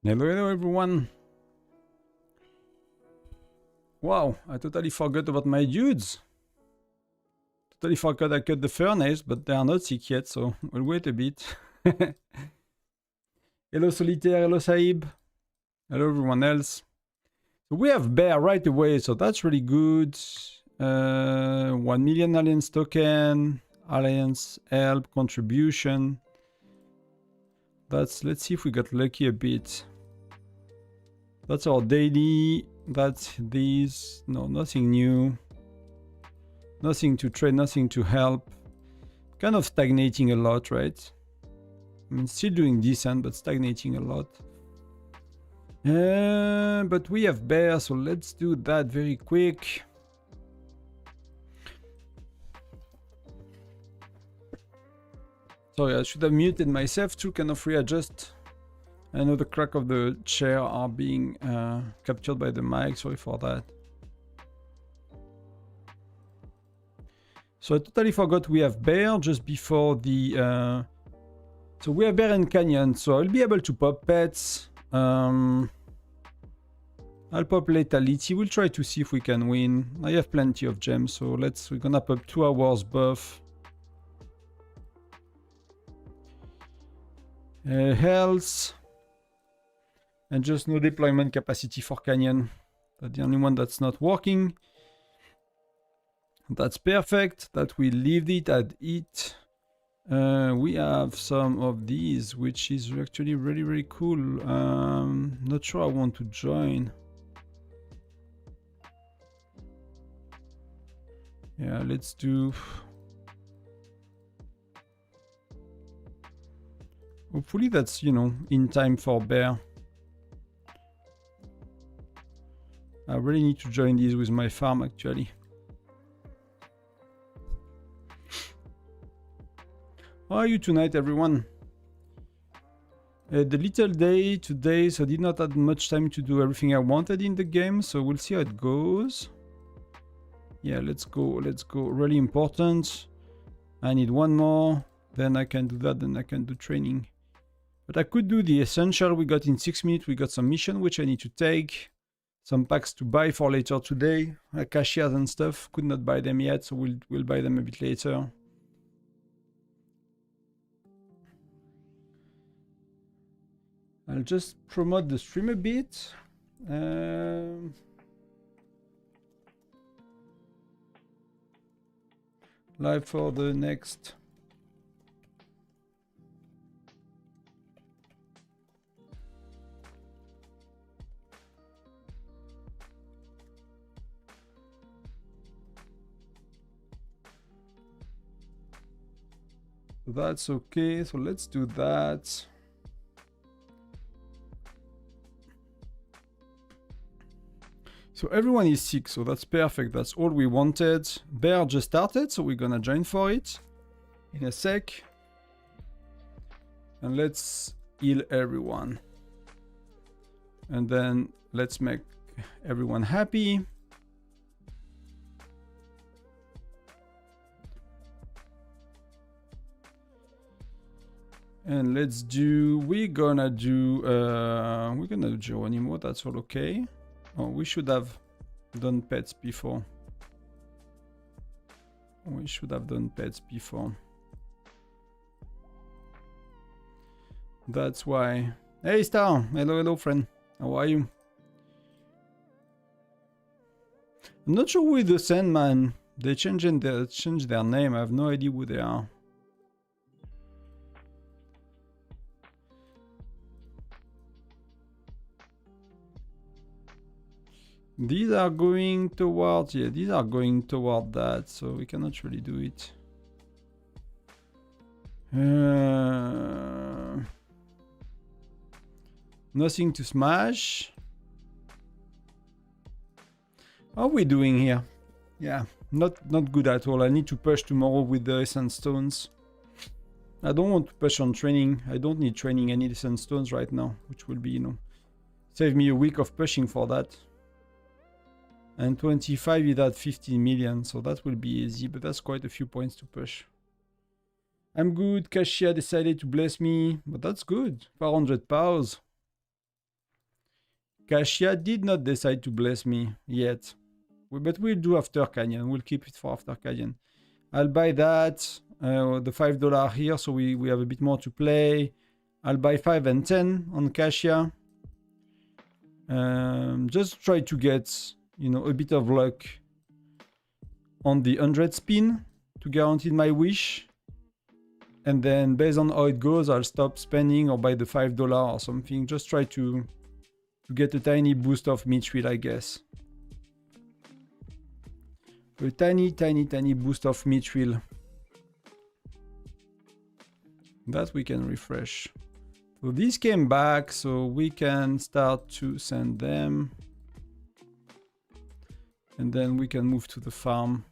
Hello everyone. Wow, I totally forgot about my dudes. Totally forgot I cut the furnace, but they are not sick yet, so we'll wait a bit. Hello Solitaire, hello Saib. Hello everyone else. So we have bear right away, so that's really good. 1 million alliance token, alliance help, contribution. Let's see if we got lucky a bit. That's our daily. That's these. No, nothing new. Nothing to trade, nothing to help. Kind of stagnating a lot, right? I mean, still doing decent, but stagnating a lot. But we have bear, so let's do that very quick. Sorry, I should have muted myself to kind of readjust. I know the crack of the chair are being captured by the mic. Sorry for that. So I totally forgot we have bear just before the... So we have bear and canyon, so I'll be able to pop pets. I'll pop lethality. We'll try to see if we can win. I have plenty of gems, so we're gonna pop 2 hours buff. Health. And just no deployment capacity for canyon. That's the only one that's not working. That's perfect. That we leave it at it. We have some of these, which is actually really, really cool. Not sure I want to join. Yeah, let's do... Hopefully that's, you know, in time for bear. I really need to join these with my farm, actually. How are you tonight, everyone? The little day today, so I did not have much time to do everything I wanted in the game, so we'll see how it goes. Yeah, let's go. Really important. I need one more, then I can do that, then I can do training. But I could do the essential we got in 6 minutes. We got some mission which I need to take. Some packs to buy for later today. Kasias and stuff. Could not buy them yet, so we'll buy them a bit later. I'll just promote the stream a bit. Live for the next... That's okay, so let's do that. So everyone is sick, so that's perfect. That's all we wanted. Bear just started, so we're gonna join for it in a sec. And let's heal everyone. And then let's make everyone happy. And let's do, we're gonna do Geronimo, that's all okay. Oh, we should have done pets before. That's why. Hey Star, hello friend, how are you? I'm not sure who is the Sandman. They changed their name, I have no idea who they are. These are going towards, yeah, these are going toward that, so we cannot really do it. Nothing to smash. How are we doing here? Yeah, not good at all. I need to push tomorrow with the essence stones. I don't want to push on training. I don't need training. I need essence stones right now, which will be, you know, save me a week of pushing for that. And 25 is at 15 million, so that will be easy, but that's quite a few points to push. I'm good. Kasia decided to bless me, but that's good. 400 powers. Kasia did not decide to bless me yet. But we'll do after Canyon. We'll keep it for after Canyon. I'll buy that. The $5 here, so we have a bit more to play. I'll buy 5 and 10 on Kasia. Just try to get, you know, a bit of luck on the 100 spin to guarantee my wish. And then based on how it goes, I'll stop spending or buy the $5 or something. Just try to get a tiny boost of Mitchell, I guess. A tiny boost of Mitchell. That we can refresh. So these came back, so we can start to send them. And then we can move to the farm.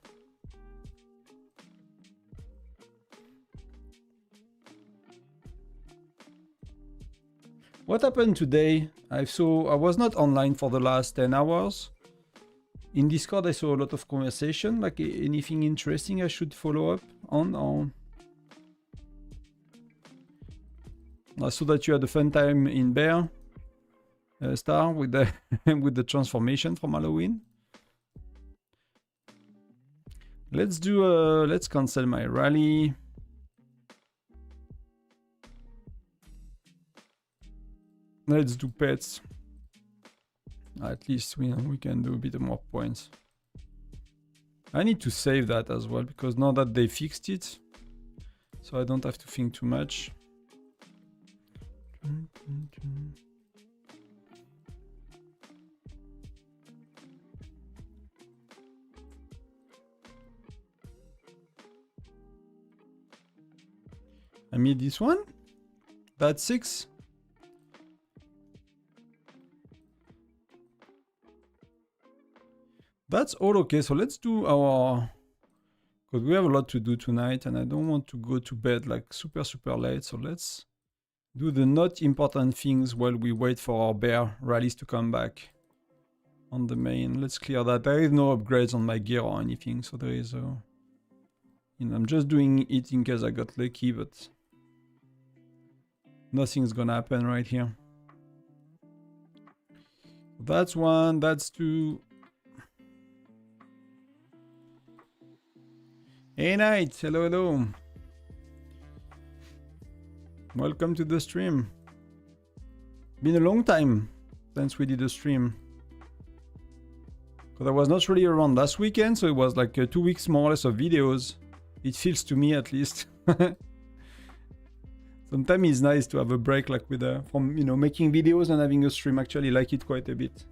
What happened today? I was not online for the last 10 hours. In Discord, I saw a lot of conversation. Like anything interesting I should follow up on? Or... I saw that you had a fun time in Bear Star with the with the transformation from Halloween. Let's do let's cancel my rally. Let's do pets. At least we can do a bit more points. I need to save that as well, because now that they fixed it, so I don't have to think too much. I made this one. That's 6. That's all okay. So let's do our, because we have a lot to do tonight and I don't want to go to bed like super late. So let's do the not important things while we wait for our bear rallies to come back on the main. Let's clear that. There is no upgrades on my gear or anything. So there is a, you know, I'm just doing it in case I got lucky, but nothing's gonna happen right here. That's 1, that's 2. Hey Knight, hello. Welcome to the stream. Been a long time since we did a stream. Because I was not really around last weekend, so it was like 2 weeks more or less of videos. It feels to me at least. Sometimes it's nice to have a break like with from, you know, making videos and having a stream. Actually like it quite a bit.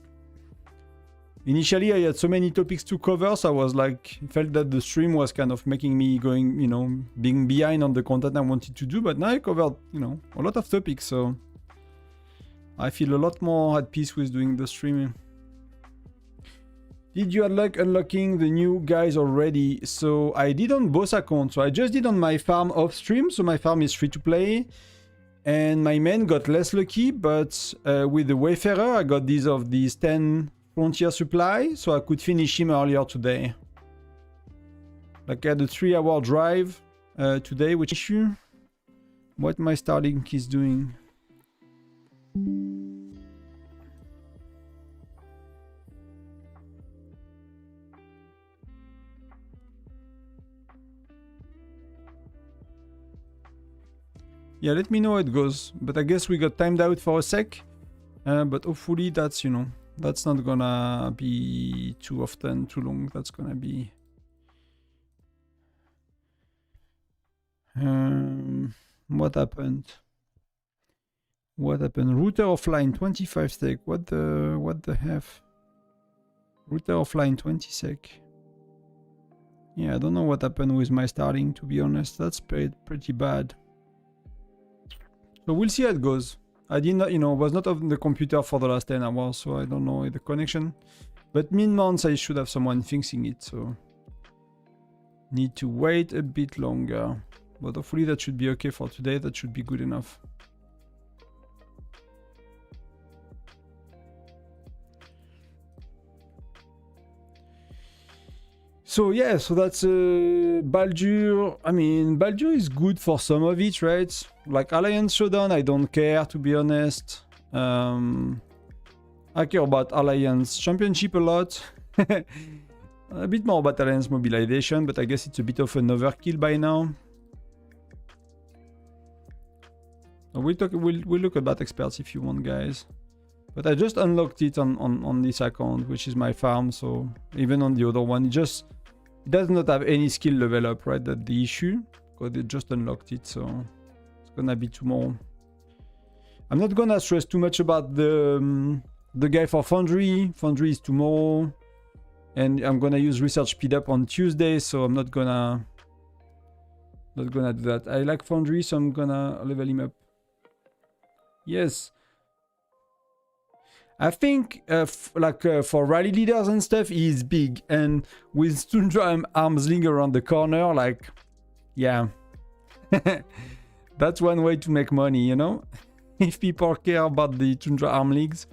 Initially, I had so many topics to cover, so I was like, felt that the stream was kind of making me going, you know, being behind on the content I wanted to do, but now I covered, you know, a lot of topics, so I feel a lot more at peace with doing the streaming. Did you have luck unlocking the new guys already? So I did on both accounts, so I just did on my farm off stream, so my farm is free to play, and my main got less lucky, but with the Wayfarer, I got these 10 Frontier supply, so I could finish him earlier today. Like I had a 3-hour drive today, which issue? What my Starlink is doing? Yeah, let me know how it goes. But I guess we got timed out for a sec. But hopefully that's, you know, that's not gonna be too often, too long. That's gonna be... what happened? What happened? Router offline, 25 sec. What the F? Router offline, 20 sec. Yeah, I don't know what happened with my Starlink, to be honest. That's pretty bad. So we'll see how it goes. I did not, you know, was not on the computer for the last 10 hours, so I don't know the connection. But mid-month I should have someone fixing it, so need to wait a bit longer. But hopefully that should be okay for today. That should be good enough. So yeah, so that's Baldur. I mean, Baldur is good for some of it, right? Like Alliance Showdown, I don't care, to be honest. I care about Alliance Championship a lot. A bit more about Alliance Mobilization, but I guess it's a bit of an overkill by now. We'll look at that experts if you want, guys. But I just unlocked it on this account, which is my farm. So even on the other one, it does not have any skill level up, right? That's the issue. Because they just unlocked it, so it's gonna be tomorrow. I'm not gonna stress too much about the guy for Foundry. Foundry is tomorrow. And I'm gonna use research speed up on Tuesday, so I'm not gonna do that. I like Foundry, so I'm gonna level him up. Yes. I think for rally leaders and stuff, he is big. And with Tundra Armsling around the corner, like, yeah. That's one way to make money, you know? If people care about the Tundra Armlings,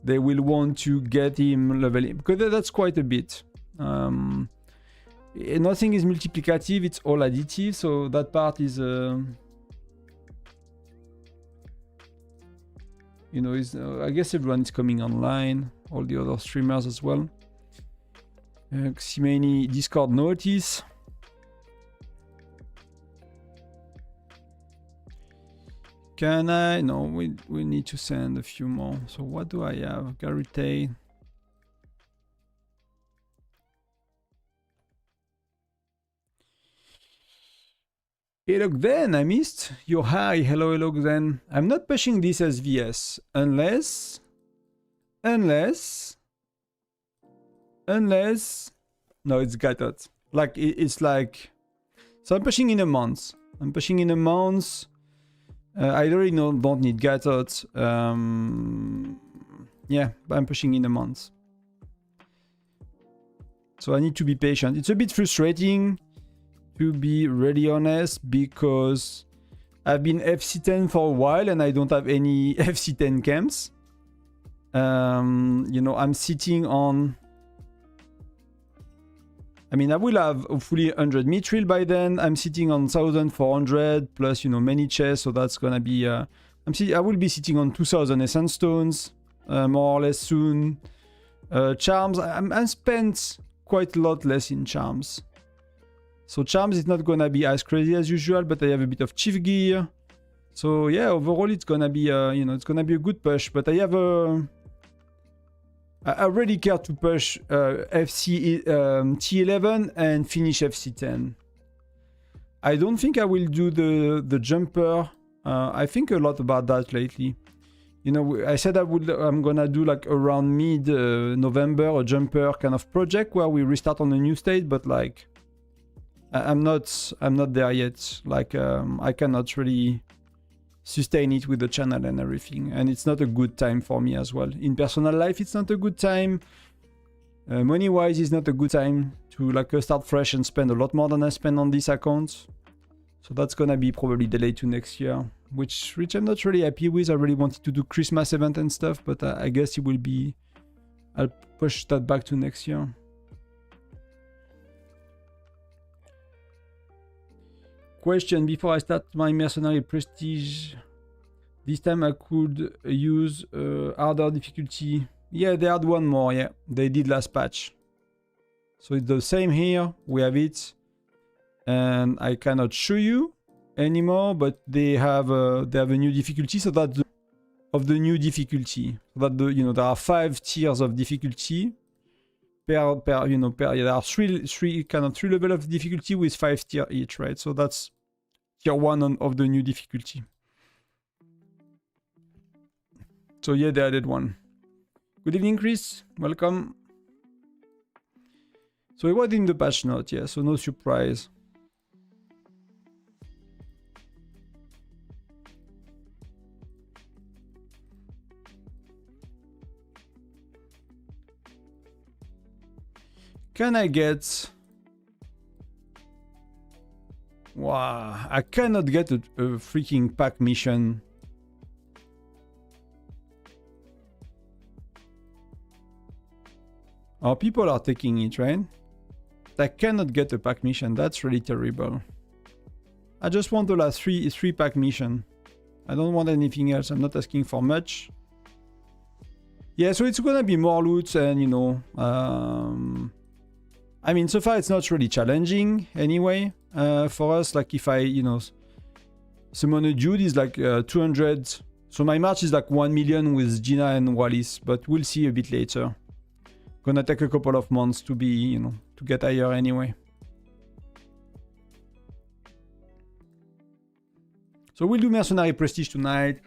they will want to get him leveling. Because that's quite a bit. Nothing is multiplicative, it's all additive. So that part is... you know, I guess everyone is coming online. All the other streamers as well. Ximeni Discord notice. Can I? No, we need to send a few more. So what do I have? Garute. Hey, look, then I missed your hi. Hello, then. I'm not pushing this as VS unless. No, it's got it. Like it's like. So I'm pushing in a month. I already don't need Gatot. Yeah, but I'm pushing in a month. So I need to be patient. It's a bit frustrating, to be really honest, because I've been FC10 for a while and I don't have any FC10 camps. You know, I'm sitting on... I mean, I will have hopefully 100 mithril by then. I'm sitting on 1,400 plus, you know, many chests. So that's gonna be... I will be sitting on 2,000 essence stones, more or less soon. Charms, I spent quite a lot less in charms. So charms is not gonna be as crazy as usual, but I have a bit of chief gear. So yeah, overall it's gonna be, you know, it's gonna be a good push. But I have a... I really care to push FC T11 and finish FC10. I don't think I will do the jumper. I think a lot about that lately. You know, I said I'm gonna do like around mid November a jumper kind of project where we restart on a new state, but like I'm not there yet. Like I cannot really sustain it with the channel and everything, and it's not a good time for me as well. In personal life, it's not a good time. Money wise, it's not a good time to like start fresh and spend a lot more than I spend on this account. So that's gonna be probably delayed to next year, which I'm not really happy with. I really wanted to do Christmas event and stuff, but I guess it will be... I'll push that back to next year. Question: before I start my mercenary prestige, this time I could use harder difficulty. Yeah, they had one more. Yeah, they did last patch. So it's the same here. We have it, and I cannot show you anymore. But they have a new difficulty. So that's of the new difficulty. So that there are 5 tiers of difficulty. There are three level of difficulty with 5 tier each, right? So that's tier 1 of the new difficulty. So yeah, they added one. Good evening, Chris. Welcome. So it was in the patch note, yeah, so no surprise. Can I get... Wow, I cannot get a freaking pack mission. Oh, people are taking it, right? I cannot get a pack mission. That's really terrible. I just want the last three pack mission. I don't want anything else. I'm not asking for much. Yeah, so it's gonna be more loot and, you know, I mean, so far it's not really challenging anyway for us. Like if I, you know, summon a dude is like 200. So my match is like 1 million with Gina and Wallis, but we'll see a bit later. Gonna take a couple of months to be, you know, to get higher anyway. So we'll do Mercenary Prestige tonight.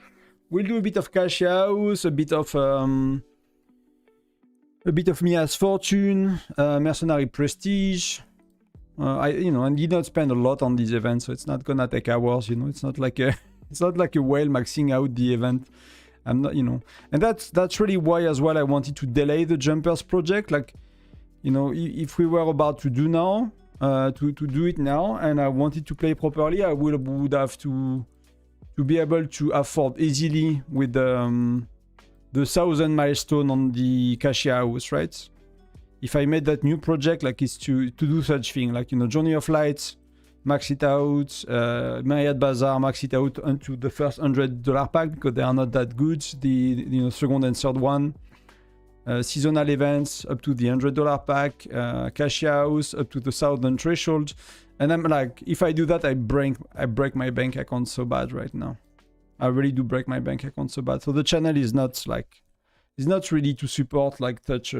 We'll do a bit of Kasia, a bit of Mia's Fortune, Mercenary Prestige. I did not spend a lot on this event, so it's not gonna take hours. You know, it's not like a whale maxing out the event. I'm not, you know, and that's really why as well I wanted to delay the Jumpers project. Like, you know, if we were about to do now, to do it now, and I wanted to play properly, I would have to be able to afford easily with the 1,000 milestone on the Kasia house, right? If I made that new project, like it's to do such thing, like, you know, Journey of Light, max it out, Myriad Bazaar, max it out onto the first $100 pack because they are not that good. The, you know, second and third one, seasonal events up to the $100 pack, Kasia house up to the 1,000 threshold. And I'm like, if I do that, I break my bank account so bad right now. I really do break my bank account so bad. So the channel is not ready to support like such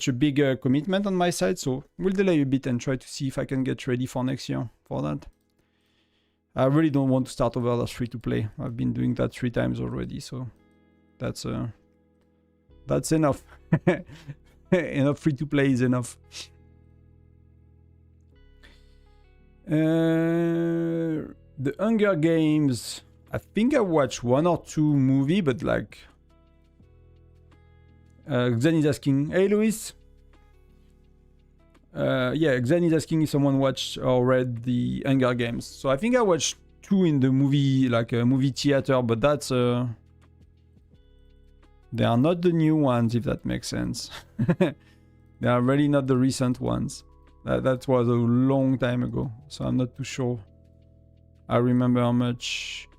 a big commitment on my side. So we'll delay a bit and try to see if I can get ready for next year for that. I really don't want to start over as free to play. I've been doing that 3 times already, so that's enough. Enough free to play is enough. The Hunger Games, I think I watched 1 or 2 movies, but like Xen is asking, hey Luis. Yeah, Xen is asking if someone watched or read the Hunger Games. So I think I watched 2 in the movie, like a movie theater, but that's they are not the new ones, if that makes sense. They are really not the recent ones. That was a long time ago, so I'm not too sure. I remember how much.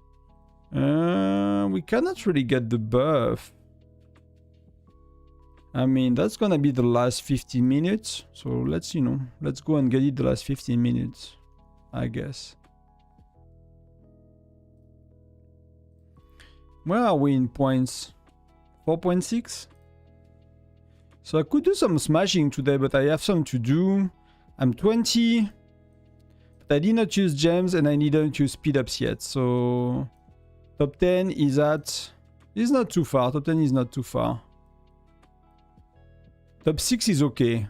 We cannot really get the buff. I mean, that's gonna be the last 15 minutes. So let's go and get it the last 15 minutes, I guess. Where are we in points? 4.6? So I could do some smashing today, but I have some to do. I'm 20. But I did not use gems and I didn't use speed ups yet. So top 10 is at... It's not too far. Top 10 is not too far. Top 6 is okay.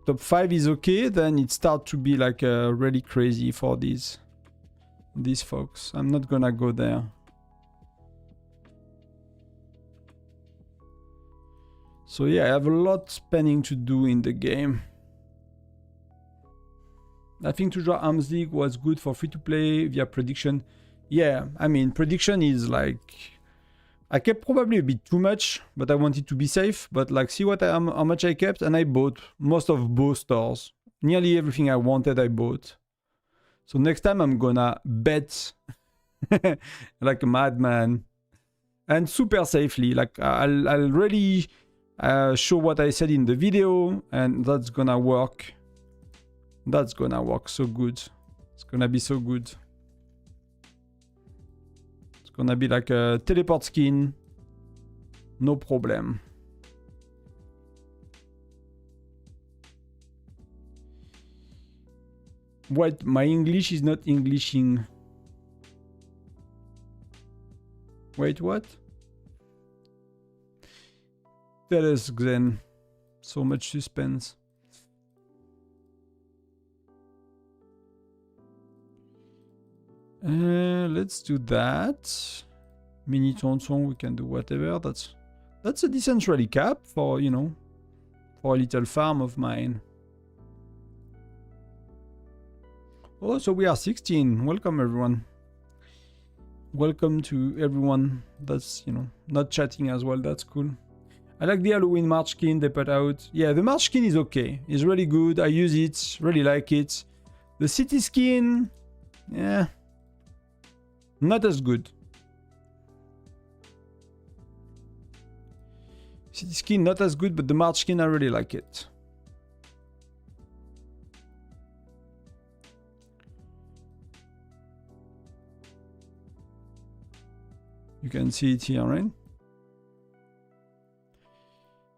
Top 5 is okay. Then it starts to be like really crazy for these folks. I'm not gonna go there. So yeah, I have a lot spending to do in the game. I think to draw Arms League was good for free-to-play via prediction. Yeah, I mean, prediction is like... I kept probably a bit too much, but I wanted to be safe. But like, see how much I kept, and I bought most of both stores. Nearly everything I wanted, I bought. So next time I'm gonna bet like a madman. And super safely. Like, I'll really show what I said in the video, and that's gonna work. That's gonna work so good. It's gonna be so good. It's gonna be like a teleport skin. No problem. What? My English is not Englishing. Wait, what? Tell us, Xen. So much suspense. Let's do that. Mini Tonton, we can do whatever. That's a decent rally cap for, you know, for a little farm of mine. Oh, so we are 16. Welcome, everyone. Welcome to everyone that's, you know, not chatting as well. That's cool. I like the Halloween March skin they put out. Yeah, the March skin is okay. It's really good. I use it. Really like it. The City skin, yeah, not as good. City skin not as good, but the March skin I really like it. You can see it here, right?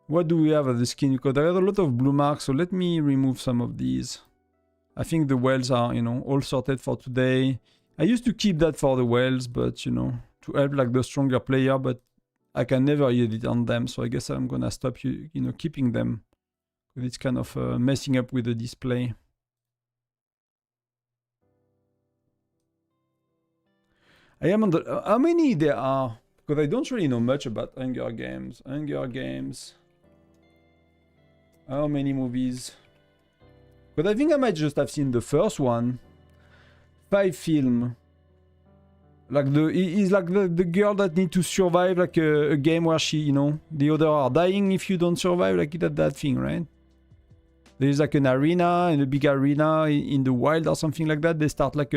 What do we have at the skin? Because there are a lot of blue marks, so let me remove some of these. I think the whales are, you know, all sorted for today. I used to keep that for the whales, but, you know, to help like the stronger player, but I can never use it on them, so I guess I'm gonna stop, you know, keeping them. Because it's kind of messing up with the display. I am on the... how many there are? Because I don't really know much about Hunger Games. Hunger Games... how many movies? But I think I might just have seen the first one. 5 film. Like is like the girl that need to survive like a game where she, you know, the other are dying if you don't survive, like that thing, right? There's like an arena, in a big arena in the wild or something like that. They start like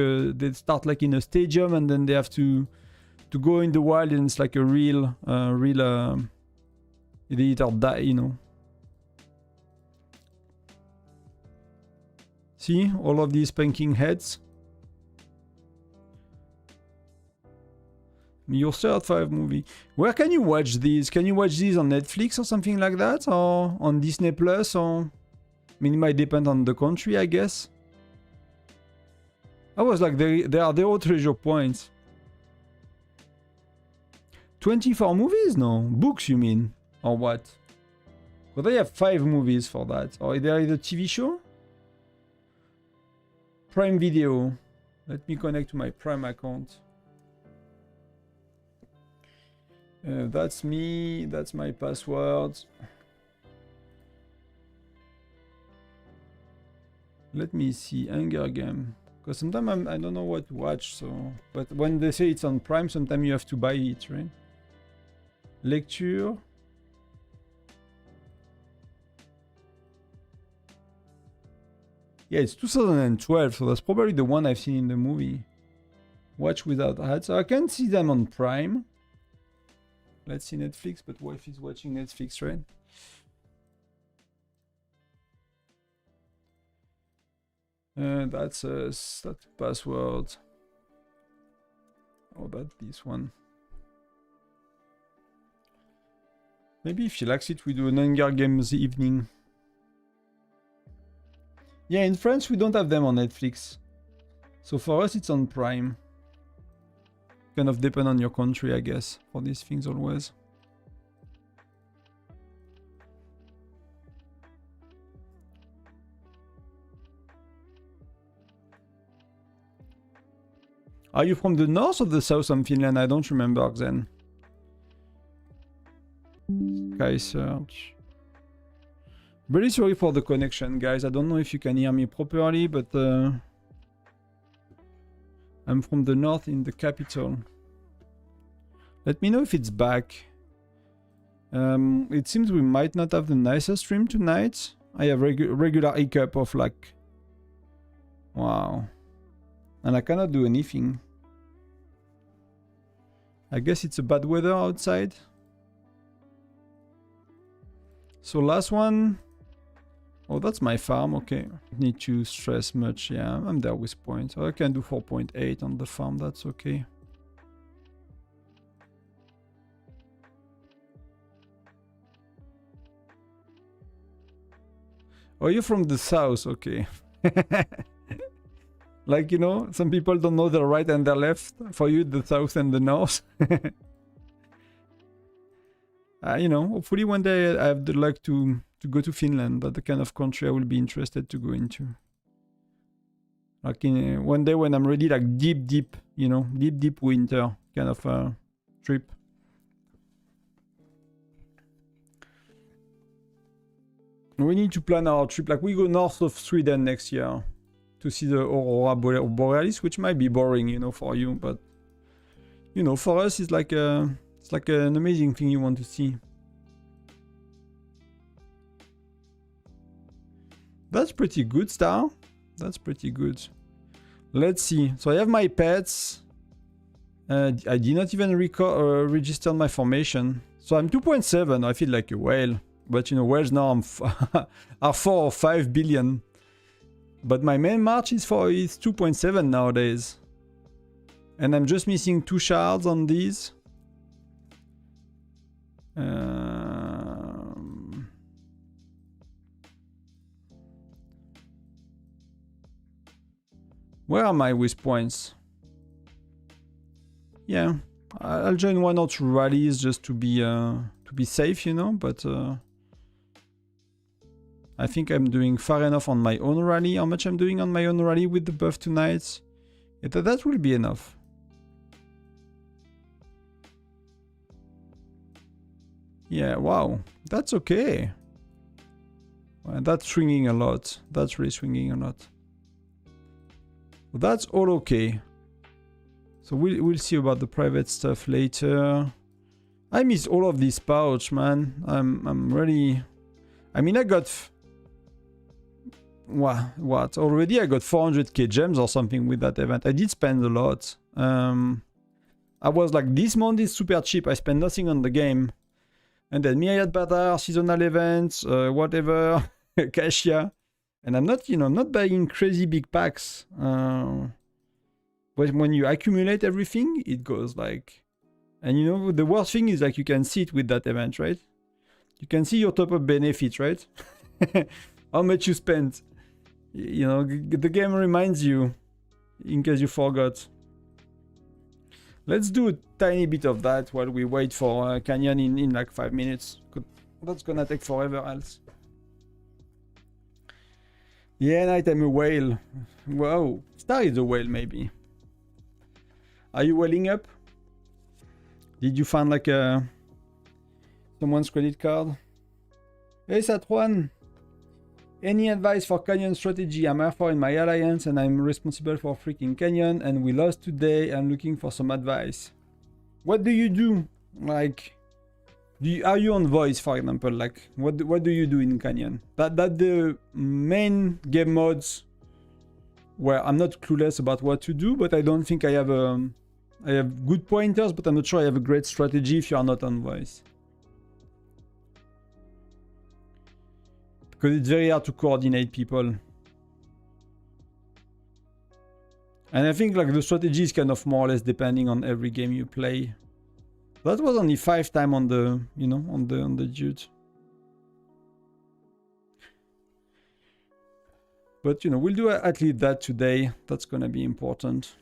in a stadium and then they have to go in the wild, and it's like a real they either die, you know. See all of these spanking heads. Your third 5 movie. Where can you watch these? Can you watch these on Netflix or something like that, or on Disney Plus? Or I mean, it might depend on the country, I guess. I was like, they are their own treasure points. 24 movies? No. Books, you mean? Or what? But they have 5 movies for that. Or there is a TV show? Prime Video. Let me connect to my Prime account. That's me. That's my password. Let me see. Hunger Game. Because sometimes I don't know what to watch. So, but when they say it's on Prime, sometimes you have to buy it, right? Lecture. Yeah, it's 2012, so that's probably the one I've seen in the movie. Watch without ads. So I can see them on Prime. Let's see Netflix, but wife is watching Netflix, right? That's password. Oh, that's this one. Maybe if she likes it, we do an Hunger Games evening. Yeah, in France, we don't have them on Netflix. So for us, it's on Prime. Kind of depend on your country, I guess, for these things always. Are you from the north or the south of Finland? I don't remember then. Sky search. Really sorry for the connection, guys. I don't know if you can hear me properly, but I'm from the north in the capital. Let me know if it's back. It seems we might not have the nicest stream tonight. I have regular hiccup of like... wow. And I cannot do anything. I guess it's a bad weather outside. So last one... oh, that's my farm, okay. Need to stress much, yeah, I'm there with points. So I can do 4.8 on the farm, that's okay. Oh, you're from the south, okay. Like, you know, some people don't know their right and their left. For you, the south and the north. You know, hopefully one day I have the luck to go to Finland. That's the kind of country I will be interested to go into. Like in one day when I'm ready, like deep, you know, deep winter kind of trip. We need to plan our trip. Like we go north of Sweden next year to see the Aurora Borealis, which might be boring, you know, for you, but you know, for us, it's like an amazing thing you want to see. That's pretty good, Star. That's pretty good. Let's see. So I have my pets. I did not even register my formation. So I'm 2.7. I feel like a whale. But you know, whales now are 4 or 5 billion. But my main march is 2.7 nowadays. And I'm just missing 2 shards on these. Where am I with points? Yeah, I'll join 1 or 2 rallies just to be safe, you know. But I think I'm doing far enough on my own rally. How much I'm doing on my own rally with the buff tonight? Yeah, that will be enough. Yeah, wow, that's okay. Well, that's swinging a lot. That's really swinging a lot. Well, that's all okay. So we'll see about the private stuff later. I miss all of this pouch, man. I'm really. I mean, I got. What? Already I got 400k gems or something with that event. I did spend a lot. I was like, this month is super cheap. I spend nothing on the game. And then Myriad Bazaar, seasonal events, whatever, Kasia. And I'm not, you know, I'm not buying crazy big packs. But when you accumulate everything, it goes like... And you know, the worst thing is like you can see it with that event, right? You can see your top-up benefits, right? How much you spent. You know, the game reminds you, in case you forgot. Let's do a tiny bit of that while we wait for Canyon in like 5 minutes. That's gonna take forever else. Yeah, night I'm a whale. Whoa, Star is a whale maybe. Are you whaling up? Did you find like someone's credit card? Hey Sat1! Any advice for Canyon strategy? I'm R4 in my alliance and I'm responsible for freaking Canyon and we lost today. I'm looking for some advice. What do you do? Like, are you on voice, for example? Like, what do you do in Canyon? That the main game modes where I'm not clueless about what to do, but I don't think I have good pointers, but I'm not sure I have a great strategy if you are not on voice. Because it's very hard to coordinate people. And I think like the strategy is kind of more or less depending on every game you play. That was only 5 times on the, you know, on the dude. But you know, we'll do at least that today. That's gonna be important.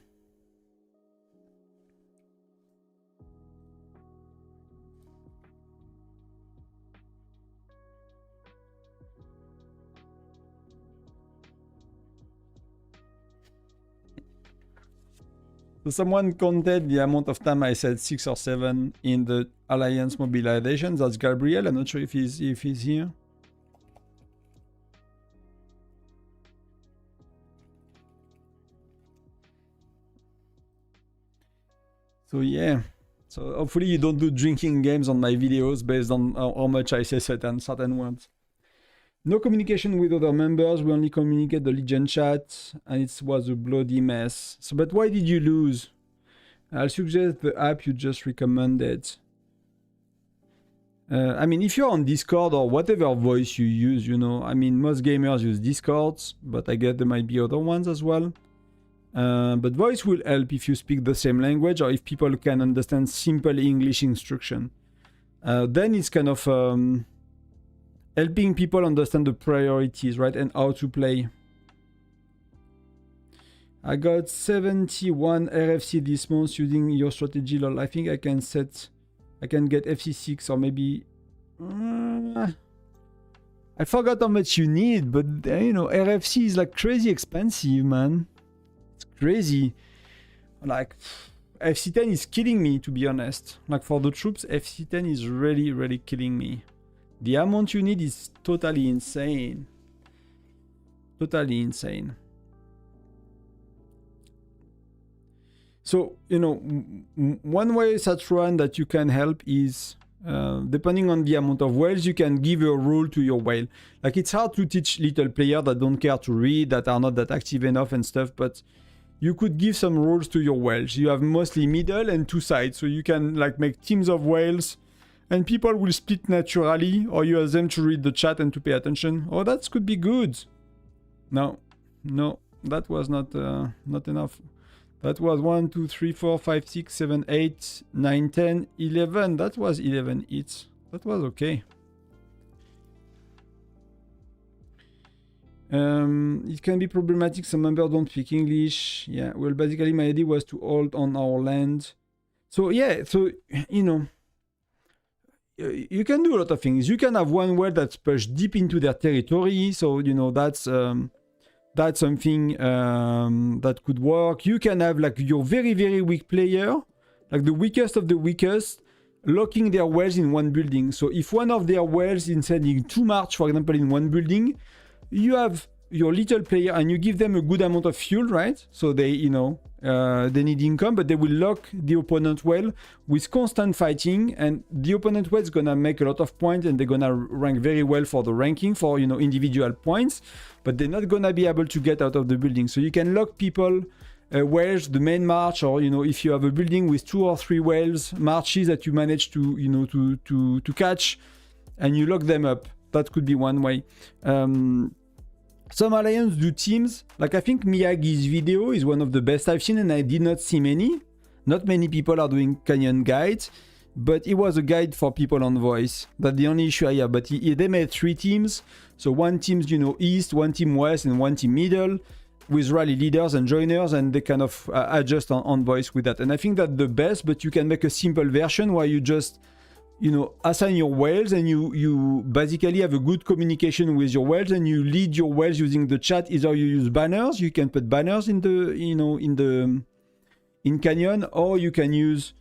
So someone counted the amount of time I said 6 or 7 in the Alliance mobilization. That's Gabriel. I'm not sure if he's here. So yeah. So hopefully you don't do drinking games on my videos based on how much I say certain words. No communication with other members, we only communicate the Legion chat, and it was a bloody mess. So, but why did you lose? I'll suggest the app you just recommended. I mean, if you're on Discord or whatever voice you use, you know, I mean, most gamers use Discord, but I guess there might be other ones as well. But voice will help if you speak the same language or if people can understand simple English instruction. Then it's kind of... helping people understand the priorities, right, and how to play. I got 71 RFC this month using your strategy, lol. I think I can get FC6 or maybe... I forgot how much you need, but you know, RFC is like crazy expensive, man. It's crazy. Like, FC10 is killing me, to be honest. Like, for the troops, FC10 is really, really killing me. The amount you need is totally insane. Totally insane. So, you know, one way Satruan that you can help is, depending on the amount of whales, you can give a rule to your whale. Like, it's hard to teach little players that don't care to read, that are not that active enough and stuff, but you could give some rules to your whales. You have mostly middle and 2 sides, so you can, like, make teams of whales and people will split naturally, or you ask them to read the chat and to pay attention. Oh, that could be good. No, that was not enough. That was 1, 2, 3, 4, 5, 6, 7, 8, 9, 10, 11. That was 11 hits. That was okay. It can be problematic. Some members don't speak English. Yeah, well, basically my idea was to hold on our land. So yeah, so, you know, you can do a lot of things. You can have one well that's pushed deep into their territory. So, you know, that's something that could work. You can have like your very, very weak player, like the weakest of the weakest, locking their wells in one building. So if one of their wells is sending 2 march, for example, in one building, you have your little player and you give them a good amount of fuel, right? So they, you know, they need income, but they will lock the opponent well with constant fighting, and the opponent well is gonna make a lot of points and they're gonna rank very well for the ranking for, you know, individual points, but they're not gonna be able to get out of the building. So you can lock people wells, the main march, or, you know, if you have a building with 2 or 3 wells, marches that you manage to, you know, to catch, and you lock them up. That could be one way. Some alliances do teams. Like I think Miyagi's video is one of the best I've seen, and I did not see many. Not many people are doing canyon guides, but it was a guide for people on voice. That's the only issue I have. But they made 3 teams. So one team's, you know, east, one team west, and one team middle, with rally leaders and joiners, and they kind of adjust on voice with that. And I think that's the best, but you can make a simple version where you just, you know, assign your whales, and you basically have a good communication with your whales, and you lead your whales using the chat. Either you use banners, you can put banners in the, you know, in Canyon, or you can use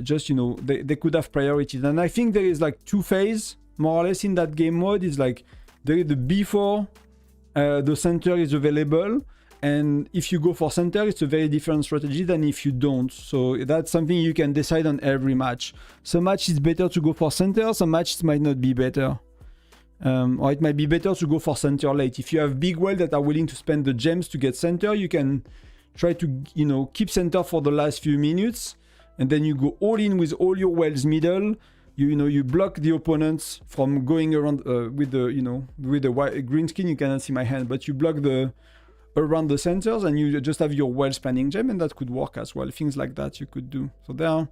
just, you know, they could have priorities. And I think there is like 2 phases more or less in that game mode. Is like there is the before the center is available, and if you go for center, it's a very different strategy than if you don't. So that's something you can decide on every match. Some matches it's better to go for center, some matches might not be better. Or it might be better to go for center late. If you have big wells that are willing to spend the gems to get center, you can try to, you know, keep center for the last few minutes, and then you go all in with all your wells middle. You know, you block the opponents from going around with the, you know, with the white, green skin. You cannot see my hand, but you block the around the centers, and you just have your well spanning gem, and that could work as well. Things like that you could do. So there,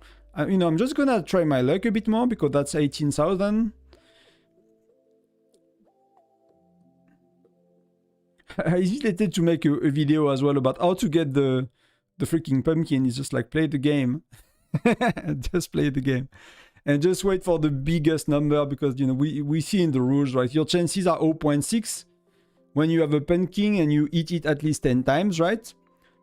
you know, I'm just gonna try my luck a bit more because that's 18,000. I hesitated to make a video as well about how to get the freaking pumpkin. It's just like play the game. Just play the game. And just wait for the biggest number, because, you know, we see in the rules, right? Your chances are 0.6 when you have a pumpkin and you eat it at least 10 times, right?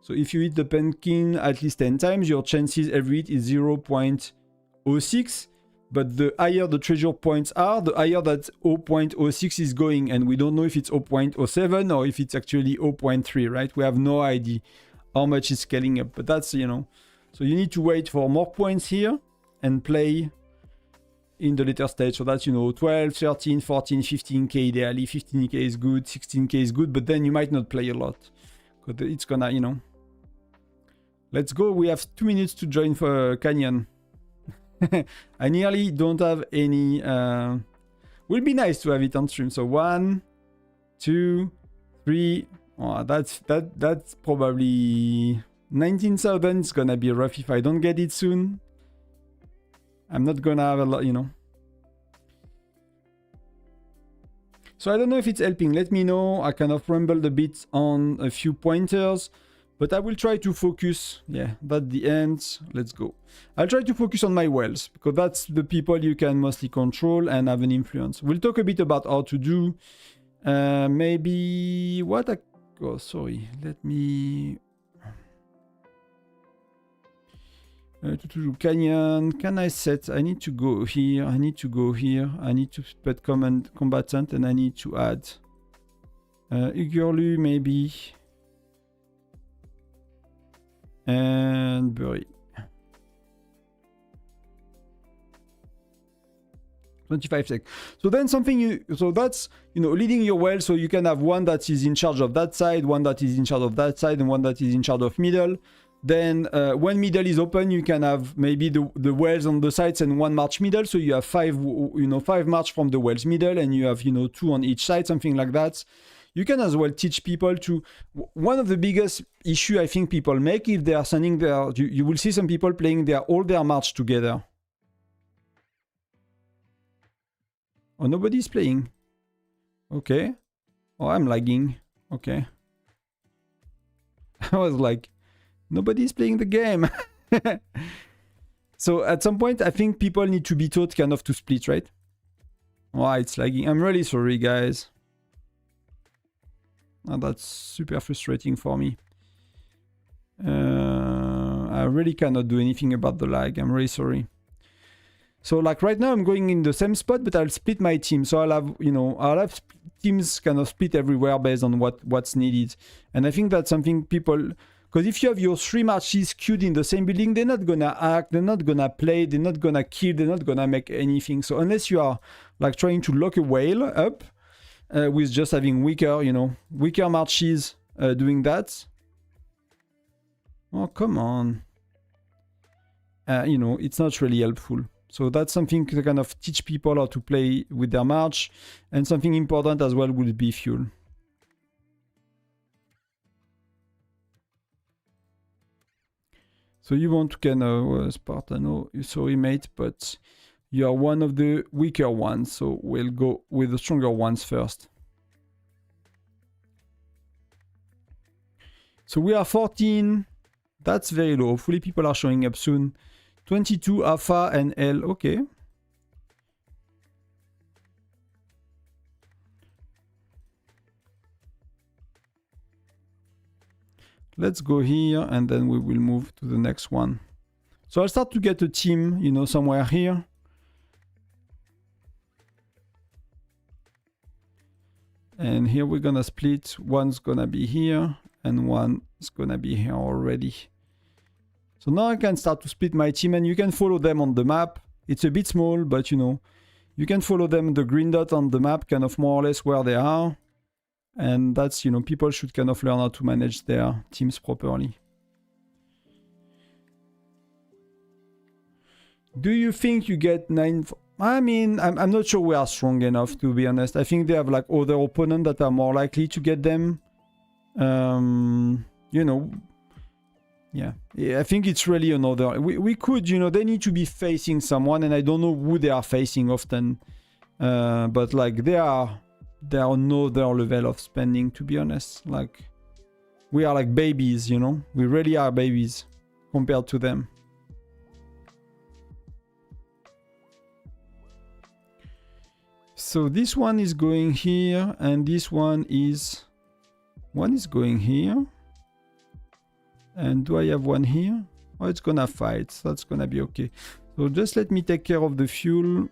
So if you eat the pumpkin at least 10 times, your chances every hit is 0.06. But the higher the treasure points are, the higher that 0.06 is going. And we don't know if it's 0.07 or if it's actually 0.3, right? We have no idea how much it's scaling up. But that's, you know, so you need to wait for more points here and play in the later stage. So that's, you know, 12, 13, 14, 15k ideally. 15k is good, 16k is good, but then you might not play a lot, because it's gonna, you know. Let's go. We have 2 minutes to join for Canyon. I nearly don't have any. Will be nice to have it on stream. So 1, 2, 3. Oh, that's probably 19,000. It's gonna be rough if I don't get it soon. I'm not gonna have a lot, you know. So I don't know if it's helping. Let me know. I kind of rumbled a bit on a few pointers, but I will try to focus. Yeah, that's the end. Let's go. I'll try to focus on my wells, because that's the people you can mostly control and have an influence. We'll talk a bit about how to do. Maybe what I... Oh, sorry. Let me... to Canyon, can I set? I need to go here. I need to go here. I need to put combatant, and I need to add Ugurlu maybe, and Bury. 25 seconds. So then so that's, you know, leading your well. So you can have one that is in charge of that side, one that is in charge of that side, and one that is in charge of middle. Then when middle is open, you can have maybe the wells on the sides and 1 march middle. So you have 5 march from the wells middle, and you have 2 on each side, something like that. You can as well teach people to. One of the biggest issue I think people make if they are sending their. You will see some people playing all their march together. Oh, nobody's playing. Okay. Oh, I'm lagging. Okay. I was like, nobody's playing the game. So at some point, I think people need to be taught kind of to split, right? Oh, it's lagging. I'm really sorry, guys. Oh, that's super frustrating for me. I really cannot do anything about the lag. I'm really sorry. So like right now I'm going in the same spot, but I'll split my team. So I'll have teams kind of split everywhere based on what's needed. And I think that's something people, because if you have your 3 marches queued in the same building, they're not gonna act, they're not gonna play, they're not gonna kill, they're not gonna make anything. So unless you are like trying to lock a whale up with just having weaker marches doing that. Oh, come on. It's not really helpful. So that's something to kind of teach people how to play with their march. And something important as well would be fuel. So you want to kind of, Spartano, sorry mate, but you are one of the weaker ones. So we'll go with the stronger ones first. So we are 14. That's very low. Hopefully people are showing up soon. 22 Alpha and L, okay. Let's go here and then we will move to the next one. So I'll start to get a team, somewhere here. And here we're gonna split. One's gonna be here and one's gonna be here already. So now I can start to split my team and you can follow them on the map. It's a bit small, but you can follow them, the green dot on the map, kind of more or less where they are. And that's, people should kind of learn how to manage their teams properly. Do you think you get 9? I mean, I'm not sure we are strong enough, to be honest. I think they have like other opponents that are more likely to get them. Yeah, I think it's really another. We could, they need to be facing someone, and I don't know who they are facing often. But like they are another level of spending, to be honest. Like we are like babies, we really are babies compared to them. So this one is going here, and this one is going here. And do I have one here? Oh, it's gonna fight. So that's gonna be okay. So just let me take care of the fuel.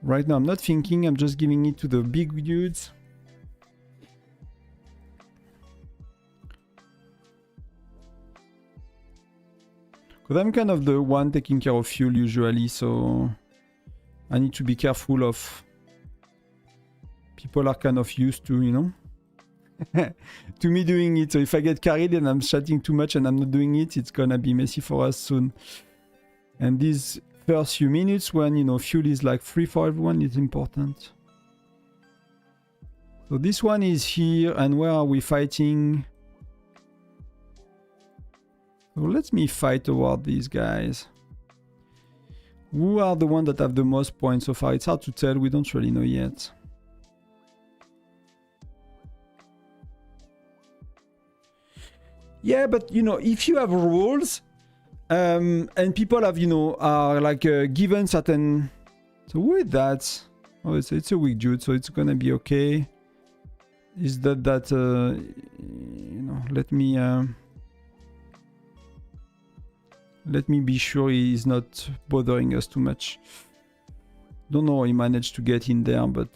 Right now I'm not thinking, I'm just giving it to the big dudes. Because I'm kind of the one taking care of fuel usually, so I need to be careful of... People are kind of used to, to me doing it. So if I get carried and I'm chatting too much and I'm not doing it, it's gonna be messy for us soon. And these first few minutes when, fuel is like free for everyone is important. So this one is here, and where are we fighting? So let me fight toward these guys. Who are the ones that have the most points so far? It's hard to tell, we don't really know yet. Yeah, but if you have rules, and people have, are like given certain. So with that, oh, it's a weak dude, so it's gonna be okay. Is that let me be sure he is not bothering us too much. Don't know how he managed to get in there, but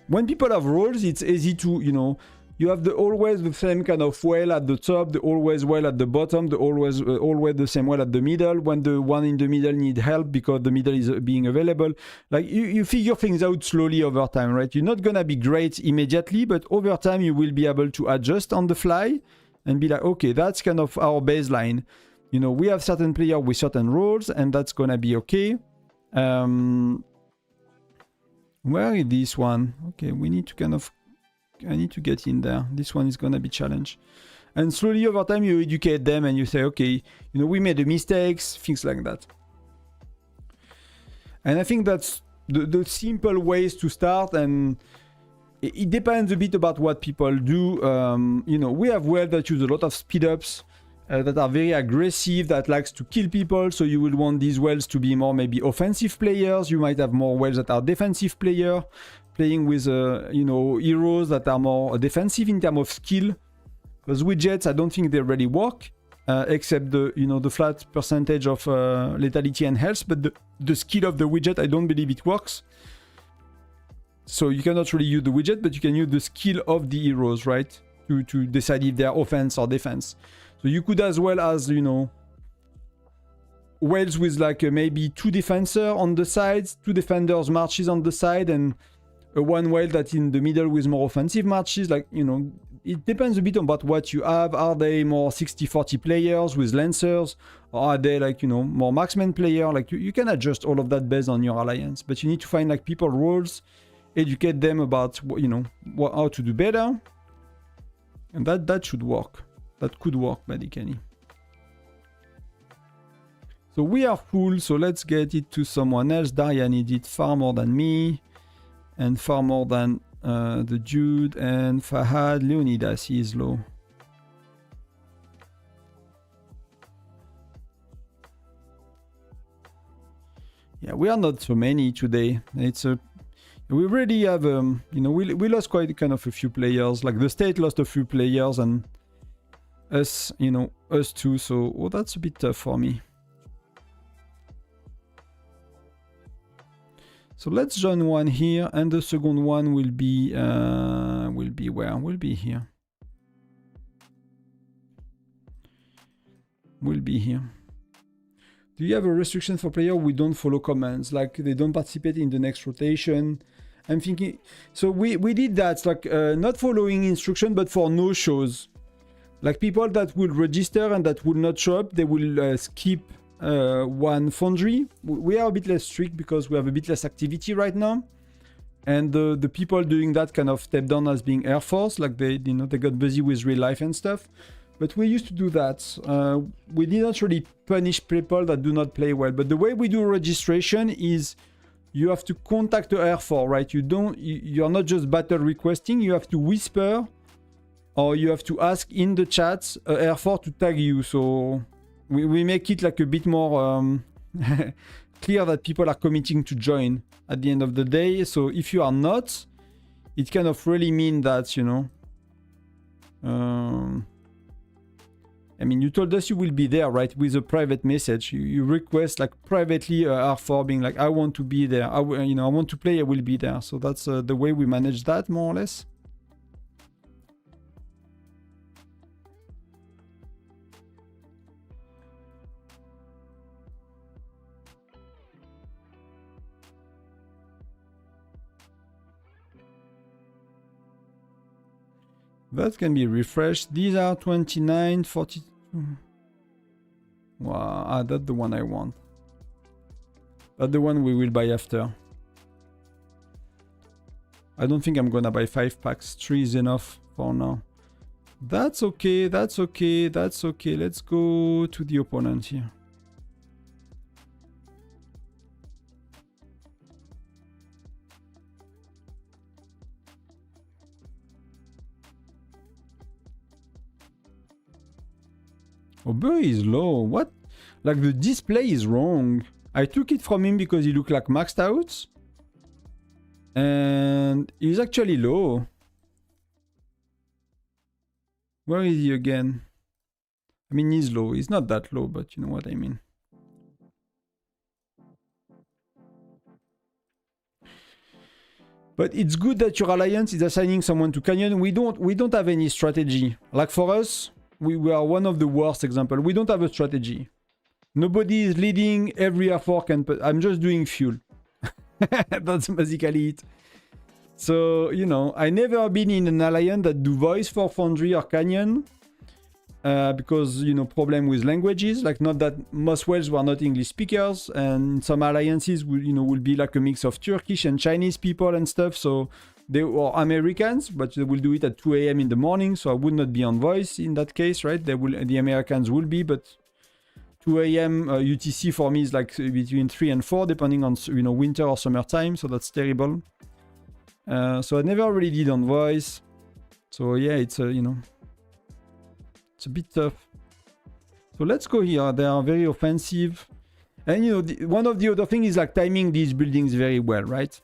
when people have roles, it's easy to, you have always the same kind of well at the top, the always well at the bottom, the always the same well at the middle. When the one in the middle need help because the middle is being available, like you figure things out slowly over time, right? You're not gonna be great immediately, but over time you will be able to adjust on the fly and be like, okay, that's kind of our baseline. You know, we have certain players with certain roles, and that's gonna be okay. Where is this one? Okay, we need to kind of... I need to get in there. This one is gonna be challenge. And slowly over time you educate them and you say, okay, you know, we made the mistakes, things like that. And I think that's the simple ways to start, and it depends a bit about what people do. You know, we have wells that use a lot of speed ups, that are very aggressive, that likes to kill people, so you will want these wells to be more maybe offensive players. You might have more wells that are defensive player, playing with you know, heroes that are more defensive in terms of skill. Because widgets, I don't think they really work, except the, you know, the flat percentage of lethality and health, but the skill of the widget, I don't believe it works. So you cannot really use the widget, but you can use the skill of the heroes, right? To decide if they're offense or defense. So you could as well as, you know, wells with like maybe 2 defenders on the sides, 2 defenders marches on the side, and one well that in the middle with more offensive marches. Like, you know, it depends a bit about what you have. Are they more 60-40 players with lancers, or are they like, you know, more marksman player? Like you can adjust all of that based on your alliance, but you need to find like people roles, educate them about, you know, how to do better, and that should work. That could work, basically. So we are full, so let's get it to someone else. Daria needs it far more than me, and far more than the Jude and Fahad. Leonidas, he is low. Yeah, we are not so many today. It's a... We really have, you know, we lost quite kind of a few players. Like the state lost a few players, and us, you know, us too. So, oh, that's a bit tough for me. So let's join one here, and the second one will be where? Will be here. Will be here. Do you have a restriction for players who don't follow commands, like they don't participate in the next rotation? I'm thinking, so we did that, like not following instruction, but for no shows. Like people that will register and that will not show up, they will skip one foundry. We are a bit less strict because we have a bit less activity right now, and the people doing that kind of step down as being Air Force, like they, you know, they got busy with real life and stuff. But we used to do that. We didn't really punish people that do not play well. But the way we do registration is you have to contact the Air Force, right? You're not just battle requesting. You have to whisper, or you have to ask in the chat Air Force to tag you. So we make it like a bit more clear that people are committing to join at the end of the day. So if you are not, it kind of really mean that, you know, I mean, you told us you will be there, right? With a private message, you request like privately R4 being like, I want to be there. I want to play. I will be there. So that's the way we manage that, more or less. That can be refreshed. These are 29, 42. Wow, that's the one I want. That's the one we will buy after. I don't think I'm gonna buy 5 packs. 3 is enough for now. That's okay, that's okay, that's okay. Let's go to the opponent here. Oh, boy is low. What? Like the display is wrong. I took it from him because he looked like maxed out. And he's actually low. Where is he again? I mean, he's low. He's not that low, but you know what I mean. But it's good that your alliance is assigning someone to Canyon. We don't have any strategy. Like for us, we are one of the worst example. We don't have a strategy. Nobody is leading. Every R4 can put. I'm just doing fuel. That's basically it. So, you know, I never been in an alliance that do voice for Foundry or Canyon. Because, you know, problem with languages. Like, not that most Welsh were not English speakers. And some alliances will, you know, will be like a mix of Turkish and Chinese people and stuff. So they were Americans, but they will do it at 2 a.m. in the morning. So I would not be on voice in that case, right? The Americans will be, but 2 a.m. UTC for me is like between 3 and 4, depending on, you know, winter or summer time. So that's terrible. So I never really did on voice. So yeah, it's you know, it's a bit tough. So let's go here. They are very offensive. And you know, one of the other things is like timing these buildings very well, right?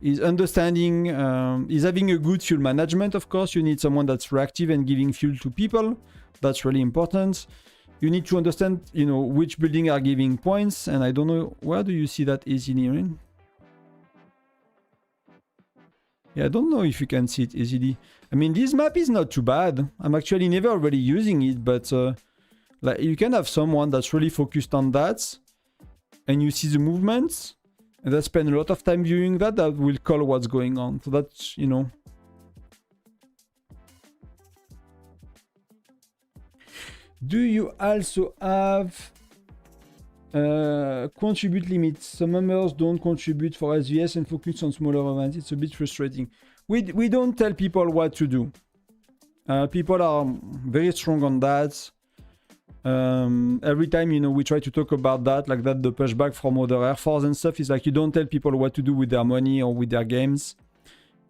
Is understanding, is having a good fuel management, of course. You need someone that's reactive and giving fuel to people. That's really important. You need to understand, you know, which building are giving points. And I don't know, where do you see that easily in? Yeah, I don't know if you can see it easily. I mean, this map is not too bad. I'm actually never really using it, but like you can have someone that's really focused on that, and you see the movements, and they spend a lot of time viewing that. That will call what's going on. So that's, you know. Do you also have contribute limits? Some members don't contribute for SVS and focus on smaller events. It's a bit frustrating. We don't tell people what to do. People are very strong on that. Every time, you know, we try to talk about that, like that, the pushback from other Air Force and stuff is like, you don't tell people what to do with their money or with their games.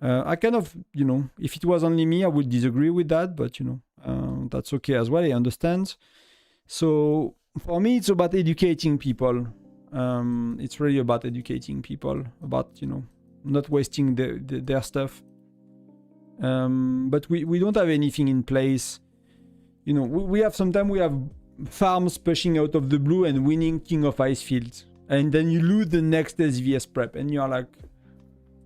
I kind of, you know, if it was only me, I would disagree with that, but, you know, that's okay as well. I understand. So for me, it's about educating people. It's really about educating people about, you know, not wasting their stuff. But we don't have anything in place. You know, we have sometimes we have farms pushing out of the blue and winning King of Icefield. And then you lose the next SVS prep and you're like,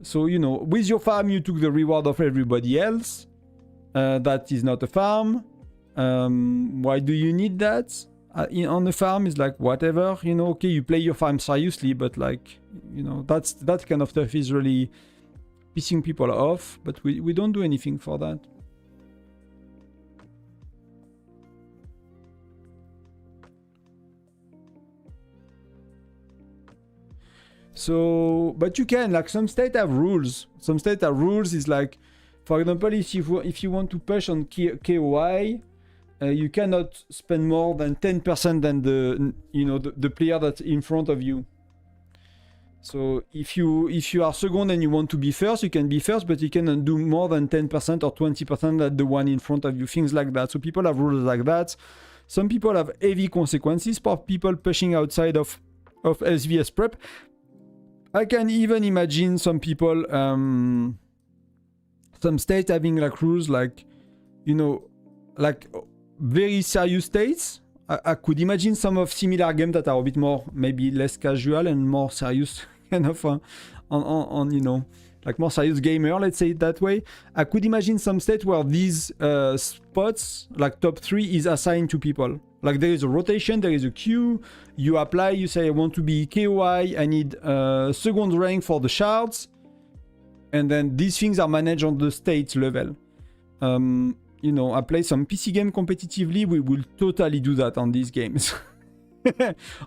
so, you know, with your farm, you took the reward of everybody else. That is not a farm. Why do you need that? On the farm is like, whatever, you know, okay, you play your farm seriously, but like, you know, that kind of stuff is really pissing people off, but we don't do anything for that. So, but you can, like, some states have rules. Some states have rules is like, for example, if you want to push on KOI, you cannot spend more than 10% than the, you know, the player that's in front of you. So if you are second and you want to be first, you can be first, but you cannot do more than 10% or 20% than the one in front of you. Things like that. So people have rules like that. Some people have heavy consequences for people pushing outside of SVS prep. I can even imagine some people, some states having like rules like, you know, like very serious states. I could imagine some of similar games that are a bit more, maybe less casual and more serious, kind of on you know, like more serious gamer, let's say it that way. I could imagine some states where these spots, like top 3, is assigned to people. Like there is a rotation, there is a queue, you apply, you say I want to be KOI, I need second rank for the shards, and then these things are managed on the state level. You know, I play some PC game competitively, we will totally do that on these games.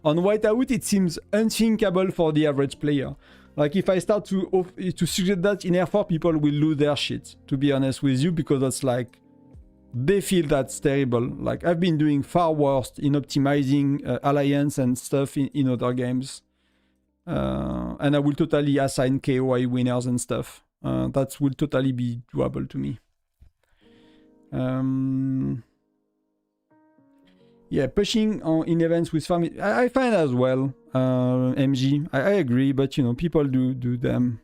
On Whiteout, it seems unthinkable for the average player. Like if I start to suggest that in R4, people will lose their shit, to be honest with you, because that's like, they feel that's terrible. Like I've been doing far worse in optimizing alliance and stuff in other games. And I will totally assign KOI winners and stuff. That will totally be doable to me. Yeah, pushing in events with farming, I find as well, MG. I agree, but you know, people do them.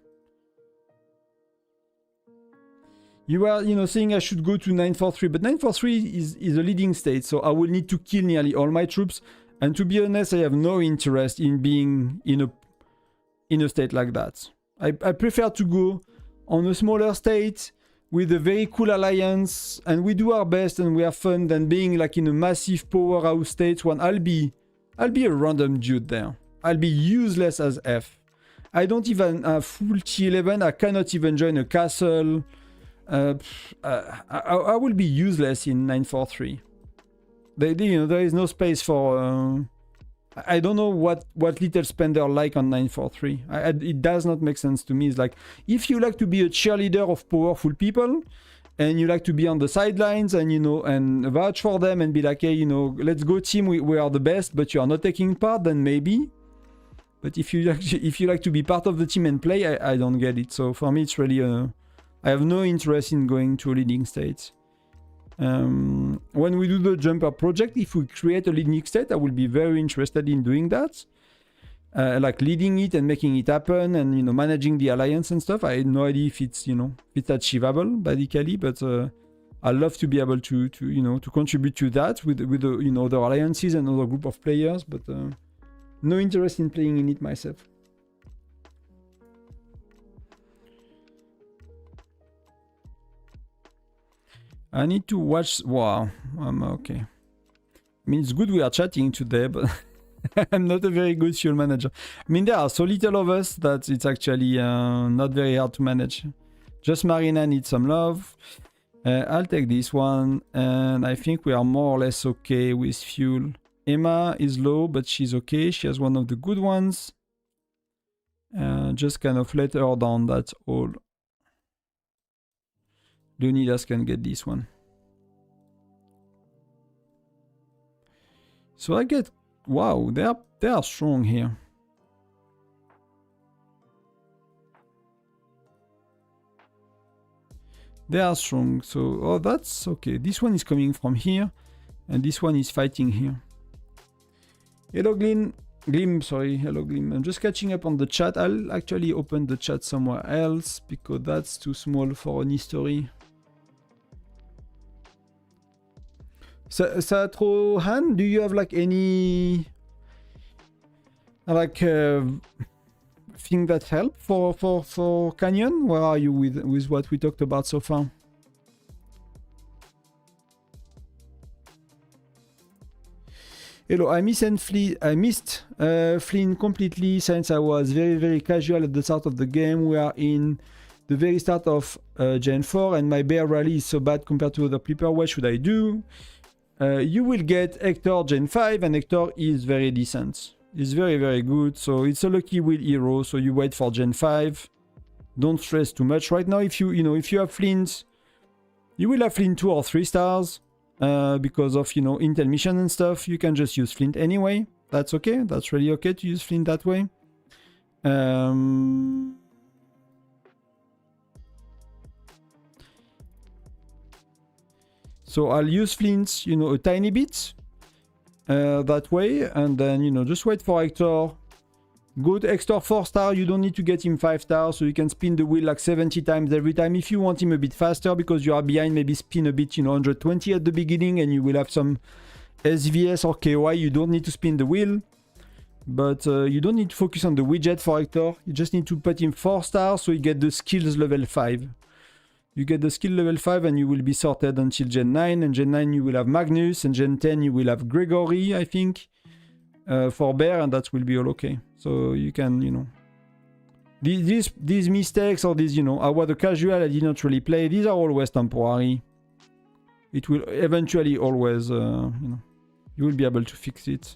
You are, you know, saying I should go to 943, but 943 is a leading state, so I will need to kill nearly all my troops. And to be honest, I have no interest in being in a state like that. I prefer to go on a smaller state with a very cool alliance, and we do our best and we have fun than being like in a massive powerhouse state when I'll be a random dude there. I'll be useless as F. I don't even have full T11. I cannot even join a castle. I will be useless in 943. There is no space for... I don't know what little spender like on 943. It does not make sense to me. It's like, if you like to be a cheerleader of powerful people, and you like to be on the sidelines and, and vouch for them and be like, hey, let's go team, we are the best, but you are not taking part, then maybe. But if you like to be part of the team and play, I don't get it. So for me, it's really... I have no interest in going to a leading state. When we do the jumper project, if we create a leading state, I will be very interested in doing that. Like leading it and making it happen and, managing the alliance and stuff. I had no idea if it's, it's achievable, basically, but I love to be able to contribute to that with the, other alliances and other group of players, but no interest in playing in it myself. I need to watch... Wow, I'm okay. I mean, it's good we are chatting today, but I'm not a very good fuel manager. I mean, there are so little of us that it's actually not very hard to manage. Just Marina needs some love. I'll take this one, and I think we are more or less okay with fuel. Emma is low, but she's okay. She has one of the good ones. Just kind of let her down, that's all. Leonidas can get this one. So I get... Wow, they are strong here. They are strong, so... Oh, that's okay. This one is coming from here, and this one is fighting here. Hello, Glim, sorry. Hello, Glim. I'm just catching up on the chat. I'll actually open the chat somewhere else, because that's too small for an history. Satrohan, do you have like any like thing that help for Canyon? Where are you with what we talked about so far? Hello, I missed Flynn completely since I was very, very casual at the start of the game. We are in the very start of Gen 4 and my bear rally is so bad compared to other people. What should I do? You will get Hector Gen 5 and Hector is very decent. It's very, very good. So it's a lucky wheel hero. So you wait for Gen 5. Don't stress too much right now. If you have Flint, you will have Flint 2 or 3 stars because of, Intel mission and stuff. You can just use Flint anyway. That's okay. That's really okay to use Flint that way. So I'll use Flint, a tiny bit that way. And then, just wait for Hector. Go to Hector 4 star. You don't need to get him 5 stars. So you can spin the wheel like 70 times every time. If you want him a bit faster because you are behind, maybe spin a bit, 120 at the beginning. And you will have some SVS or KOI. You don't need to spin the wheel. But you don't need to focus on the widget for Hector. You just need to put him 4 stars so you get the skills level 5. You get the skill level 5 and you will be sorted until Gen 9. And Gen 9 you will have Magnus. And Gen 10 you will have Gregory, I think. For Bear, and that will be all okay. So you can, These mistakes or these, I was a casual, I did not really play. These are always temporary. It will eventually always, you will be able to fix it.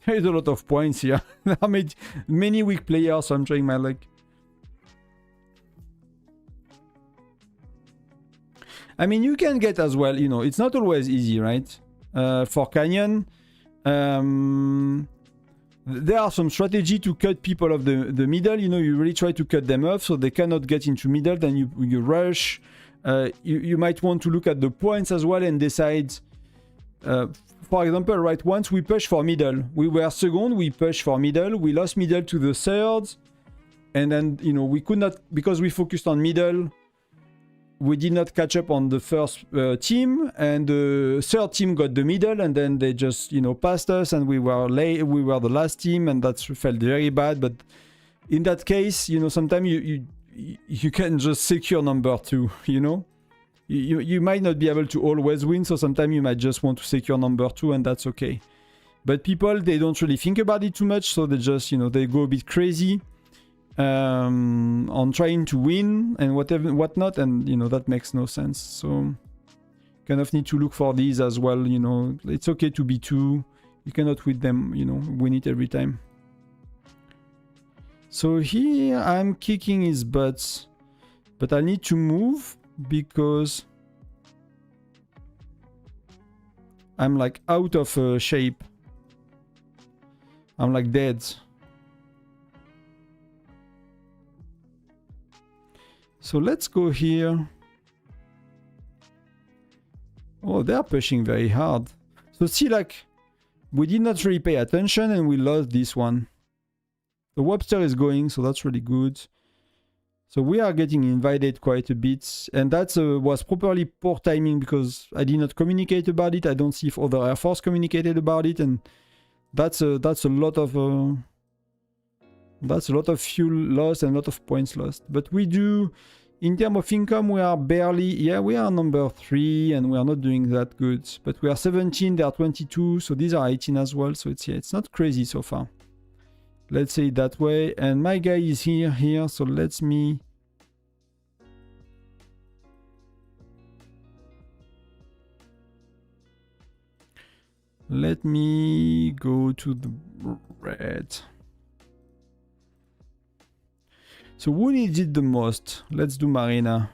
There is a lot of points here. There are many weak players, so I'm trying my luck. I mean, you can get as well, it's not always easy, right? For Canyon, there are some strategy to cut people off the middle. You really try to cut them off so they cannot get into middle. Then you rush. You might want to look at the points as well and decide... for example, right, once we push for middle, we were second, we pushed for middle, we lost middle to the third, and then, we could not, because we focused on middle, we did not catch up on the first team, and the third team got the middle, and then they just, you know, passed us, and we were late. We were the last team, and that felt very bad. But in that case, you know, sometimes you can just secure number 2. You know, you might not be able to always win, so sometimes you might just want to secure number 2, and that's okay. But people, they don't really think about it too much, so they just, you know, they go a bit crazy on trying to win and whatnot, and you know, that makes no sense. So kind of need to look for these as well. You know, it's okay to be 2. You cannot win them, you know, win it every time. So here I'm kicking his butts, but I need to move because I'm like out of shape. I'm like dead. So let's go here. Oh, they're pushing very hard. So see, like, we did not really pay attention and we lost this one. The Webster is going, so that's really good. So we are getting invited quite a bit. And that was properly poor timing because I did not communicate about it. I don't see if other Air Force communicated about it. And that's a lot of fuel loss and a lot of points lost. But we do, in terms of income, we are barely, yeah, we are number 3 and we are not doing that good. But we are 17, they are 22, so these are 18 as well. So it's, yeah, it's not crazy so far. Let's say it that way. And my guy is here, so let me go to the red. So who needs it the most? Let's do Marina.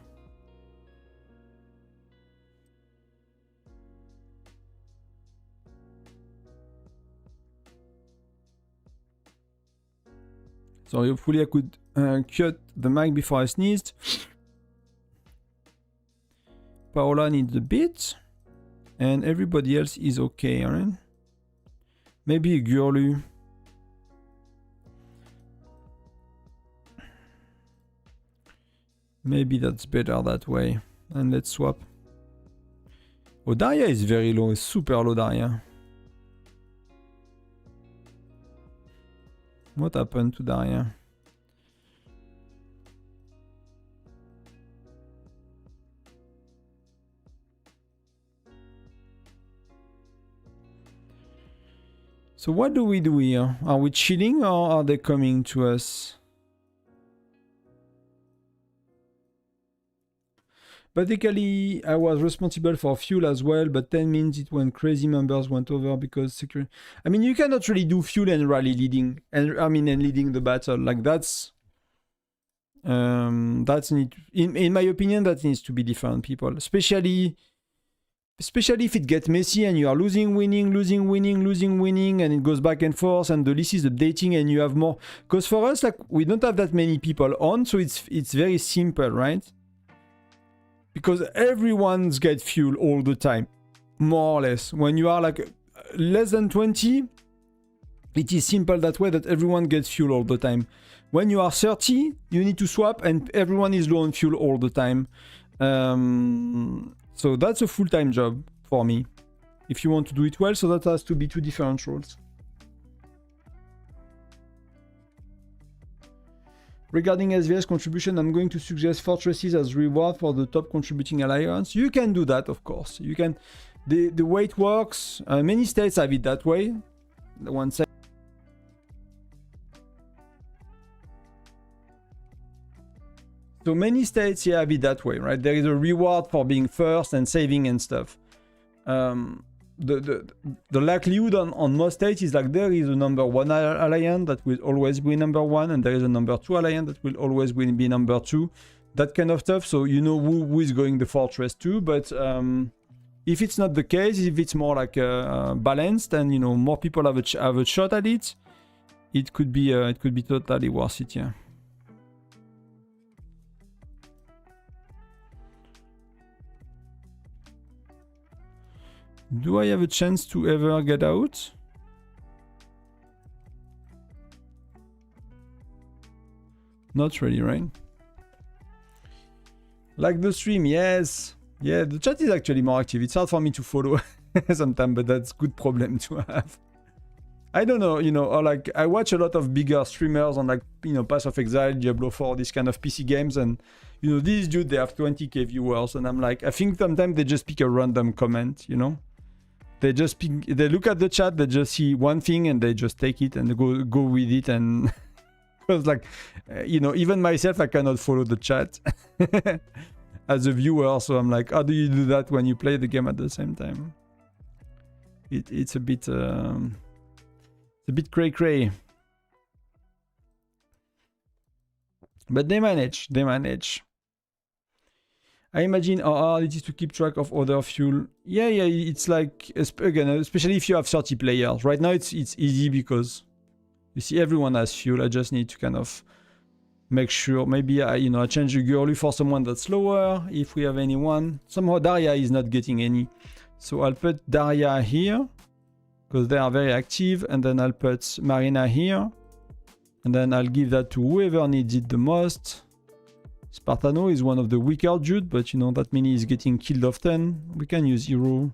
So hopefully I could cut the mic before I sneezed. Paola needs a bit. And everybody else is okay, alright? Maybe Gurlu. Maybe that's better that way. And let's swap. Oh, Daria is very low. It's super low, Daria. What happened to Daria? So what do we do here? Are we chilling or are they coming to us? Basically, I was responsible for fuel as well, but 10 means it when crazy members went over because security. I mean, you cannot really do fuel and rally leading, and leading the battle. Like that's in my opinion, that needs to be different, people. Especially if it gets messy and you are losing, winning, and it goes back and forth, and the list is updating, and you have more. Because for us, like, we don't have that many people on, so it's very simple, right? Because everyone's get fuel all the time, more or less. When you are like less than 20, it is simple that way that everyone gets fuel all the time. When you are 30, you need to swap, and everyone is low on fuel all the time. So that's a full-time job for me, if you want to do it well. So that has to be 2 different roles. Regarding SVS contribution, I'm going to suggest fortresses as reward for the top contributing alliance. You can do that, of course. You can. The way it works, many states have it that way. The one side. So many states here have it that way, right? There is a reward for being first and saving and stuff. The likelihood on most states is like there is a number 1 alliance that will always be number 1, and there is a number 2 alliance that will always be number 2. That kind of stuff. So you know who is going the fortress to. But if it's not the case, if it's more like balanced and you know more people have a shot at it, it could be totally worth it. Yeah. Do I have a chance to ever get out? Not really, right? Like the stream, yes. Yeah, the chat is actually more active. It's hard for me to follow sometimes, but that's good problem to have. I don't know, you know, or like I watch a lot of bigger streamers on like, you know, Path of Exile, Diablo 4, these kind of PC games, and you know, these dudes, they have 20k viewers, and I'm like, I think sometimes they just pick a random comment, you know? They just pick, they look at the chat, they just see one thing and they just take it and they go with it, and because like, you know, even myself, I cannot follow the chat as a viewer, so I'm like, how do you do that when you play the game at the same time? It's a bit cray-cray. But they manage, they manage. I imagine how hard it is to keep track of other fuel. Yeah, it's like, again, especially if you have 30 players. Right now it's easy because you see everyone has fuel. I just need to kind of make sure. Maybe I change the girly for someone that's slower, if we have anyone. Somehow Daria is not getting any. So I'll put Daria here, because they are very active, and then I'll put Marina here, and then I'll give that to whoever needs it the most. Spartano is one of the weaker dudes, but you know, that means he's getting killed often. We can use hero.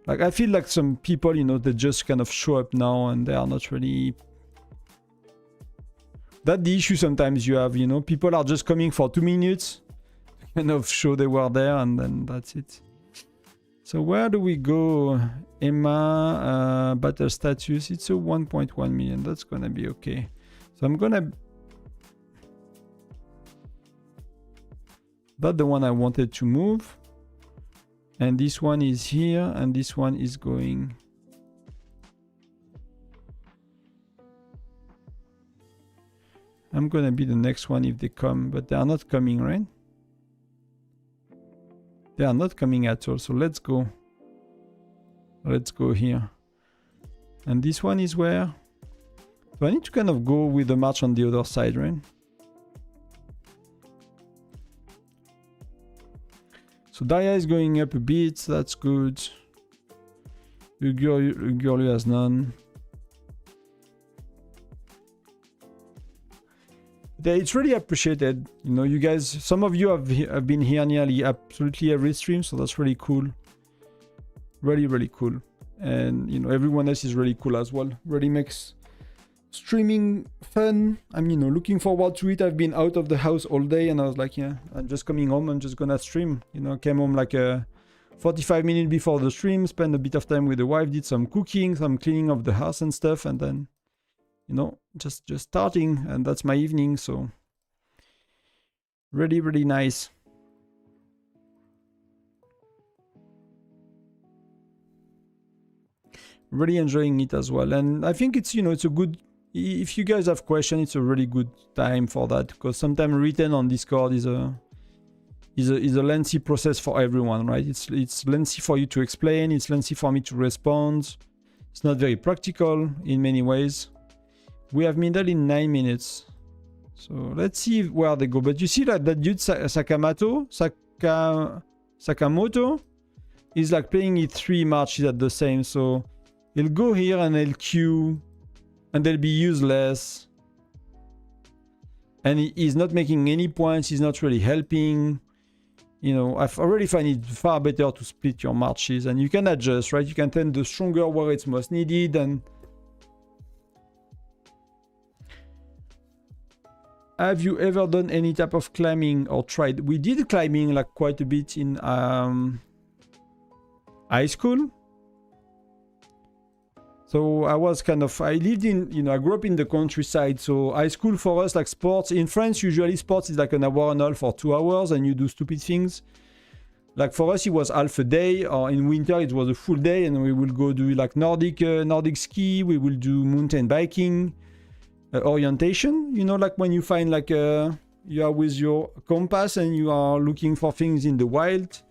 Like, I feel like some people, you know, they just kind of show up now and they are not really... That's the issue sometimes you have, you know, people are just coming for 2 minutes, kind of show they were there, and then that's it. So where do we go? Emma, battle status, it's a 1.1 million, that's gonna be okay. So I'm gonna... That's the one I wanted to move. And this one is here, and this one is going... I'm gonna be the next one if they come, but they are not coming, right? They are not coming at all, so let's go. Let's go here. And this one is where? So I need to kind of go with the march on the other side, right? So Daria is going up a bit, that's good. Ugurlu has none. It's really appreciated. You know, you guys, some of you have been here nearly absolutely every stream, so that's really cool. Really, really cool. And, you know, everyone else is really cool as well. Really makes streaming fun. I'm, you know, looking forward to it. I've been out of the house all day and I was like, yeah, I'm just coming home. I'm just gonna stream. You know, came home like 45 minutes before the stream, spent a bit of time with the wife, did some cooking, some cleaning of the house and stuff, and then, you know, just starting, and that's my evening. So really, really nice. Really enjoying it as well. And I think it's, you know, it's a good, if you guys have questions, it's a really good time for that, because sometimes written on Discord is a lengthy process for everyone, right? It's lengthy for you to explain, it's lengthy for me to respond. It's not very practical in many ways. We have middle in 9 minutes. So let's see where they go. But you see that dude Sakamoto is like playing it 3 marches at the same. So he'll go here and he'll queue and they'll be useless. And he's not making any points. He's not really helping. You know, I've already find it far better to split your marches, and you can adjust, right? You can turn the stronger where it's most needed. And have you ever done any type of climbing or tried? We did climbing like quite a bit in high school. So I was kind of, I lived in, you know, I grew up in the countryside. So high school for us, like sports, in France, usually sports is like an hour and a half or 2 hours and you do stupid things. Like for us, it was half a day, or in winter, it was a full day, and we will go do like Nordic ski. We will do mountain biking, orientation, you know, like when you find like, you are with your compass and you are looking for things in the wild.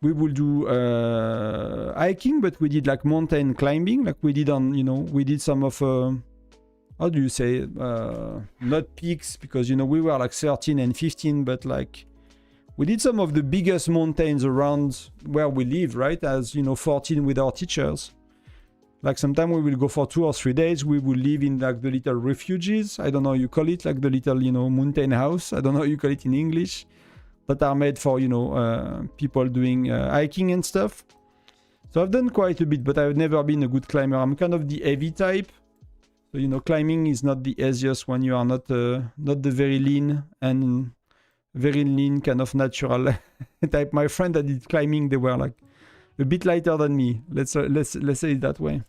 We will do hiking, but we did like mountain climbing, like we did on, you know, we did some of, how do you say, not peaks, because, you know, we were like 13 and 15, but like, we did some of the biggest mountains around where we live, right? As, you know, 14 with our teachers. Like sometimes we will go for 2 or 3 days. We will live in like the little refuges. I don't know how you call it, like the little, you know, mountain house. I don't know how you call it in English. that are made for, you know, people doing hiking and stuff. So I've done quite a bit, but I've never been a good climber. I'm kind of the heavy type. So, you know, climbing is not the easiest when you are not the very lean and very lean kind of natural type. My friend that did climbing, they were like a bit lighter than me. Let's say it that way.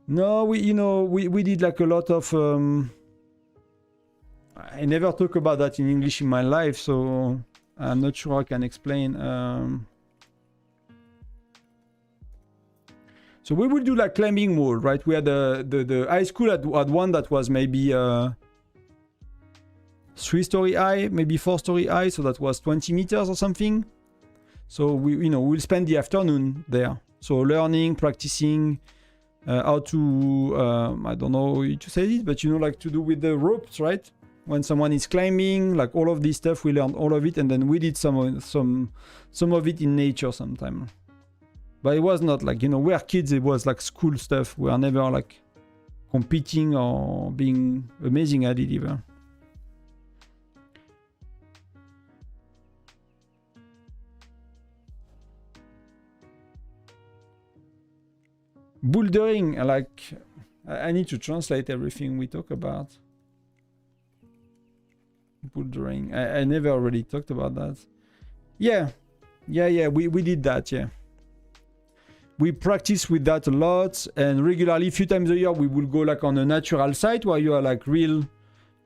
No, we did like a lot of. I never talk about that in English in my life, so I'm not sure I can explain. So we will do like climbing wall, right? We had the high school had one that was maybe 3-story high, maybe 4-story high, so that was 20 meters or something. So we'll spend the afternoon there. So learning, practicing how to I don't know how to say it, but you know, like to do with the ropes, right? When someone is climbing, like all of this stuff, we learned all of it, and then we did some of it in nature sometime. But it was not like, you know, we are kids, it was like school stuff. We are never like competing or being amazing at it either. Bouldering, like, I need to translate everything we talk about. Bouldering, I never really talked about that. Yeah, we did that, yeah. We practice with that a lot, and regularly, a few times a year, we will go like on a natural site where you are like real,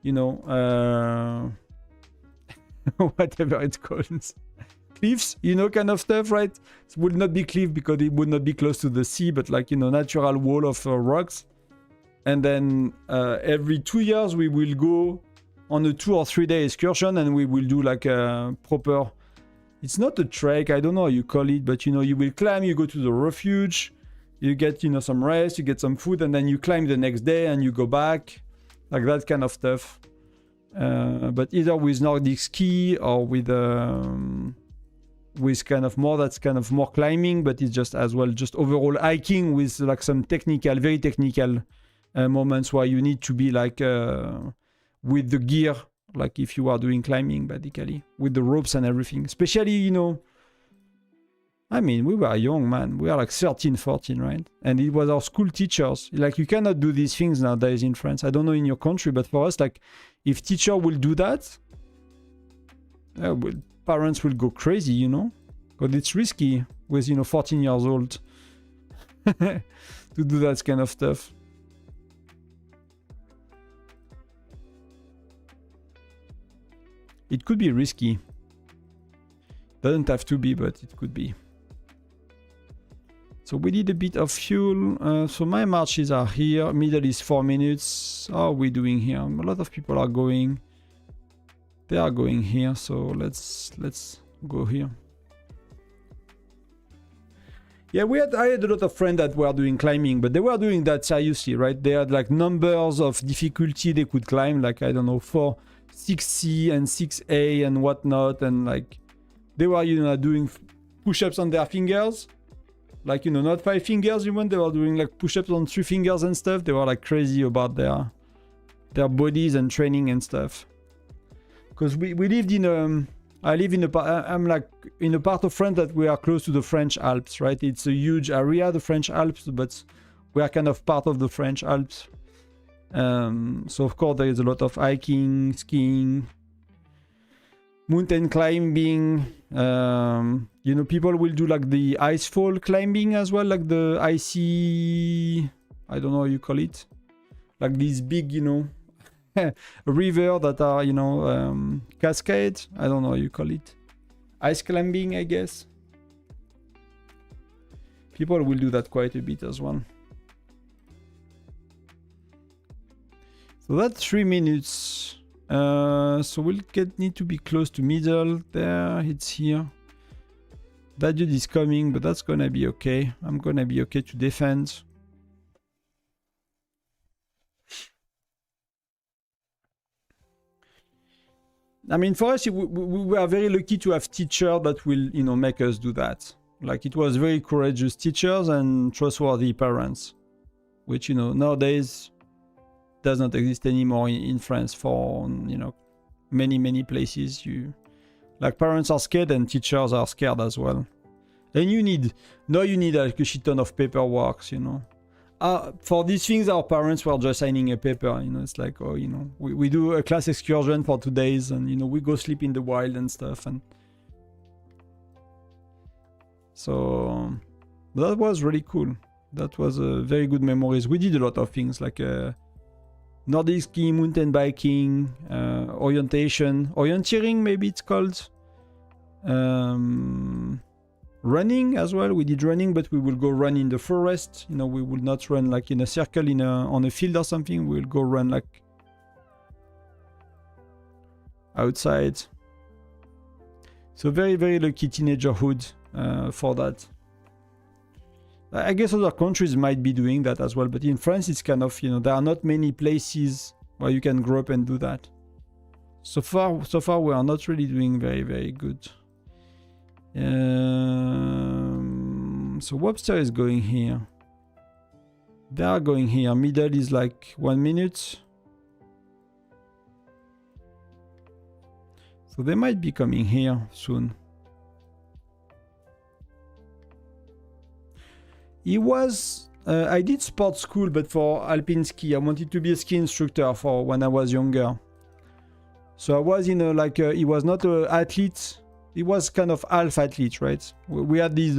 you know, whatever it's called. Cliffs, you know, kind of stuff, right? It would not be cliff because it would not be close to the sea, but like, you know, natural wall of rocks. And then every 2 years, we will go on a 2 or 3 day excursion, and we will do like a proper... It's not a trek, I don't know how you call it, but you know, you will climb, you go to the refuge, you get, you know, some rest, you get some food, and then you climb the next day and you go back, like that kind of stuff. But either with Nordic ski or with kind of more, that's kind of more climbing, but it's just as well, just overall hiking with like some technical, very technical moments where you need to be like with the gear, like if you are doing climbing, basically, with the ropes and everything. Especially, you know, I mean, we were young, man. We are like 13, 14, right? And it was our school teachers. Like, you cannot do these things nowadays in France. I don't know in your country, but for us, like, if teacher will do that, well, parents will go crazy, you know? Because it's risky with, you know, 14 years old to do that kind of stuff. It could be risky. Doesn't have to be, but it could be. So we did a bit of fuel. So my marches are here. Middle is 4 minutes. How are we doing here? A lot of people are going. They are going here. So let's go here. Yeah, I had a lot of friends that were doing climbing, but they were doing that seriously, right? They had like numbers of difficulty they could climb, like, I don't know, 6C and 6A and whatnot, and like they were, you know, doing push-ups on their fingers, like, you know, not 5 fingers even. They were doing like push-ups on 3 fingers and stuff. They were like crazy about their bodies and training and stuff. Because we lived in I'm like in a part of France that we are close to the French Alps, right? It's a huge area, the French Alps, but we are kind of part of the French Alps. So of course there is a lot of hiking, skiing, mountain climbing. You know, people will do like the icefall climbing as well, like the icy, I don't know how you call it, like these big, you know, river that are, you know, cascades. I don't know how you call it. Ice climbing, I guess. People will do that quite a bit as well. So that's 3 minutes. So we'll need to be close to middle. There, it's here. That dude is coming, but that's gonna be okay. I'm gonna be okay to defend. I mean, for us, we are very lucky to have teachers that will, you know, make us do that. Like, it was very courageous teachers and trustworthy parents, which, you know, nowadays does not exist anymore in France for, you know, many places. Like parents are scared and teachers are scared as well. And you need like a shit ton of paperwork, you know. For these things, our parents were just signing a paper, you know. It's like, oh, you know, we do a class excursion for 2 days and, you know, we go sleep in the wild and stuff. And so that was really cool. That was very good memories. We did a lot of things like Nordic skiing, mountain biking, orienteering maybe it's called. Running as well. We did running, but we will go run in the forest. You know, we will not run like in a circle on a field or something. We'll go run like outside. So very lucky teenagerhood for that. I guess other countries might be doing that as well, but in France it's kind of, you know, there are not many places where you can grow up and do that. So far we are not really doing very good. So Webster is going here. They are going here. Middle is like 1 minute. So they might be coming here soon. He was... I did sports school, but for alpine ski. I wanted to be a ski instructor for when I was younger. So I was in a, like, he was not an athlete. He was kind of half athlete, right? We had these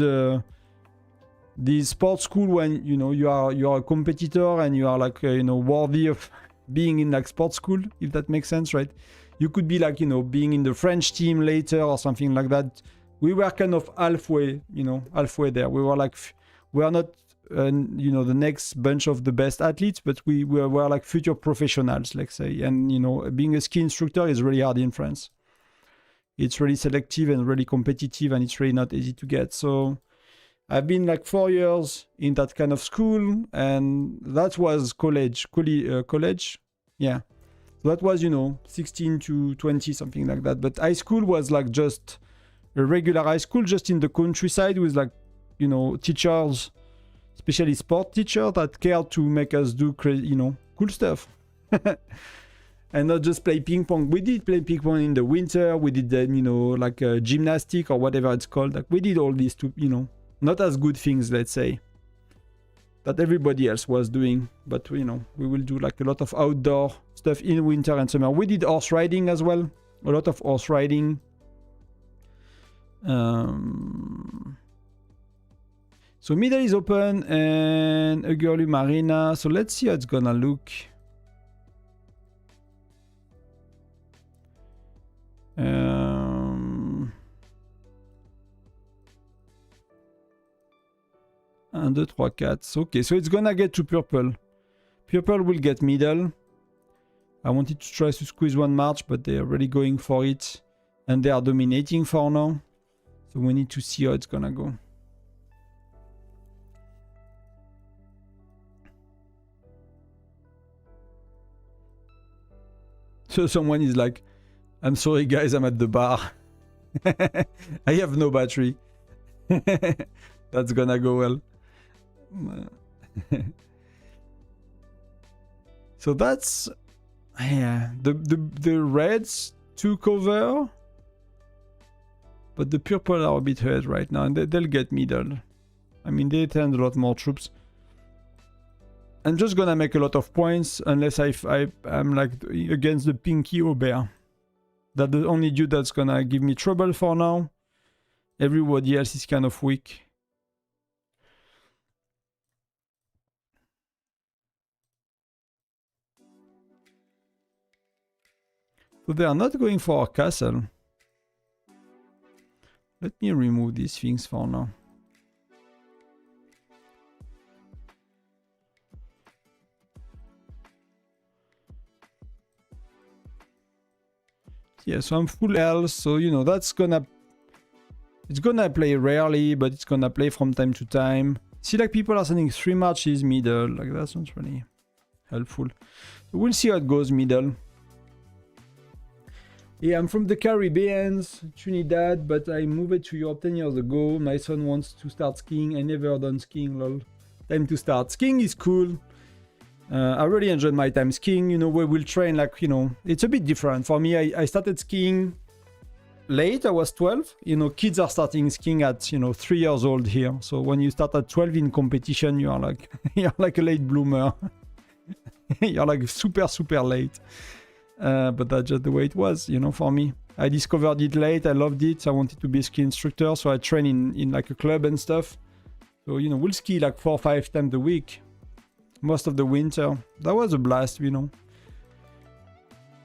sports school when, you know, you are a competitor and you are like, you know, worthy of being in like sports school, if that makes sense, right? You could be like, you know, being in the French team later or something like that. We were kind of halfway, you know, halfway there. We were like... We are not, you know, the next bunch of the best athletes, but we were like future professionals, let's say. And, you know, being a ski instructor is really hard in France. It's really selective and really competitive, and it's really not easy to get. So I've been like 4 years in that kind of school, and that was college. Yeah. So that was, you know, 16 to 20, something like that. But high school was like just a regular high school, just in the countryside with like, you know, teachers, especially sport teachers that cared to make us do crazy, you know, cool stuff. And not just play ping pong. We did play ping pong in the winter. We did then, you know, like gymnastic or whatever it's called. Like we did all these too, you know, not as good things, let's say, that everybody else was doing. But, you know, we will do like a lot of outdoor stuff in winter and summer. We did horse riding as well. A lot of horse riding. So middle is open and a girly marina. So let's see how it's gonna look. 1, 2, 3, 4. Okay, so it's gonna get to purple. Purple will get middle. I wanted to try to squeeze one march, but they're really going for it. And they are dominating for now. So we need to see how it's gonna go. So someone is like, I'm sorry guys, I'm at the bar. I have no battery. That's gonna go well. So that's, yeah, the reds took over, but the purple are a bit ahead right now, and they'll get middle. I mean, they tend a lot more troops. I'm just gonna make a lot of points unless I'm like against the pinky bear. That's the only dude that's gonna give me trouble for now. Everybody else is kind of weak. So they are not going for our castle. Let me remove these things for now. Yeah, so I'm full health, so you know it's gonna play rarely, but it's gonna play from time to time. See, like people are sending 3 marches middle, like that's not really helpful. So we'll see how it goes middle. Yeah, I'm from the Caribbean, Trinidad, but I moved to Europe 10 years ago. My son wants to start skiing. I never done skiing, lol. Time to start. Skiing is cool. I really enjoyed my time skiing. You know, we will train like, you know, it's a bit different. For me, I started skiing late. I was 12. You know, kids are starting skiing at, you know, 3 years old here. So when you start at 12 in competition, you are like, you're like a late bloomer. You're like super, super late. But that's just the way it was, you know, for me. I discovered it late. I loved it. I wanted to be a ski instructor. So I train in like a club and stuff. So, you know, we'll ski like 4 or 5 times a week. Most of the winter. That was a blast, you know.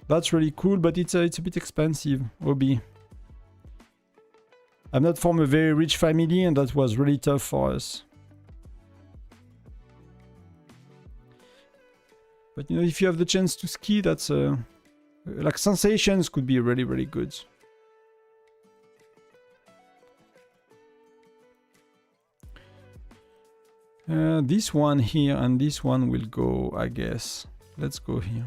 That's really cool, but it's a bit expensive hobby. I'm not from a very rich family, and that was really tough for us. But you know, if you have the chance to ski, that's like sensations could be really, really good. This one here and this one will go, I guess. Let's go here.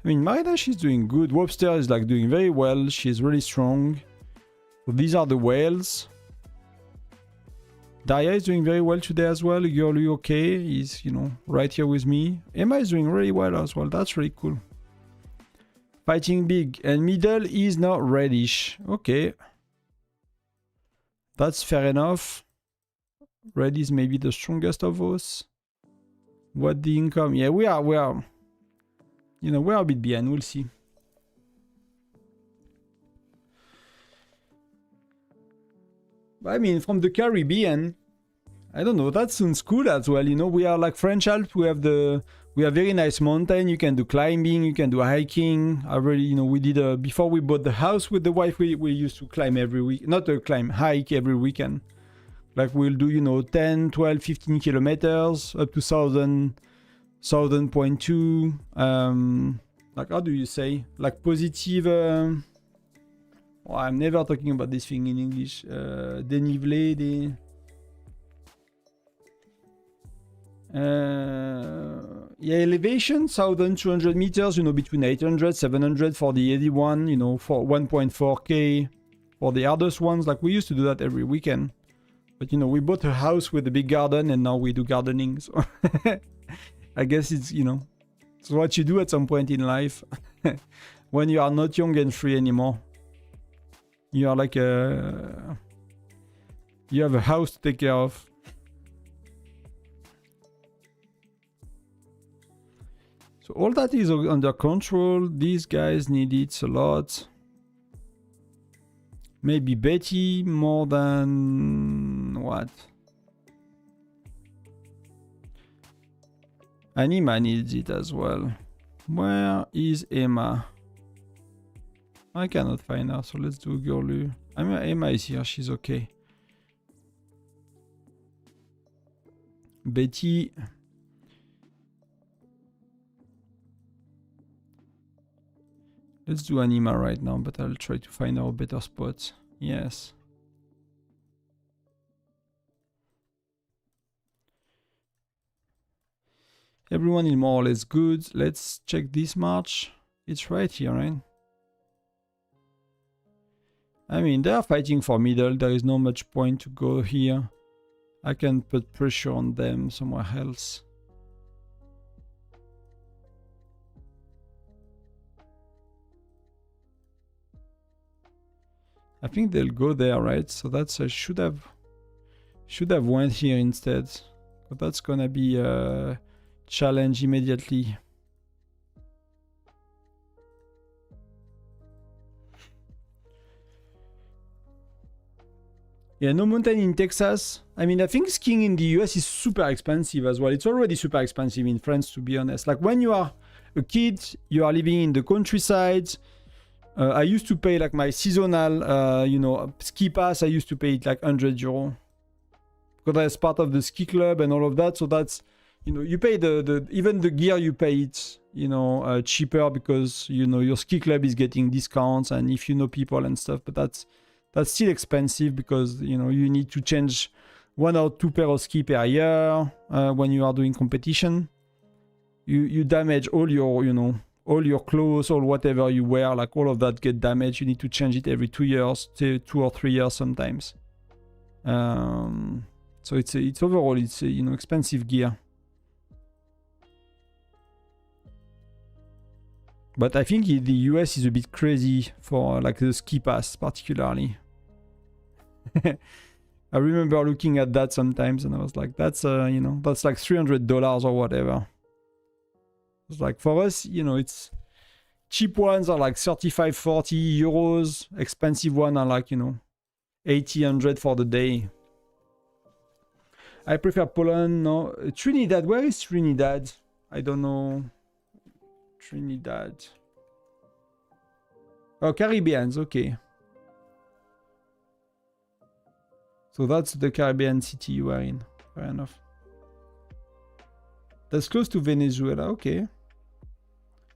I mean, Marina, she's doing good. Webster is like doing very well. She's really strong. So these are the whales. Daya is doing very well today as well. Girly okay. He's, you know, right here with me. Emma is doing really well as well. That's really cool. Fighting big. And middle is not reddish. Okay. That's fair enough. Red is maybe the strongest of us. What the income? Yeah, we are. You know, we're a bit behind. We'll see. I mean, from the Caribbean, I don't know, that sounds cool as well. You know, we are like French Alps. We have very nice mountain. You can do climbing, you can do hiking. I really, you know, we did before we bought the house with the wife, we used to climb every week, not hike every weekend. Like we'll do, you know, 10, 12, 15 kilometers up to 1000.2. Like, how do you say? Like positive, well, I'm never talking about this thing in English. Dénivelé, yeah, elevation, 1200 meters, you know, between 800, 700 for the 81, you know, for 1.4K for the others ones. Like, we used to do that every weekend. But, you know, we bought a house with a big garden and now we do gardening. So, I guess it's, you know, it's what you do at some point in life when you are not young and free anymore. You are like you have a house to take care of. So all that is under control. These guys need it a lot. Maybe Betty more than what? Anima needs it as well. Where is Emma? I cannot find her, so let's do Girlu. I mean, Emma is here, she's okay. Betty. Let's do Anima right now, but I'll try to find our better spots. Yes. Everyone is more or less good. Let's check this march. It's right here, right? I mean, they are fighting for middle. There is not much point to go here. I can put pressure on them somewhere else. I think they'll go there, right? So that's should have went here instead. But that's gonna be a challenge immediately. Yeah, no mountain in Texas. I mean, I think skiing in the US is super expensive as well. It's already super expensive in France, to be honest. Like when you are a kid, you are living in the countryside. I used to pay like my seasonal, you know, ski pass. I used to pay it like €100 because I was part of the ski club and all of that. So that's, you know, you pay even the gear, you pay it, you know, cheaper because, you know, your ski club is getting discounts and if you know people and stuff. But that's still expensive because, you know, you need to change 1 or 2 pair of ski per year when you are doing competition. You damage all your, you know, all your clothes or whatever you wear, like all of that get damaged. You need to change it every 2 years, 2 or 3 years sometimes. So it's overall it's you know, expensive gear. But I think the US is a bit crazy for like the ski pass particularly. I remember looking at that sometimes and I was like, that's you know, that's like $300 or whatever. It's like for us, you know, it's cheap ones are like 35, 40 euros. Expensive one are like, you know, 80, 100 for the day. I prefer Poland, no. Trinidad, where is Trinidad? I don't know. Trinidad. Oh, Caribbeans, okay. So that's the Caribbean city you are in. Fair enough. That's close to Venezuela, okay.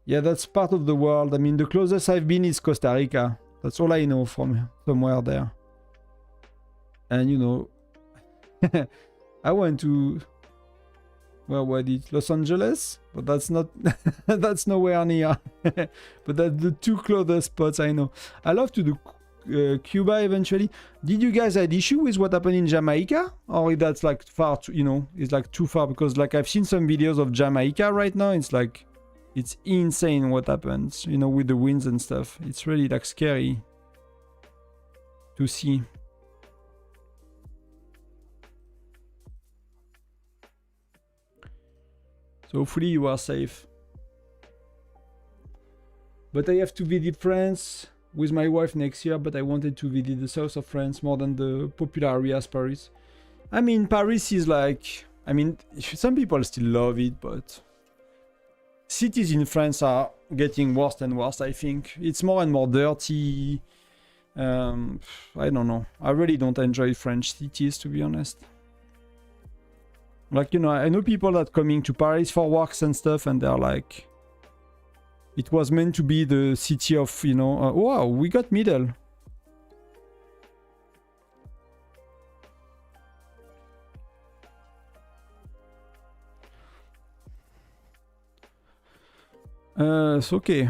Yeah, that's part of the world. I mean, the closest I've been is Costa Rica. That's all I know from somewhere there. And you know, I went to, where was it? Los Angeles? But that's not, that's nowhere near. But that's the two closest spots I know. I love to do Cuba eventually. Did you guys had issue with what happened in Jamaica? Or that's like far, you know, it's like too far? Because like I've seen some videos of Jamaica right now. It's like, it's insane what happens, you know, with the winds and stuff. It's really like scary to see. So hopefully you are safe. But I have to visit France with my wife next year, but I wanted to visit the south of France more than the popular areas, Paris. I mean, Paris is like, I mean, some people still love it, but cities in France are getting worse and worse, I think. It's more and more dirty. I don't know. I really don't enjoy French cities, to be honest. Like, you know, I know people that coming to Paris for works and stuff, and they're like, it was meant to be the city of, you know, wow, we got middle. It's okay.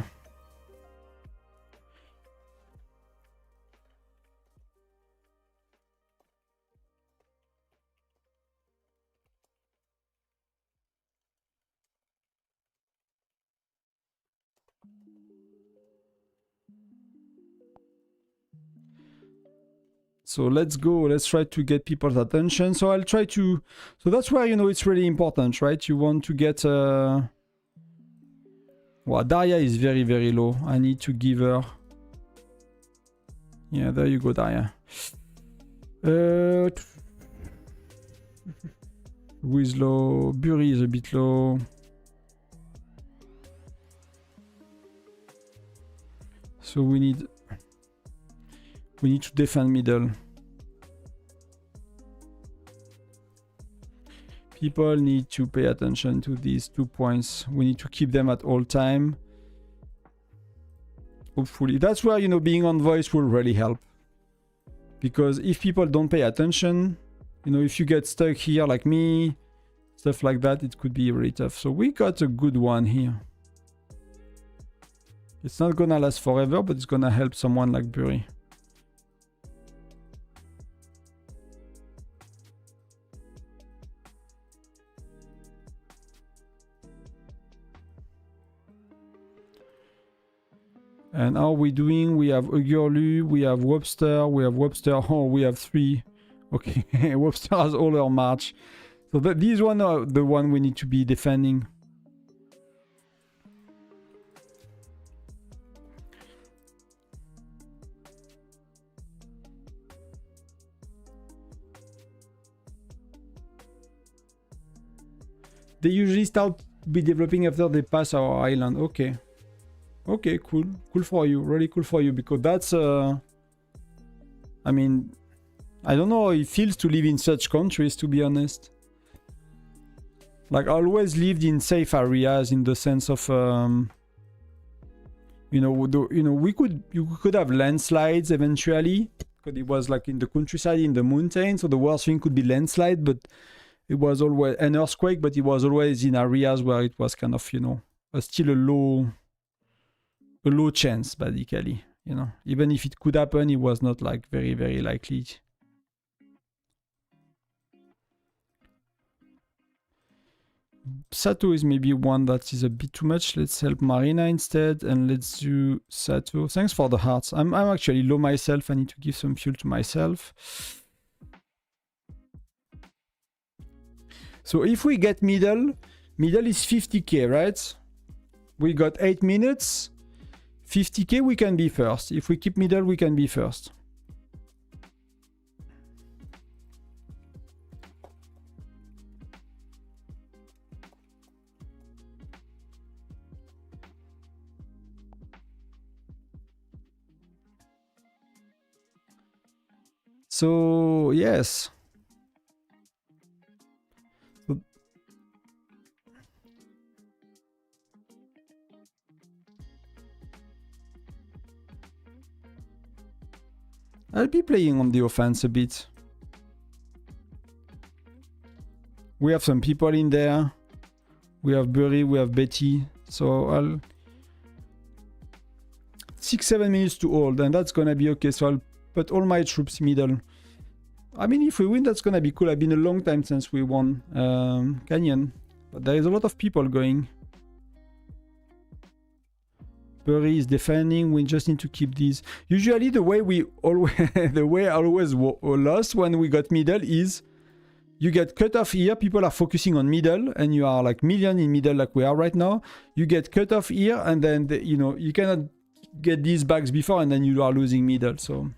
So let's go, let's try to get people's attention. So I'll try to, so that's where, you know, it's really important, right? You want to get, well, Daria is very, very low. I need to give her, yeah, there you go, Daria. Who is low? Bury is a bit low. So we need to defend middle. People need to pay attention to these 2 points. We need to keep them at all time. Hopefully. That's where, you know, being on voice will really help. Because if people don't pay attention, you know, if you get stuck here like me, stuff like that, it could be really tough. So we got a good one here. It's not gonna last forever, but it's gonna help someone like Bury. And how are we doing? We have Ugurlu, we have Webster, oh, we have 3. Okay, Webster has all our march. So these one are the one we need to be defending. They usually start to be developing after they pass our island. Okay. Okay, cool. Cool for you. Really cool for you, because that's I mean, I don't know how it feels to live in such countries, to be honest. Like, I always lived in safe areas in the sense of you know, you could have landslides eventually, because it was like in the countryside, in the mountains, so the worst thing could be landslide, but it was always an earthquake, but it was always in areas where it was kind of, you know, still a low chance, basically, you know. Even if it could happen, it was not like very, very likely. Sato is maybe one that is a bit too much. Let's help Marina instead, and let's do Sato. Thanks for the hearts. I'm actually low myself. I need to give some fuel to myself. So if we get middle is 50k, right? We got 8 minutes. 50k, we can be first. If we keep middle, we can be first. So, yes. I'll be playing on the offense a bit. We have some people in there. We have Burry, we have Betty. So I'll 6-7 minutes to hold, and that's gonna be okay. So I'll put all my troops middle. I mean, if we win, that's gonna be cool. I've been a long time since we won Canyon, but there is a lot of people going. Burry is defending. We just need to keep these. Usually, the way we always I always lost when we got middle is you get cut off here. People are focusing on middle, and you are like million in middle, like we are right now. You get cut off here, and then you cannot get these bags before, and then you are losing middle. So.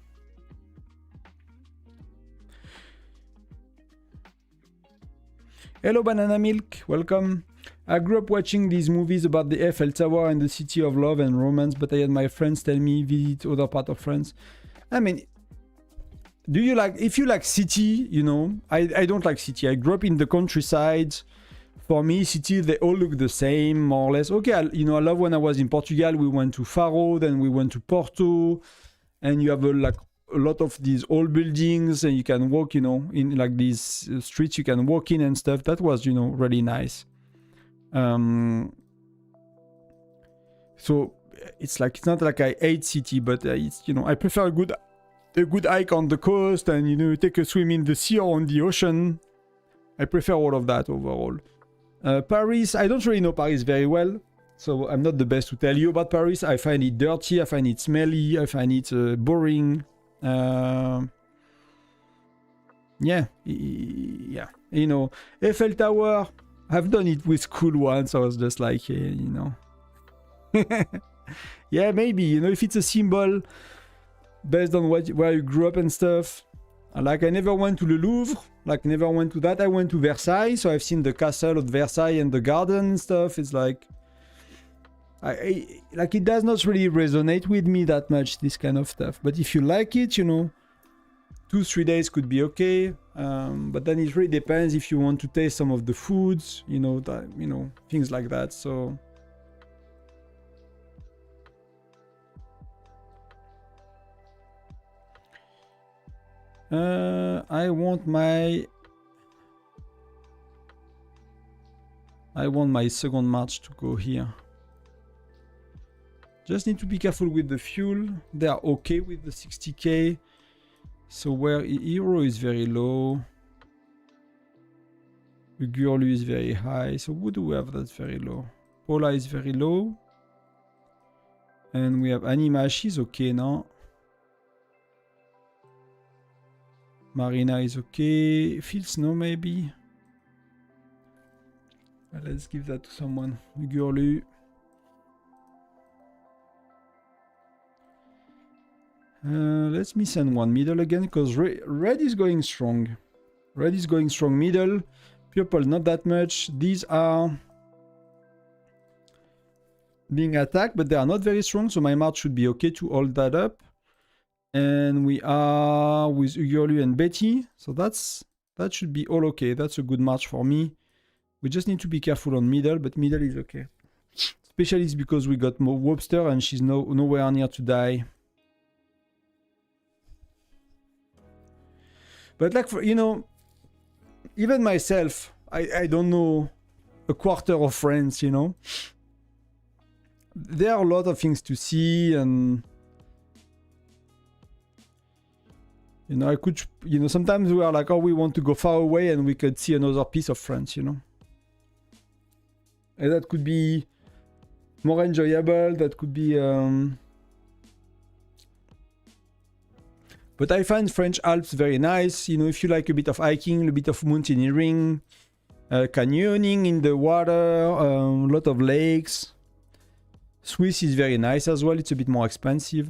Hello Banana Milk, welcome. I grew up watching these movies about the Eiffel Tower and the city of love and romance, but I had my friends tell me visit other part of France. I mean, if you like city, I don't like city. I grew up in the countryside. For me, city, they all look the same, more or less. Okay, I love when I was in Portugal, we went to Faro, then we went to Porto, and you have a lot of these old buildings, and you can walk, in like these streets you can walk in and stuff. That was, really nice. So it's not like I hate city, but it's, I prefer a good hike on the coast, and take a swim in the sea or on the ocean. I prefer all of that overall. Paris, I don't really know Paris very well, so I'm not the best to tell you about Paris. I find it dirty, I find it smelly, I find it boring. Yeah. Eiffel Tower, I've done it with school once. I was just like, yeah, maybe, if it's a symbol based on where you grew up and stuff. Like, I never went to the Louvre, never went to that. I went to Versailles, so I've seen the castle of Versailles and the garden and stuff. It's like, it does not really resonate with me that much, this kind of stuff. But if you like it, 2-3 days could be okay. But then it really depends if you want to taste some of the foods, things like that. So. I want my second march to go here. Just need to be careful with the fuel. They are okay with the 60k. So where Hero is very low. Ugurlu is very high. So who do we have that's very low? Paula is very low. And we have Anima, she's okay now. Marina is okay. Phil Snow maybe. Let's give that to someone. Ugurlu. Let me send one middle again, because red is going strong. Red is going strong middle. Purple not that much. These are being attacked, but they are not very strong, so my march should be okay to hold that up. And we are with Ugurlu and Betty, so that should be all okay. That's a good march for me. We just need to be careful on middle, but middle is okay. Especially it's because we got more Webster and she's nowhere near to die. But like, even myself, I don't know a quarter of France, There are a lot of things to see, and I could, sometimes we are like, oh, we want to go far away and we could see another piece of France, And that could be more enjoyable. That could be... But I find French Alps very nice. You know, if you like a bit of hiking, a bit of mountaineering, canyoning in the water, a lot of lakes. Swiss is very nice as well. It's a bit more expensive.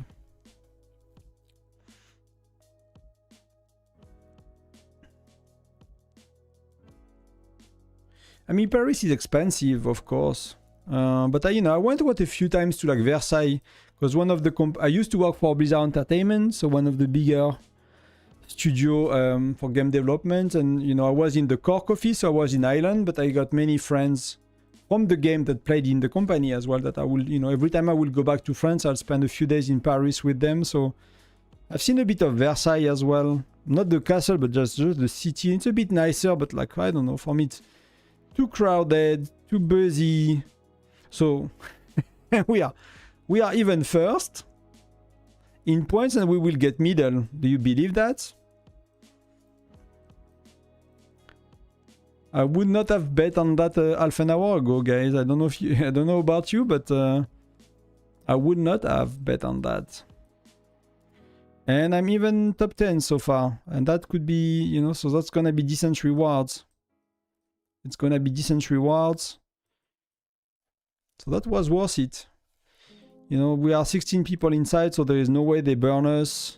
I mean, Paris is expensive, of course. But you know, I went a few times to like Versailles because one of the I used to work for Blizzard Entertainment, so one of the bigger studio for game development, and you know, I was in the Cork office, so I was in Ireland, but I got many friends from the game that played in the company as well. That I will, you know, every time I will go back to France, I'll spend a few days in Paris with them. So I've seen a bit of Versailles as well, not the castle, but just the city. It's a bit nicer, but like I don't know, for me it's too crowded, too busy. So we are even first in points, and we will get middle. Do you believe that? I would not have bet on that half an hour ago, guys. I don't know if you, I don't know about you, but I would not have bet on that. And I'm even top 10 so far, and that could be, you know, so that's gonna be decent rewards. It's gonna be decent rewards. So that was worth it. You know, we are 16 people inside, so there is no way they burn us.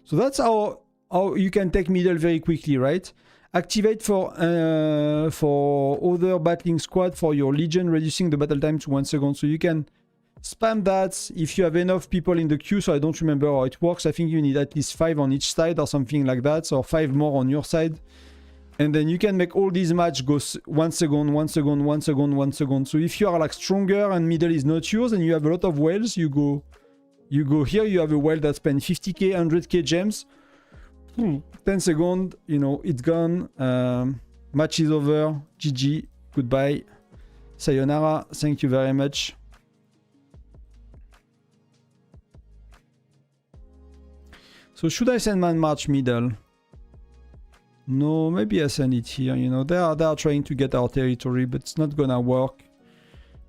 So that's how you can take middle very quickly, right? Activate for other battling squad for your legion, reducing the battle time to 1 second. So you can spam that if you have enough people in the queue. So I don't remember how it works. I think you need at least 5 on each side or something like that. So 5 more on your side. And then you can make all these match go 1 second, 1 second, 1 second, 1 second. So if you are like stronger and middle is not yours and you have a lot of whales, you go here, you have a whale that spends 50k, 100k gems. 10 seconds, you know, it's gone. Match is over. GG. Goodbye. Sayonara. Thank you very much. So should I send Man March middle? No, maybe I send it here. You know, they are trying to get our territory, but it's not gonna work.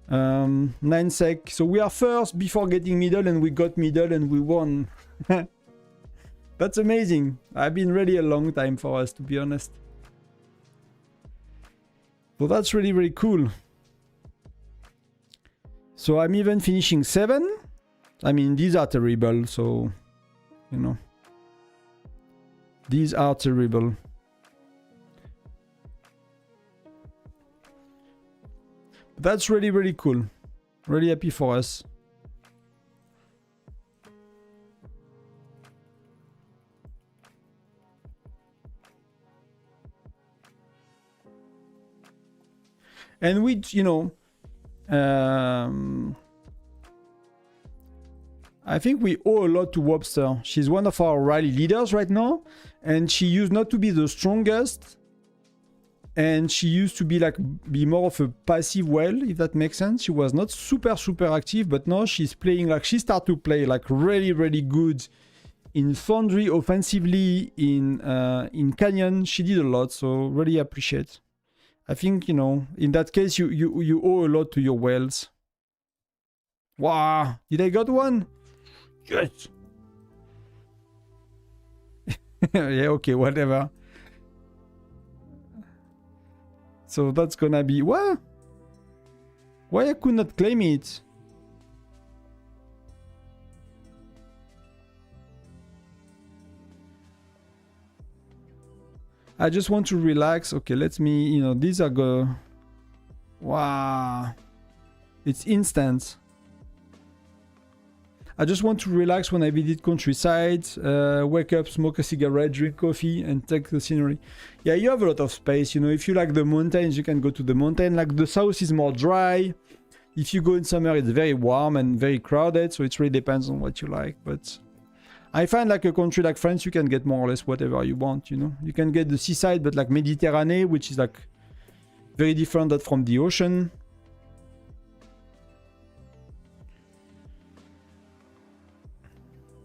9 sec. So we are first before getting middle, and we got middle and we won. That's amazing. I've been really a long time for us, to be honest. So that's really, really cool. So I'm even finishing 7. I mean, these are terrible, so, you know. These are terrible. That's really, really cool. Really happy for us. And we, you know, I think we owe a lot to Webster. She's one of our rally leaders right now, and she used not to be the strongest, and she used to be like more of a passive whale, if that makes sense. She was not super active, but now she's playing like she started to play like really good in Foundry offensively, in Canyon. She did a lot, so really appreciate. I think, you know, in that case, you owe a lot to your whales. Wow, did I got one? Yes. Yeah, okay, whatever. So that's gonna be what? Why I could not claim it? I just want to relax. Okay, let me, you know, these are go. Wow. It's instant. I just want to relax when I visit countryside, wake up, smoke a cigarette, drink coffee, and take the scenery. Yeah, you have a lot of space. You know, if you like the mountains, you can go to the mountain. Like the south is more dry. If you go in summer, it's very warm and very crowded. So it really depends on what you like. But I find like a country like France, you can get more or less whatever you want, you know. You can get the seaside, but like Mediterranean, which is like very different than from the ocean.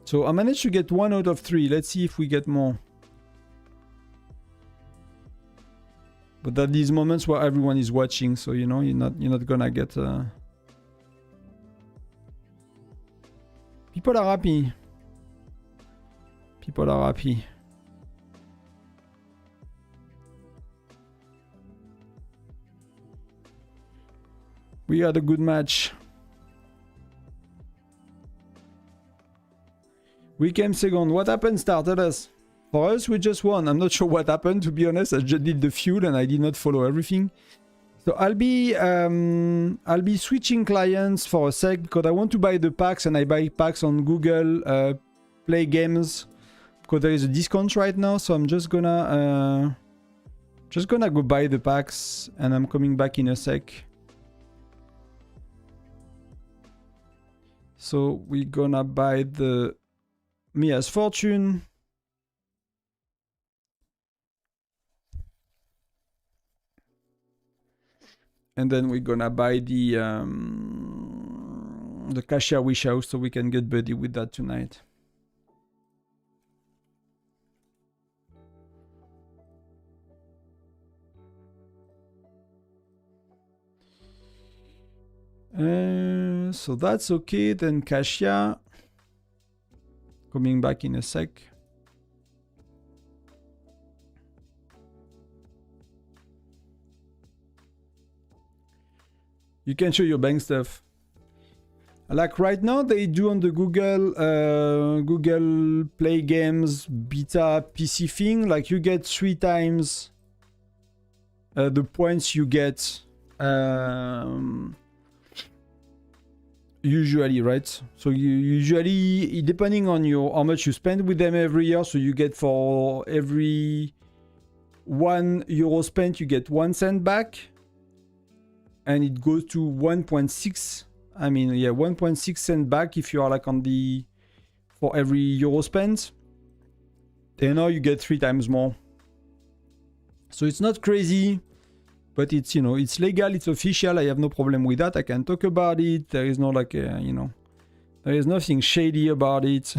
So I managed to get 1 out of 3. Let's see if we get more. But at these moments where everyone is watching, so you know, you're not gonna get. People are happy. People are happy. We had a good match. We came second. What happened started us. For us, we just won. I'm not sure what happened, to be honest. I just did the fuel and I did not follow everything. So I'll be switching clients for a sec because I want to buy the packs, and I buy packs on Google Play Games because there is a discount right now. So I'm just gonna go buy the packs, and I'm coming back in a sec. So we're gonna buy the Mia's Fortune. And then we're gonna buy the Kasia Wish House so we can get buddy with that tonight. So that's okay. Then Kasia. Coming back in a sec. You can show your bank stuff. Like right now, they do on the Google Play Games beta PC thing. Like you get 3 times the points you get usually, right? So you usually, depending on how much you spend with them every year, so you get for every €1 spent, you get 1 cent back. And it goes to 1.6. I mean, yeah, 1.6 cent back if you are like on the for every euro spent. And now you get 3 times more. So it's not crazy, but it's, you know, it's legal, it's official. I have no problem with that. I can talk about it. There is no like, you know, there is nothing shady about it.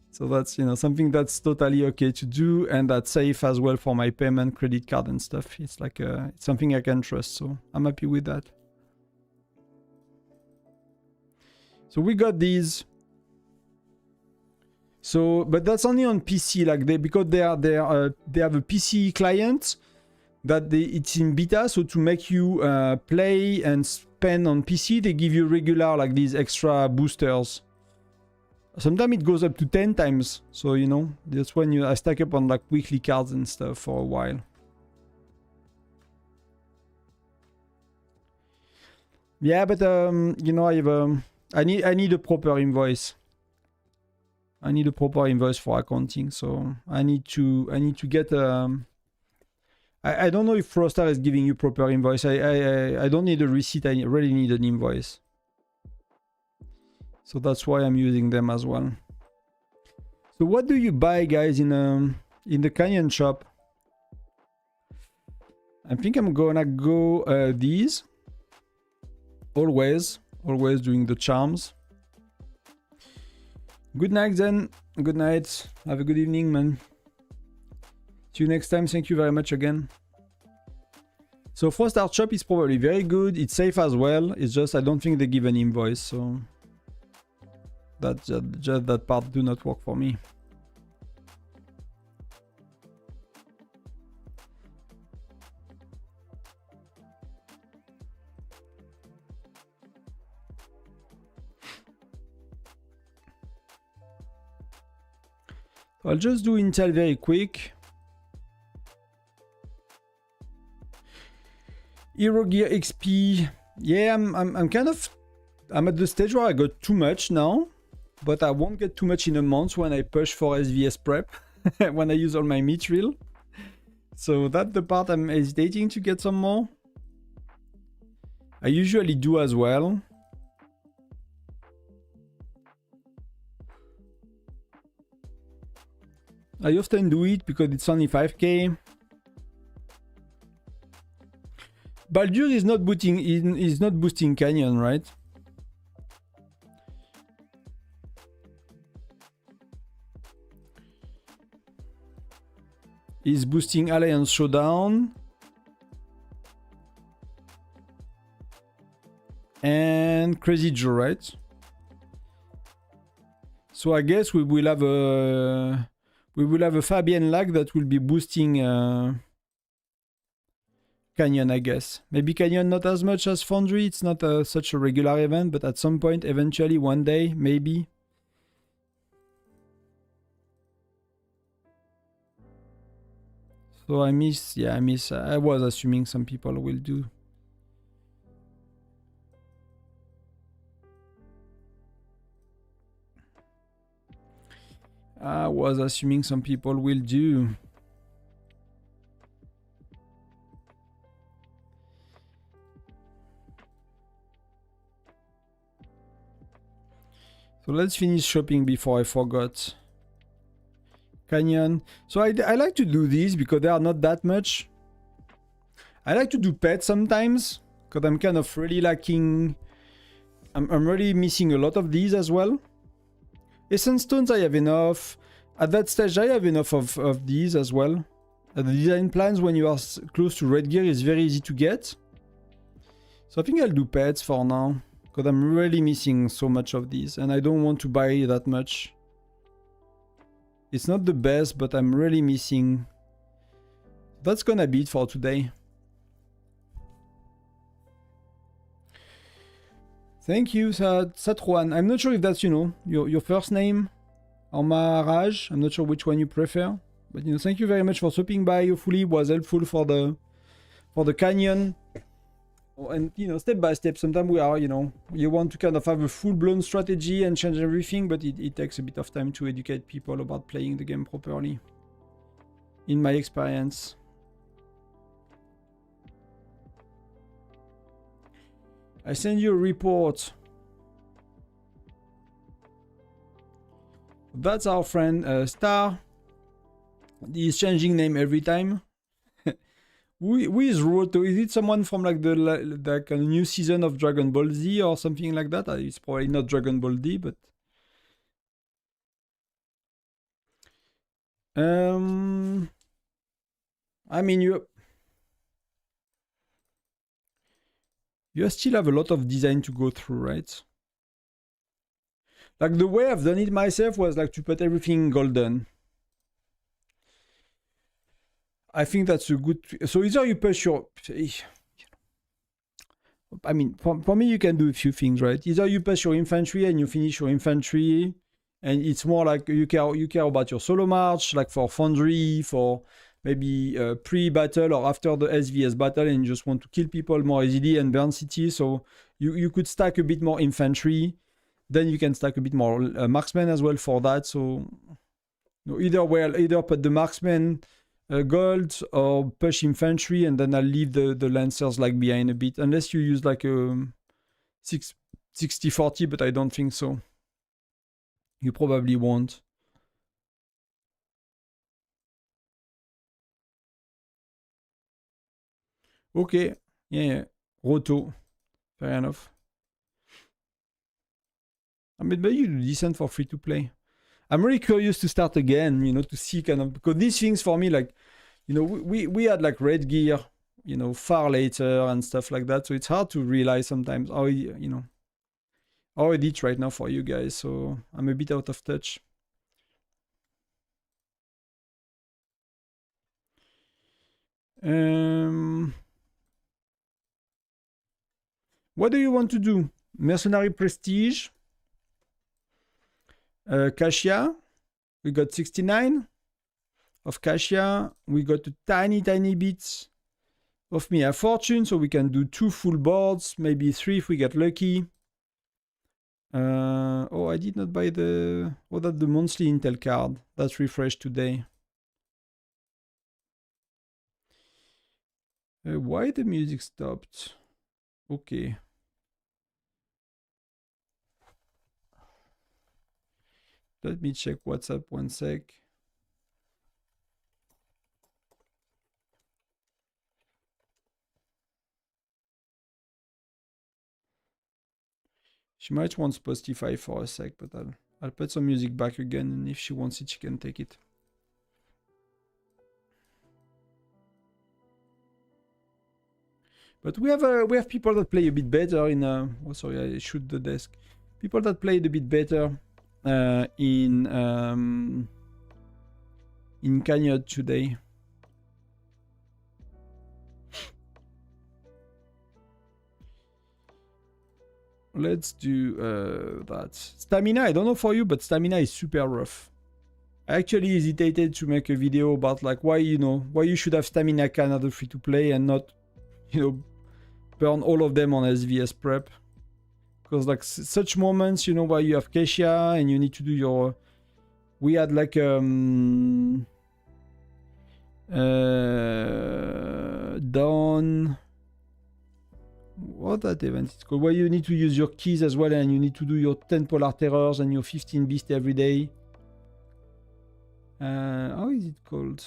So that's, you know, something that's totally okay to do, and that's safe as well for my payment, credit card and stuff. It's like it's something I can trust, so I'm happy with that. So we got these. So, but that's only on PC, like because they have a PC client that it's in beta. So to make you play and spend on PC, they give you regular like these extra boosters. Sometimes it goes up to 10 times. So, you know, that's when I stack up on like weekly cards and stuff for a while. Yeah, but you know, I need a proper invoice. I need a proper invoice for accounting, so I need to get I don't know if Frostar is giving you proper invoice. I don't need a receipt. I really need an invoice. So that's why I'm using them as well. So what do you buy, guys, in the Canyon shop? I think I'm gonna go these. Always doing the charms. Good night then. Good night. Have a good evening, man. See you next time. Thank you very much again. So Frostar shop is probably very good. It's safe as well. It's just I don't think they give an invoice, so just that part do not work for me. I'll just do Intel very quick. Hero Gear XP. Yeah, I'm kind of, I'm at the stage where I got too much now, but I won't get too much in a month when I push for SVS prep, when I use all my mithril. So that's the part I'm hesitating to get some more. I usually do as well. I often do it because it's only 5k. Baldur is not boosting Canyon, right? is boosting Alliance Showdown. And Crazy Joe, right? So I guess we will have a Fabian Lag that will be boosting Canyon, I guess. Maybe Canyon not as much as Foundry. It's not such a regular event, but at some point, eventually, one day, maybe. So I miss. I was assuming some people will do. I was assuming some people will do. So let's finish shopping before I forgot. Canyon. So I like to do these because they are not that much. I like to do pets sometimes because I'm kind of really lacking. I'm really missing a lot of these as well. Essence stones I have enough. At that stage I have enough of these as well. The design plans when you are close to red gear is very easy to get. So I think I'll do pets for now. Because I'm really missing so much of these. And I don't want to buy that much. It's not the best, but I'm really missing. That's gonna be it for today. Thank you, Satruan. I'm not sure if that's, you know, your first name or Maharaj. I'm not sure which one you prefer. But, you know, thank you very much for stopping by. Hopefully it was helpful for the canyon. And, you know, step by step, sometimes we are, you know, you want to kind of have a full-blown strategy and change everything, but it takes a bit of time to educate people about playing the game properly. In my experience. I send you a report. That's our friend Star. He's changing name every time. Who is Roto? Is it someone from like a new season of Dragon Ball Z or something like that? It's probably not Dragon Ball D, but I mean you still have a lot of design to go through, right? Like the way I've done it myself was like to put everything golden. I think that's a good... So either you push your... I mean, for me, you can do a few things, right? Either you push your infantry and you finish your infantry, and it's more like you care about your solo march, like for Foundry, for maybe pre-battle or after the SVS battle, and you just want to kill people more easily and burn cities. So you could stack a bit more infantry. Then you can stack a bit more marksmen as well for that. So either put the marksmen gold or push infantry, and then I'll leave the lancers like behind a bit, unless you use like a 60-40, but I don't think so. You probably won't. Okay, yeah. Roto, fair enough. I mean, but you do decent for free to play. I'm really curious to start again, you know, to see kind of, because these things for me, like, you know, we had like red gear, you know, far later and stuff like that. So it's hard to realize sometimes how, you know, how it is right now for you guys. So I'm a bit out of touch. What do you want to do? Mercenary Prestige. Kasia. We got 69 of Kasia. We got a tiny bit of Mia Fortune, so we can do 2 full boards, maybe 3 if we get lucky. Oh, I did not buy the... Oh, that's the monthly Intel card. That's refreshed today. Why the music stopped? Okay. Let me check WhatsApp 1 sec. She might want Spotify for a sec, but I'll put some music back again, and if she wants it, she can take it. But we have people that play a bit better in. Oh, sorry, I shoot the desk. People that played a bit better in Kanyot today. Let's do that. Stamina, I don't know for you, but stamina is super rough. I actually hesitated to make a video about like why you should have stamina can at the free to play and not, burn all of them on SVS prep. Because like such moments, where you have Kasia and you need to do your... We had like Dawn... What that event is called? Where you need to use your keys as well and you need to do your 10 Polar Terrors and your 15 Beast every day. How is it called?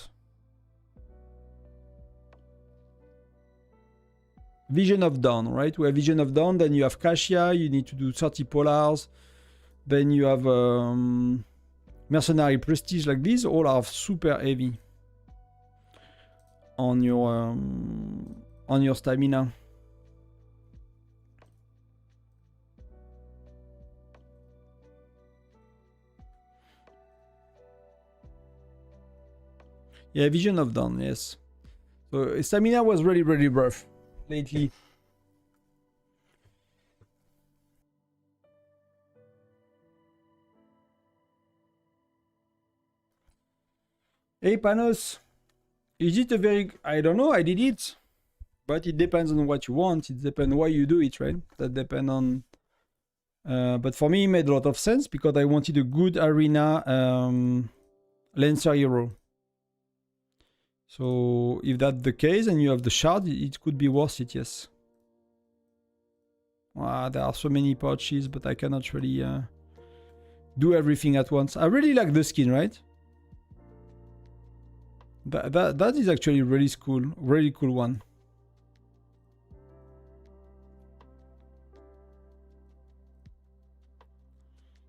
Vision of Dawn, right? We have Vision of Dawn, then you have Kasia, you need to do 30 Polars. Then you have Mercenary Prestige, like these all are super heavy on your stamina. Yeah, Vision of Dawn, yes. So stamina was really, really rough lately. Hey Panos, is it a very... I don't know, I did it. But it depends on what you want. It depends why you do it, right? That depends on... but for me, it made a lot of sense because I wanted a good arena Lancer hero. So if that's the case and you have the shard, it could be worth it, yes. There are so many pouches, but I cannot really do everything at once. I really like the skin, right? That is actually really cool one.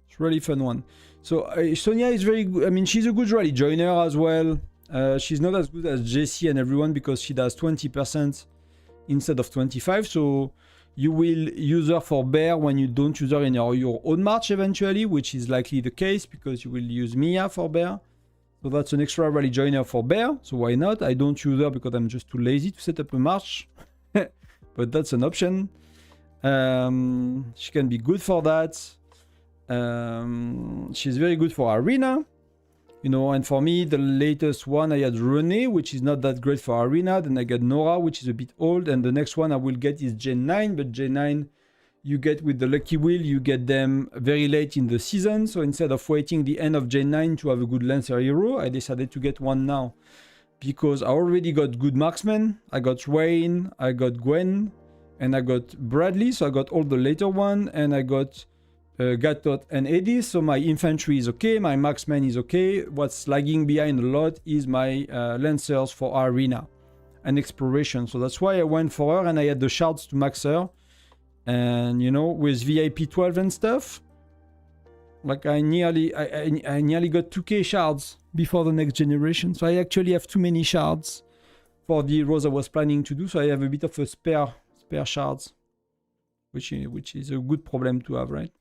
It's really fun one. So Sonia is very good. I mean, she's a good rally joiner as well. She's not as good as Jessie and everyone because she does 20% instead of 25. So you will use her for bear when you don't use her in your own march eventually, which is likely the case because you will use Mia for bear. So that's an extra rally joiner for bear. So why not? I don't use her because I'm just too lazy to set up a march. But that's an option. She can be good for that. She's very good for arena. And for me, the latest one, I had Renee, which is not that great for arena. Then I got Nora, which is a bit old. And the next one I will get is Gen 9. But Gen 9, you get with the Lucky Wheel, you get them very late in the season. So instead of waiting the end of Gen 9 to have a good Lancer hero, I decided to get one now. Because I already got good marksmen. I got Wayne, I got Gwen, and I got Bradley. So I got all the later one. And I got... Gatot and Eddie, so my infantry is okay, my marksman is okay. What's lagging behind a lot is my lancers for arena and exploration. So that's why I went for her and I had the shards to max her. And with VIP 12 and stuff, like I nearly got 2k shards before the next generation. So I actually have too many shards for the heroes I was planning to do. So I have a bit of a spare shards, which is a good problem to have, right?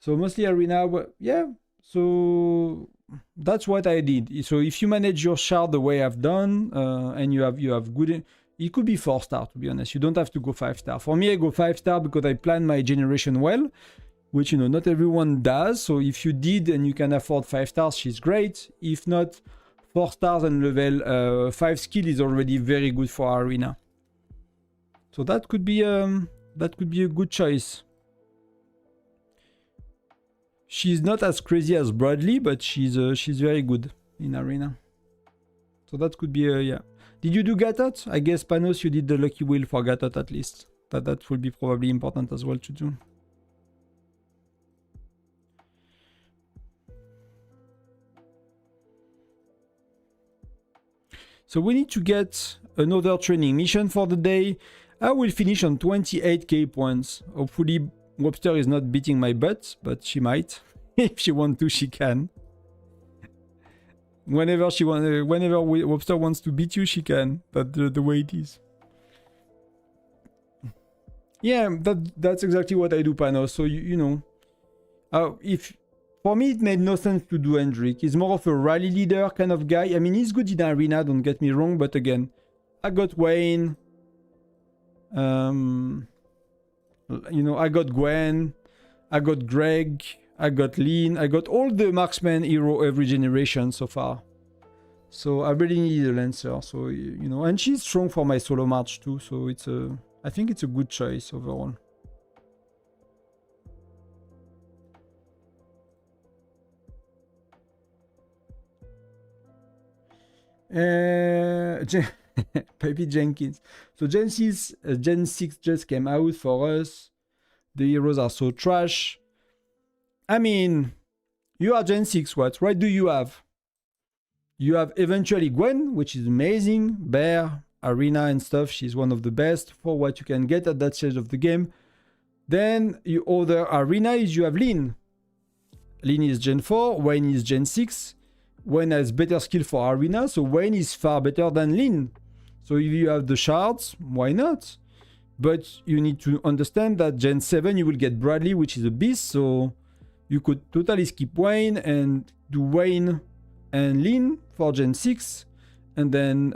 So mostly arena, yeah. So that's what I did. So if you manage your shard the way I've done, and you have good, it could be 4-star to be honest. You don't have to go 5-star. For me, I go 5-star because I plan my generation well, which not everyone does. So if you did and you can afford 5 stars, she's great. If not, 4 stars and level 5 skill is already very good for arena. So that could be a good choice. She's not as crazy as Bradley, but she's very good in arena. So that could be yeah. Did you do Gatot? I guess Panos, you did the Lucky Wheel for Gatot at least. That will be probably important as well to do. So we need to get another training mission for the day. I will finish on 28k points. Hopefully Webster is not beating my butt, but she might. If she wants to, she can. Whenever Webster wants to beat you, she can. That's the way it is. Yeah, that's exactly what I do, Panos. So you know, if for me it made no sense to do Hendrik. He's more of a rally leader kind of guy. I mean, he's good in arena, don't get me wrong, but again, I got Wayne. You know, I got Gwen, I got Greg, I got Lean, I got all the marksman hero every generation so far. So I really need a Lancer. So you know, and she's strong for my solo march too. So I think it's a good choice overall. Baby Jenkins. So Gen 6 just came out for us. The heroes are so trash. I mean, you are Gen 6, what do you have? You have eventually Gwen, which is amazing. Bear, Arena and stuff. She's one of the best for what you can get at that stage of the game. Then you other Arena is you have Lin. Lin is Gen 4, Wayne is Gen 6. Wayne has better skill for Arena, so Wayne is far better than Lin. So if you have the shards, why not? But you need to understand that Gen 7 you will get Bradley, which is a beast, so you could totally skip Wayne and do Wayne and Lin for Gen 6, and then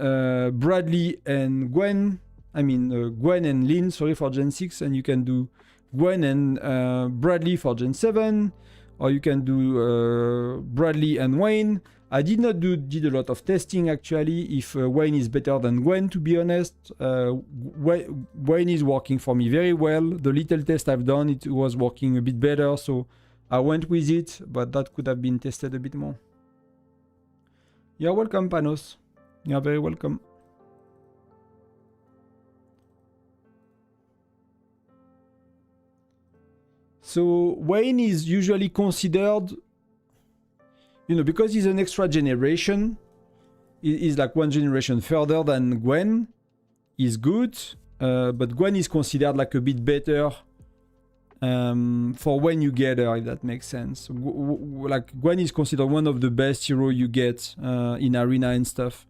Bradley and Gwen, Gwen and Lin, sorry, for Gen 6, and you can do Gwen and Bradley for Gen 7, or you can do Bradley and Wayne. I did not did a lot of testing actually if Wayne is better than Gwen, to be honest. Wayne is working for me very well. The little test I've done, it was working a bit better, so I went with it, but that could have been tested a bit more. You're welcome, Panos. You're very welcome. So Wayne is usually considered, you know, because he's an extra generation, he's like one generation further than Gwen. He's good, but Gwen is considered like a bit better for when you get her, if that makes sense. Like Gwen is considered one of the best hero you get in arena and stuff.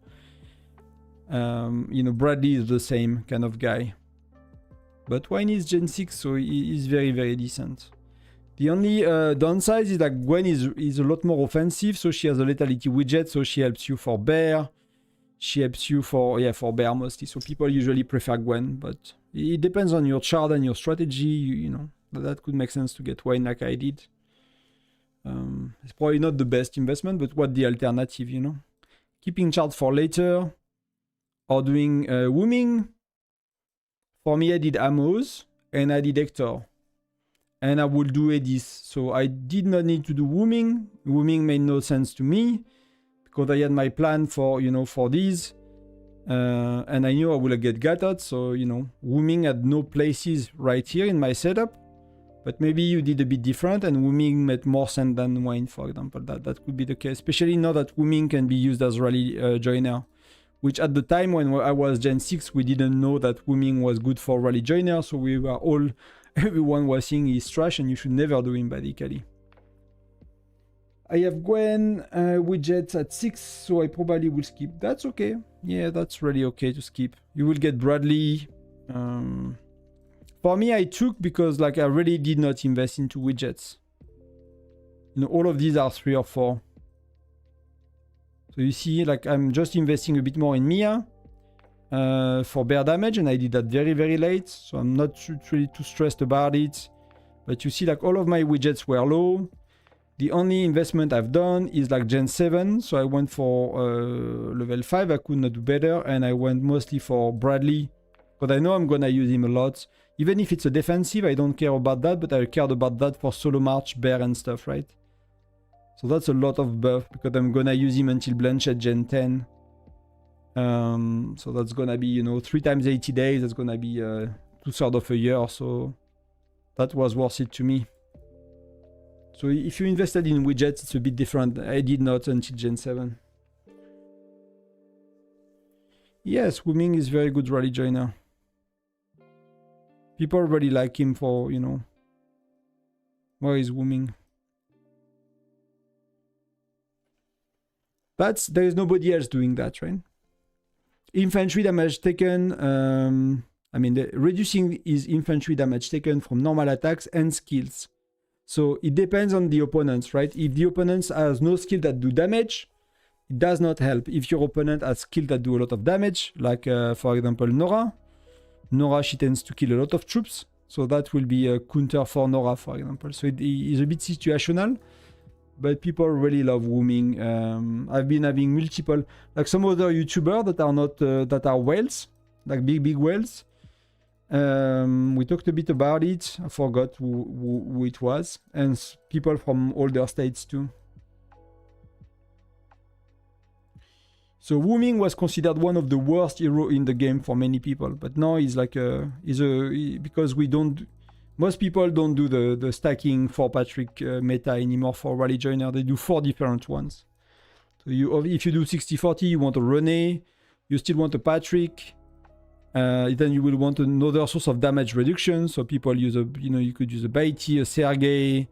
You know, Bradley is the same kind of guy. But Wayne is Gen 6, so he's very, very decent. The only downside is that Gwen is a lot more offensive, so she has a lethality widget, so she helps you for bear. She helps you for bear mostly, so people usually prefer Gwen, but it depends on your chart and your strategy, you know. That could make sense to get Wayne like I did. It's probably not the best investment, but what the alternative, you know? Keeping charts for later, or doing wooming. For me, I did Amos, and I did Hector. And I would do Edis. So I did not need to do wooming. Wooming made no sense to me, because I had my plan for, you know, for these. And I knew I would get Gatot, so, you know, wooming had no places right here in my setup. But maybe you did a bit different, and wooming made more sense than Wayne, for example. That could be the case, especially now that wooming can be used as rally joiner. Which at the time when I was Gen 6, we didn't know that wooming was good for rally joiner, so we were all, everyone was saying he's trash and you should never do him, basically. I have Gwen widgets at 6, so I probably will skip. That's okay. Yeah, that's really okay to skip. You will get Bradley. For me, I took because like I really did not invest into widgets. You know, all of these are 3 or 4. So you see, like I'm just investing a bit more in Mia for bear damage, and I did that very, very late. So I'm not really too stressed about it. But you see, like all of my widgets were low. The only investment I've done is like Gen 7. So I went for level 5. I could not do better. And I went mostly for Bradley, but I know I'm going to use him a lot. Even if it's a defensive, I don't care about that. But I cared about that for solo march, bear and stuff, right? So that's a lot of buff, because I'm gonna use him until Blanchett Gen 10. So that's gonna be, you know, 3 times 80 days. That's gonna be 2/3 of a year. So that was worth it to me. So if you invested in widgets, it's a bit different. I did not until Gen 7. Yes, Wooming is very good rally joiner. People really like him for, you know, where is Wooming? There is nobody else doing that, right? Infantry damage taken. I mean, reducing his infantry damage taken from normal attacks and skills. So it depends on the opponents, right? If the opponent has no skill that do damage, it does not help. If your opponent has skill that do a lot of damage, like for example Nora, she tends to kill a lot of troops. So that will be a counter for Nora, for example. So it is a bit situational, but people really love Wooming. I've been having multiple, like some other YouTubers that are not, that are whales, like big whales. We talked a bit about it. I forgot who it was, and people from older states too. So Wooming was considered one of the worst hero in the game for many people, but now he's like because most people don't do the stacking for Patrick meta anymore for Rally Joiner. They do 4 different ones. So if you do 60-40, you want a René, you still want a Patrick. Then you will want another source of damage reduction. So people use you could use a Baiti, a Sergei.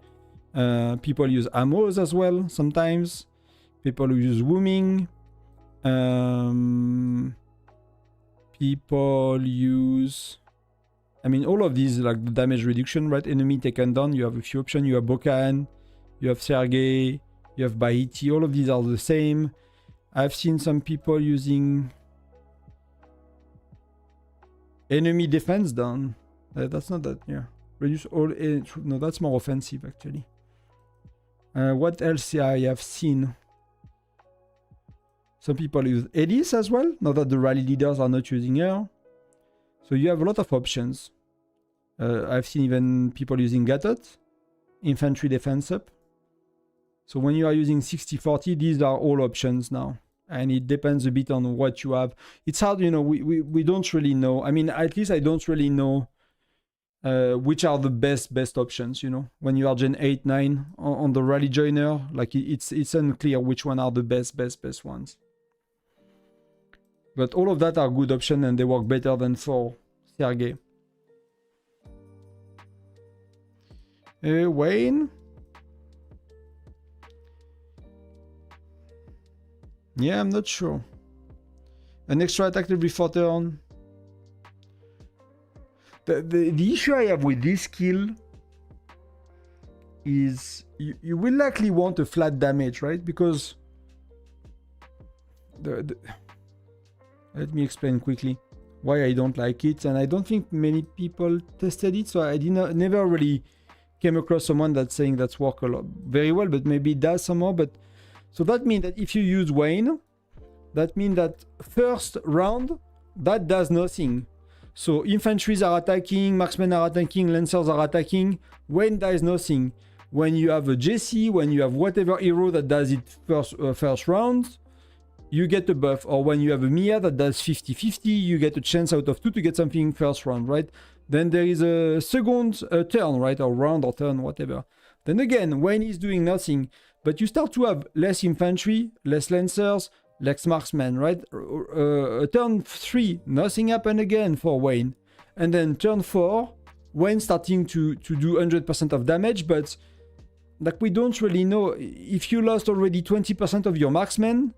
People use Amos as well sometimes. People who use Wooming. People use, I mean, all of these, like the damage reduction, right? Enemy taken down. You have a few options. You have Bokan, you have Sergei, you have Baiti. All of these are the same. I've seen some people using enemy defense down. That's not that, yeah. Reduce all, no, that's more offensive actually. What else I have seen? Some people use Elise as well, now that the rally leaders are not using her. So you have a lot of options. I've seen even people using Gatot, infantry defense up. So when you are using 60-40, these are all options now. And it depends a bit on what you have. It's hard, you know, we don't really know. I mean, at least I don't really know which are the best options, you know. When you are Gen 8, 9 on the Rally Joiner, like it's unclear which one are the best ones. But all of that are good options and they work better than for Sergei. Wayne? Yeah, I'm not sure. An extra attack every 4 turn. The issue I have with this skill is you will likely want a flat damage, right? Because let me explain quickly why I don't like it, and I don't think many people tested it, so I never really came across someone that's saying that's work a lot very well, but maybe it does somehow. But so that means that if you use Wayne, that means that first round that does nothing. So infantries are attacking, marksmen are attacking, lancers are attacking. Wayne does nothing. When you have a Jesse, when you have whatever hero that does it first round, you get a buff. Or when you have a Mia that does 50-50, you get a chance out of 2 to get something first round, right? Then there is a second turn, right? Or round or turn, whatever. Then again, Wayne is doing nothing. But you start to have less infantry, less lancers, less marksmen, right? Turn 3, nothing happened again for Wayne. And then turn 4, Wayne starting to do 100% of damage, but like we don't really know. If you lost already 20% of your marksmen,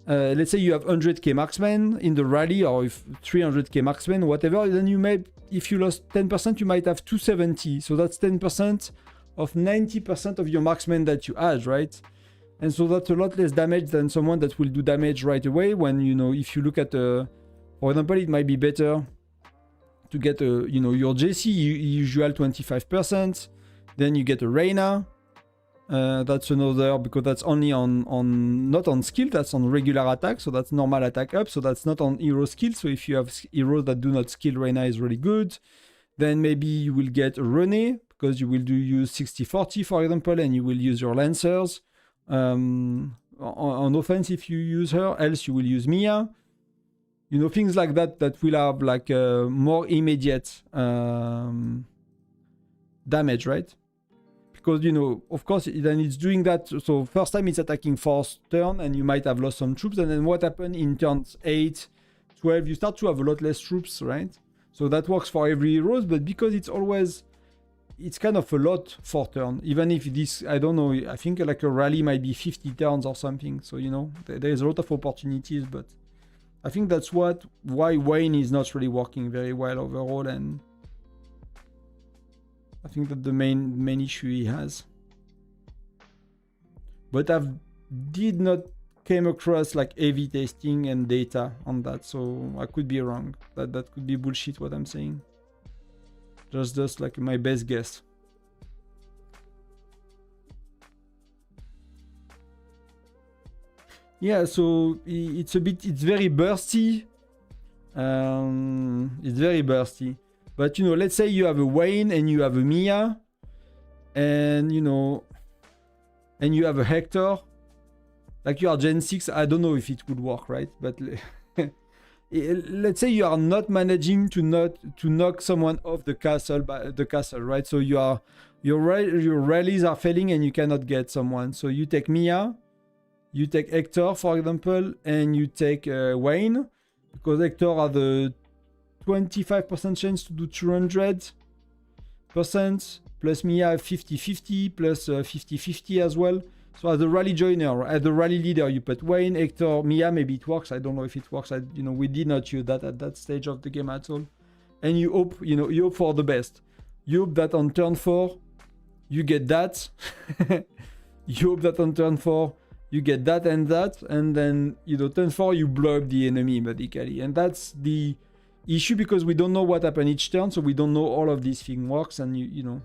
let's say you have 100k marksmen in the rally, or if 300k marksmen, whatever, then you may, if you lost 10%, you might have 270. So that's 10% of 90% of your marksmen that you had, right? And so that's a lot less damage than someone that will do damage right away. When, you know, if you look at, for example, it might be better to get, you know, your JC, usual 25%. Then you get a Reina. That's another, because that's only on not on skill, that's on regular attack. So that's normal attack up. So that's not on hero skill. So if you have heroes that do not skill, Reina is really good. Then maybe you will get a René, because you will use 60-40, for example, and you will use your Lancers. On offense if you use her, else you will use Mia. You know, things like that that will have like more immediate damage, right? Because, you know, of course, then it's doing that. So first time it's attacking first turn and you might have lost some troops. And then what happened in turns 8, 12, you start to have a lot less troops, right? So that works for every heroes, but because it's always, it's kind of a lot for turn. Even if this, I don't know, I think like a rally might be 50 turns or something. So, you know, there's a lot of opportunities, but I think that's why Wayne is not really working very well overall, and I think that the main issue he has. But I've did not came across like heavy testing and data on that, so I could be wrong. That could be bullshit what I'm saying. Just like my best guess. Yeah, so it's very bursty. It's very bursty. But, you know, let's say you have a Wayne and you have a Mia, and, you know, and you have a Hector. Like you are Gen 6, I don't know if it would work, right? But let's say you are not managing to knock someone off the castle, right? So your rallies are failing and you cannot get someone. So you take Mia, you take Hector, for example, and you take Wayne, because Hector has the 25% chance to do 200%, plus Mia 50-50, plus 50-50 as well. So as a rally joiner, as the rally leader, you put Wayne, Hector, Mia, maybe it works. I don't know if it works. You know, we did not use that at that stage of the game at all. And you hope, you know, you hope for the best. You hope that on turn 4, you get that. You hope that on turn 4, you get that, and then, you know, turn 4, you blow up the enemy, medically. And that's the issue, because we don't know what happened each turn, so we don't know all of these things works, and you know.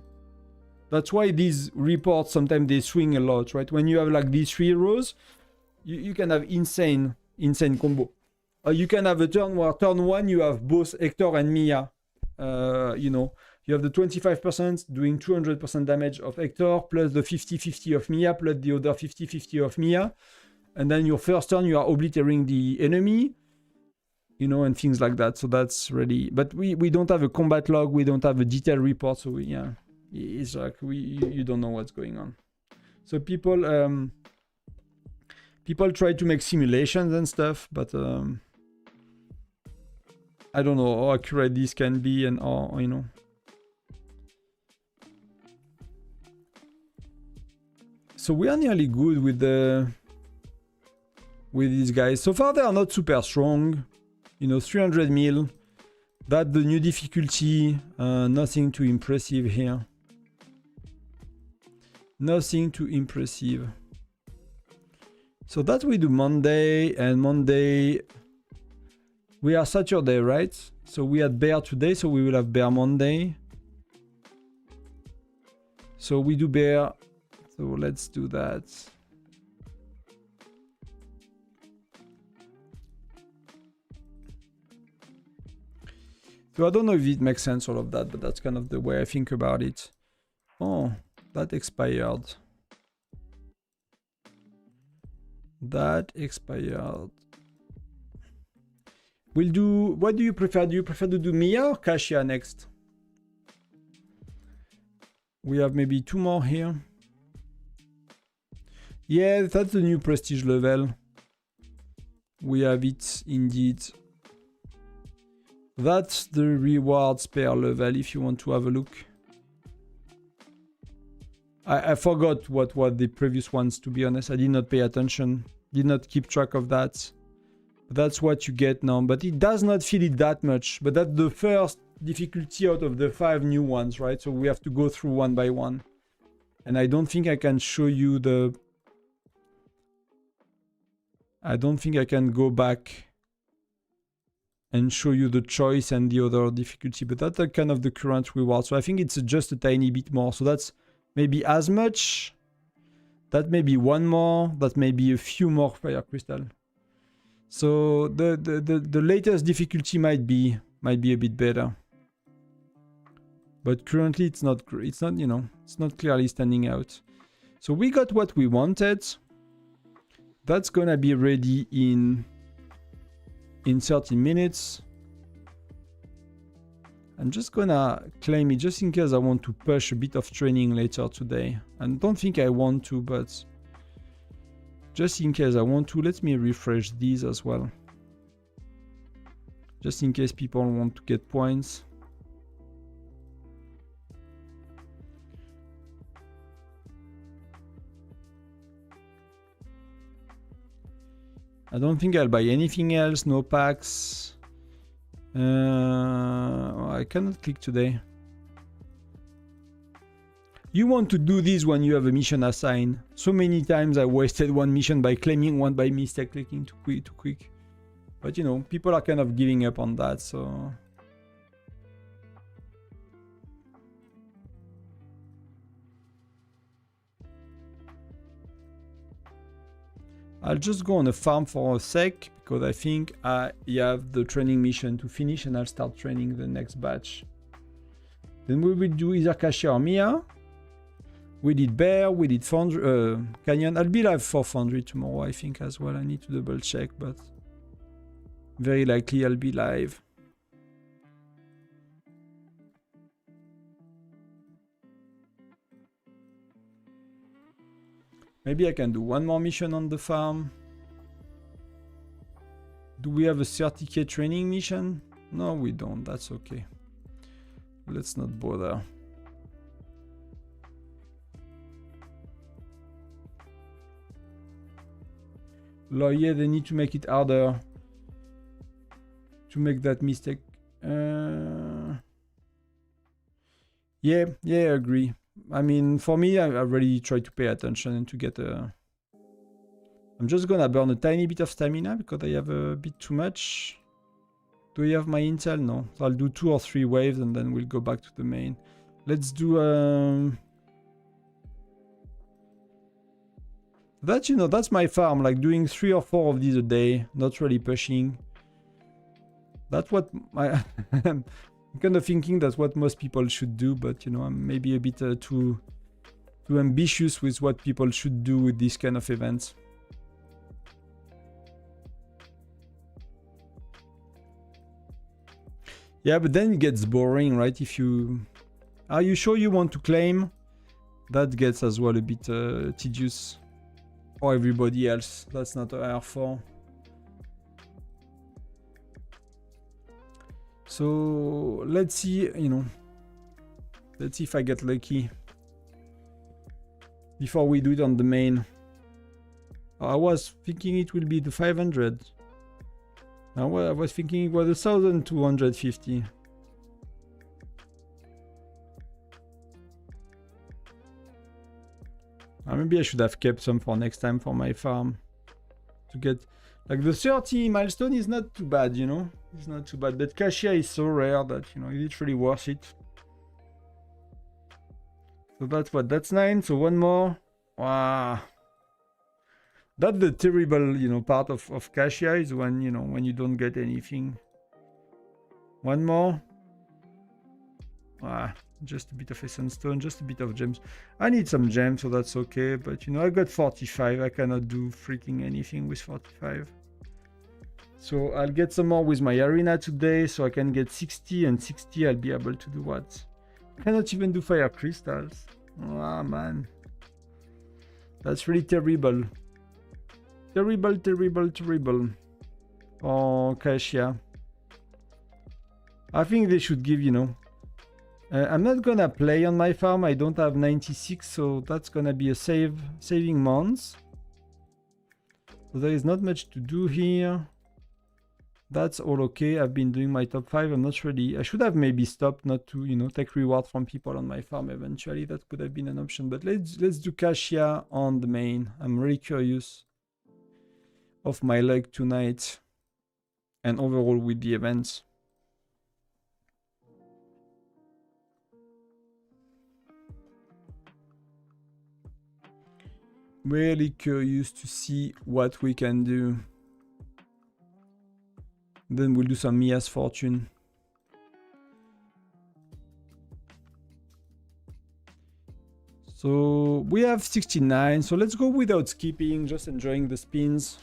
That's why these reports, sometimes they swing a lot, right? When you have like these 3 rows, you can have insane combo. You can have a turn where turn 1, you have both Hector and Mia. You know, you have the 25% doing 200% damage of Hector, plus the 50-50 of Mia, plus the other 50-50 of Mia. And then your first turn, you are obliterating the enemy, you know, and things like that. So that's really... But we don't have a combat log, we don't have a detailed report, so yeah. It's like you don't know what's going on. So people try to make simulations and stuff, but I don't know how accurate this can be, and or, you know. So we are nearly good with these guys. So far they are not super strong. You know, 300 mil. That's the new difficulty. Nothing too impressive here. Nothing too impressive. So that we do Monday, and Monday we are Saturday, right? So we had bear today, so we will have bear Monday. So we do bear. So let's do that. So I don't know if it makes sense, all of that, but that's kind of the way I think about it. Oh. That expired. That expired. We'll do... What do you prefer? Do you prefer to do Mia or Kasia next? We have maybe 2 more here. Yeah, that's the new prestige level. We have it indeed. That's the rewards per level if you want to have a look. I forgot what were the previous ones, to be honest. I did not pay attention. Did not keep track of that. But that's what you get now. But it does not feel it that much. But that's the first difficulty out of the 5 new ones, right? So we have to go through one by one. And I don't think I can show you the... I don't think I can go back and show you the choice and the other difficulty. But that's kind of the current reward. So I think it's just a tiny bit more. So that's... maybe as much. That may be 1 more. That may be a few more fire crystal. So the latest difficulty might be a bit better. But currently it's not, you know, it's not clearly standing out. So we got what we wanted. That's gonna be ready in 30 minutes. I'm just gonna claim it just in case I want to push a bit of training later today. I don't think I want to, but just in case I want to, let me refresh these as well. Just in case people want to get points. I don't think I'll buy anything else. No packs. I cannot click today. You want to do this when you have a mission assigned. So many times I wasted one mission by claiming one by mistake, clicking too quick. But you know, people are kind of giving up on that, so... I'll just go on a farm for a sec, because I think I have the training mission to finish and I'll start training the next batch. Then we will do either Kasia or Mia. We did Bear, we did Foundry, Canyon. I'll be live for Foundry tomorrow, I think, as well. I need to double check, but very likely I'll be live. Maybe I can do one more mission on the farm. Do we have a 30k training mission? No, we don't. That's okay. Let's not bother. Yeah, they need to make it harder to make that mistake. Yeah, I agree. I mean, for me, I really try to pay attention and to get a... I'm just gonna burn a tiny bit of stamina because I have a bit too much. Do you have my intel? No. So I'll do 2 or 3 waves and then we'll go back to the main. Let's do... That, you know, that's my farm, like doing 3 or 4 of these a day, not really pushing. That's what I'm kind of thinking that's what most people should do, but you know, I'm maybe a bit too ambitious with what people should do with these kind of events. Yeah, but then it gets boring, right? If you... Are you sure you want to claim? That gets as well a bit tedious for everybody else. That's not a R4. So let's see, you know, let's see if I get lucky before we do it on the main. I was thinking it will be the 500. I was thinking it was 1,250. Maybe I should have kept some for next time for my farm to get... Like the 30 milestone is not too bad, you know. It's not too bad. But Kasia is so rare that, you know, it's really worth it. So that's what? That's 9. So one more. Wow. That's the terrible, you know, part of Kasia is when, you know, when you don't get anything. One more. Ah, just a bit of essence stone, just a bit of gems. I need some gems, so that's okay. But, you know, I got 45. I cannot do freaking anything with 45. So I'll get some more with my arena today, so I can get 60, and 60 I'll be able to do what? I cannot even do fire crystals. Ah, man. That's really terrible. Terrible, terrible, terrible. Oh, Kasia. I think they should give, you know... I'm not gonna play on my farm. I don't have 96, so that's gonna be a saving months. So there is not much to do here. That's all okay. I've been doing my top 5. I'm not really... I should have maybe stopped not to, you know, take reward from people on my farm eventually. That could have been an option. But let's do Kasia on the main. I'm really curious of my luck tonight and overall with the events. Really curious to see what we can do. Then we'll do some Mia's fortune. So we have 69. So let's go without skipping, just enjoying the spins.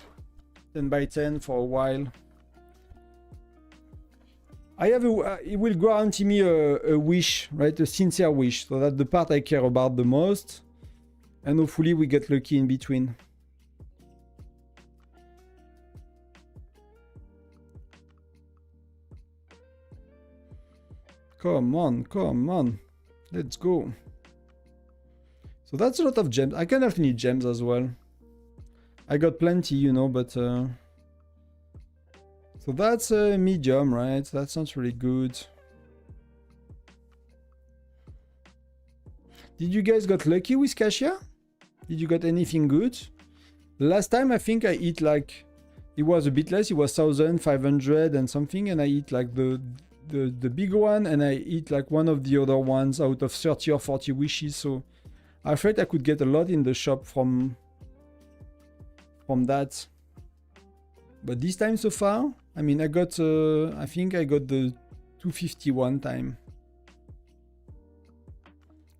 10 by 10 for a while. I have it will guarantee me a wish, right? A sincere wish. So that's the part I care about the most. And hopefully we get lucky in between. Come on, come on. Let's go. So that's a lot of gems. I kind of need gems as well. I got plenty, you know, but So that's a medium, right? That sounds really good. Did you guys got lucky with Kasia? Did you got anything good? Last time I think I eat like, it was a bit less, it was 1,500 and something, and I eat like the big one, and I eat like one of the other ones out of 30 or 40 wishes, so I felt I could get a lot in the shop from that. But this time so far, I mean, I got, I think I got the 250 one time.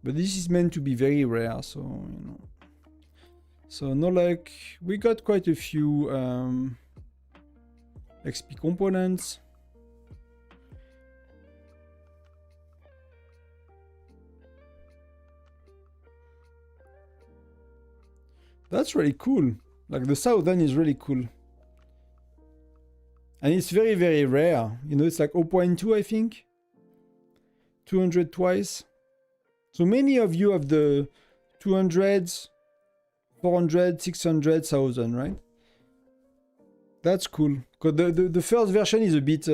But this is meant to be very rare, so, you know. So no luck. We got quite a few XP components. That's really cool. Like the Southern is really cool. And it's very, very rare. You know, it's like 0.2, I think. 200 twice. So many of you have the 200s, 400, 600, 1000, right? That's cool. Because the first version is a bit...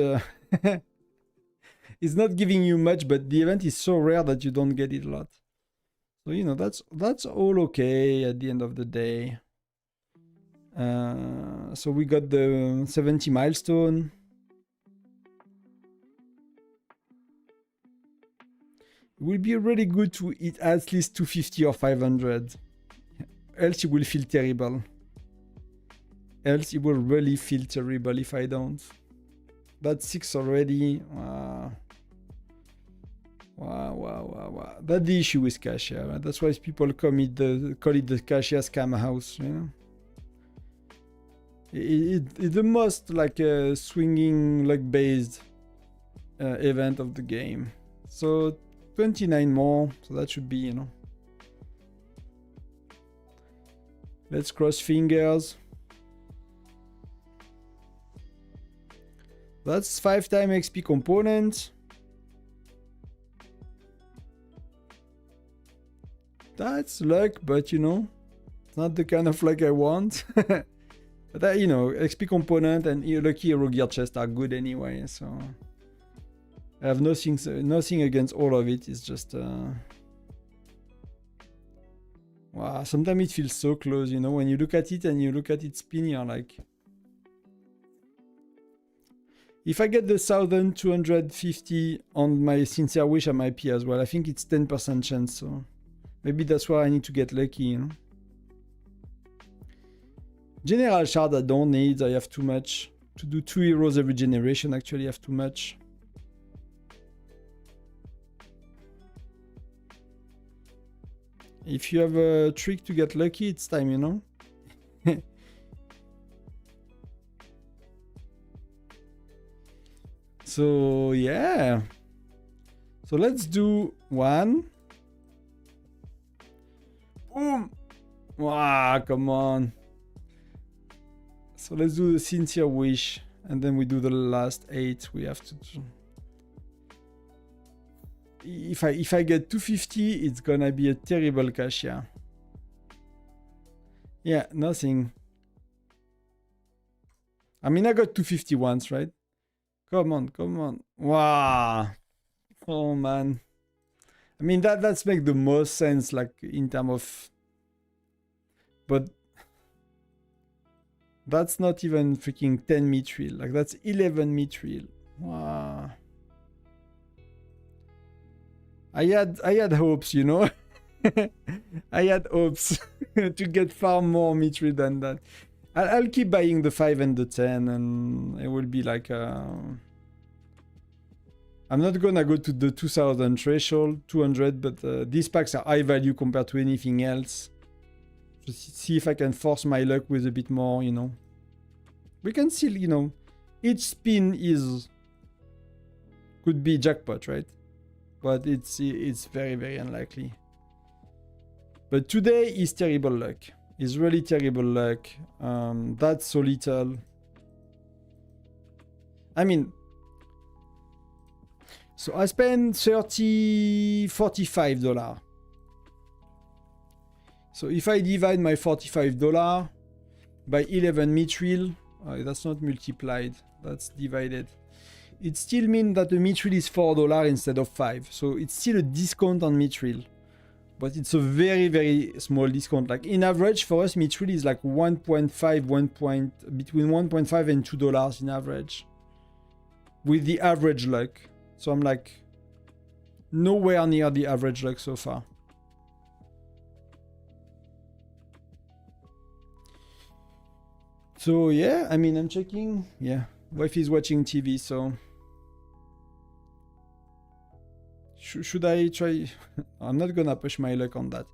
it's not giving you much, but the event is so rare that you don't get it a lot. So, you know, that's all okay at the end of the day. So we got the 70 milestone. It will be really good to eat at least 250 or 500. Else it will feel terrible. Else it will really feel terrible if I don't. That's 6 already. Wow. Wow. That's the issue with Kasia. Right? That's why people call it the Kasia scam house, you know? It's the most like swinging luck based event of the game. So 29 more, so that should be, you know. Let's cross fingers. That's 5 times XP component. That's luck, but you know, it's not the kind of luck I want. But you know, XP component and lucky hero gear chest are good anyway, so I have nothing against all of it. It's just wow, sometimes it feels so close, you know, when you look at it and you look at it spin, you're like, if I get the 1,250 on my sincere wish, I'm happy as well. I think it's 10% chance, so maybe that's why I need to get lucky, you know. General shard I don't need, I have too much. To do 2 heroes every generation, actually I have too much. If you have a trick to get lucky, it's time, you know. So yeah. So let's do 1. Boom! Wow, come on. So let's do the sincere wish, and then we do the last 8 we have to do. If I get 250, it's gonna be a terrible Kasia. Yeah, nothing. I mean, I got 250 once, right? Come on. Wow. Oh man. I mean, that's make the most sense, like in terms of, but that's not even freaking 10 mithril. Like that's 11 mithril. Wow. I had hopes, you know. I had hopes to get far more mithril than that. I'll keep buying the 5 and the 10, and it will be like I'm not gonna go to the 2000 threshold, 200, but these packs are high value compared to anything else. Just see if I can force my luck with a bit more, you know. We can still, you know, each spin could be jackpot, right? But it's very, very unlikely. But today is terrible luck. It's really terrible luck. That's so little. I mean, so I spent $45. So if I divide my $45 by 11 mithril, that's not multiplied. that's divided. It still means that the mithril is $4 instead of 5. So it's still a discount on mithril. But it's a very, very small discount. Like in average for us, mithril is like 1.5, between 1.5 and $2 in average. With the average luck. So I'm like nowhere near the average luck so far. So yeah, I mean, I'm checking. Yeah, wife is watching TV, so should I try? I'm not gonna push my luck on that.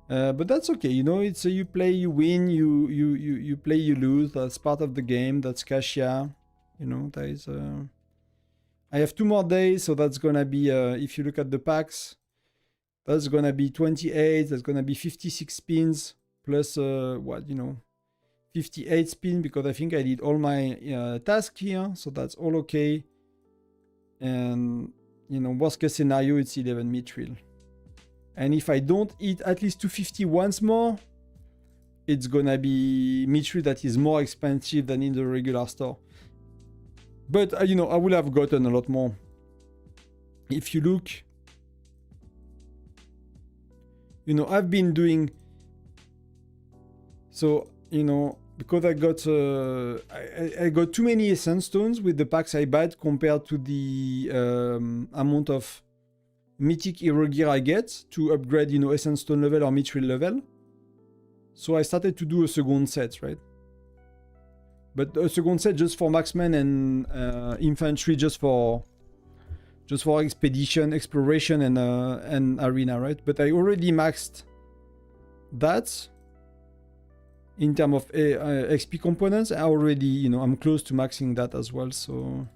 But that's okay, you know. It's you play, you win, you play, you lose. That's part of the game. That's Kasia. You know, there is. I have 2 more days, so that's gonna be. If you look at the packs, that's gonna be 28. That's gonna be 56 spins plus what, you know, 58 spin, because I think I did all my tasks here, so that's all okay. And you know, worst case scenario, it's 11 mithril. And if I don't hit at least 250 once more, it's gonna be mithril that is more expensive than in the regular store. But you know, I would have gotten a lot more. If you look, you know, I've been doing so, you know, because I got I got too many essence stones with the packs I bought compared to the amount of mythic hero gear I get to upgrade, you know, essence stone level or mithril level. So I started to do a second set, right? But a second set just for marksmen and infantry, just for expedition, exploration, and arena, right? But I already maxed that. In terms of XP components, I already, you know, I'm close to maxing that as well, so...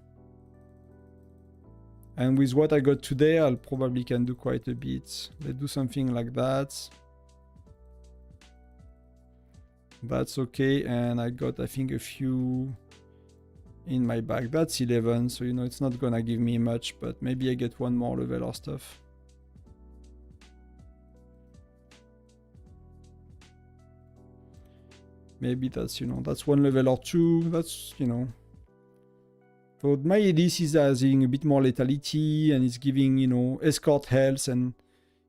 And with what I got today, I'll probably can do quite a bit. Let's do something like that. That's okay, and I got, I think, a few in my bag. That's 11, so, you know, it's not gonna give me much, but maybe I get 1 more level or stuff. Maybe that's, you know, that's 1 level or 2. That's, you know. So my ADC is having a bit more lethality, and it's giving, you know, escort health and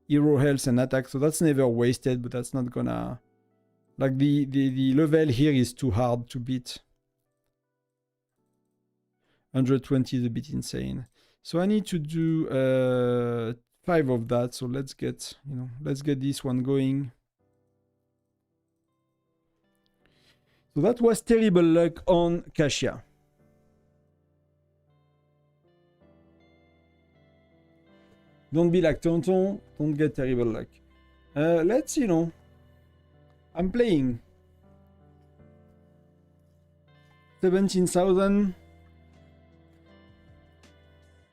hero health and attack. So that's never wasted, but that's not gonna... Like the level here is too hard to beat. 120 is a bit insane. So I need to do 5 of that. So let's get, you know, let's get this one going. So that was terrible luck on Kasia. Don't be like Tonton, don't get terrible luck. Let's, you know, I'm playing 17,000.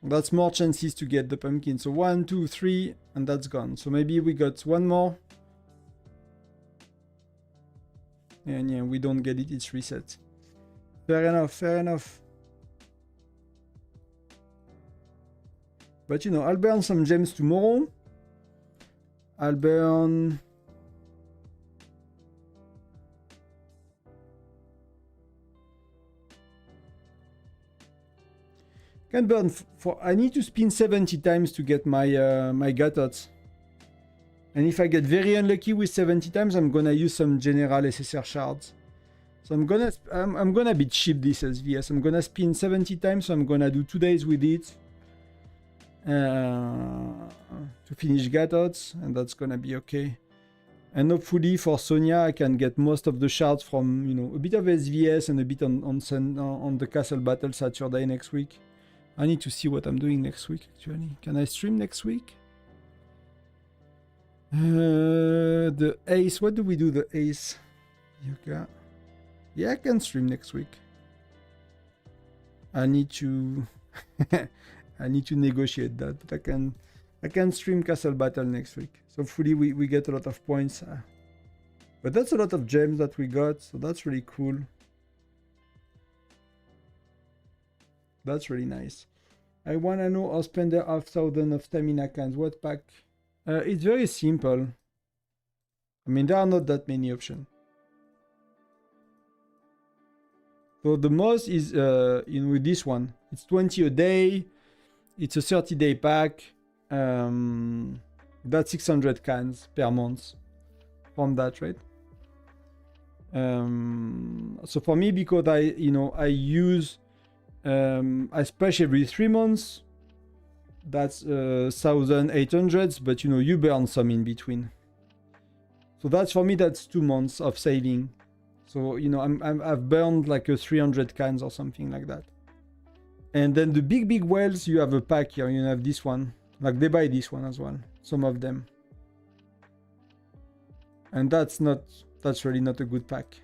That's more chances to get the pumpkin. So 1, 2, 3, and that's gone. So maybe we got 1 more. And yeah, we don't get it, it's reset. Fair enough, fair enough. But you know, I'll burn some gems tomorrow. I'll burn... Can burn for... I need to spin 70 times to get my my Gatots. And if I get very unlucky with 70 times, I'm gonna use some general SSR shards. So I'm gonna be cheap this SVS. I'm gonna spin 70 times, so I'm gonna do 2 days with it. To finish Gatots, and that's gonna be okay. And hopefully for Sonia, I can get most of the shards from, you know, a bit of SVS and a bit on the castle battle Saturday next week. I need to see what I'm doing next week, actually. Can I stream next week? The ace, what do we do the ace? Yoga. Yeah, I can stream next week. I need to I need to negotiate that, but I can stream Castle Battle next week. So hopefully we get a lot of points. But that's a lot of gems that we got, so that's really cool. That's really nice. I wanna know how spend the 5,000 of stamina cans. What pack? It's very simple. I mean, there are not that many options. So the most is with this one. It's 20 a day. It's a 30-day pack. That's 600 cans per month from that, right? So for me, because I use I splash every 3 months. That's 1,800, but you burn some in between. So that's for me. That's 2 months of saving. So I've burned like a 300 cans or something like that. And then the big whales, you have a pack here. You have this one. Like they buy this one as well. Some of them. And that's really not a good pack.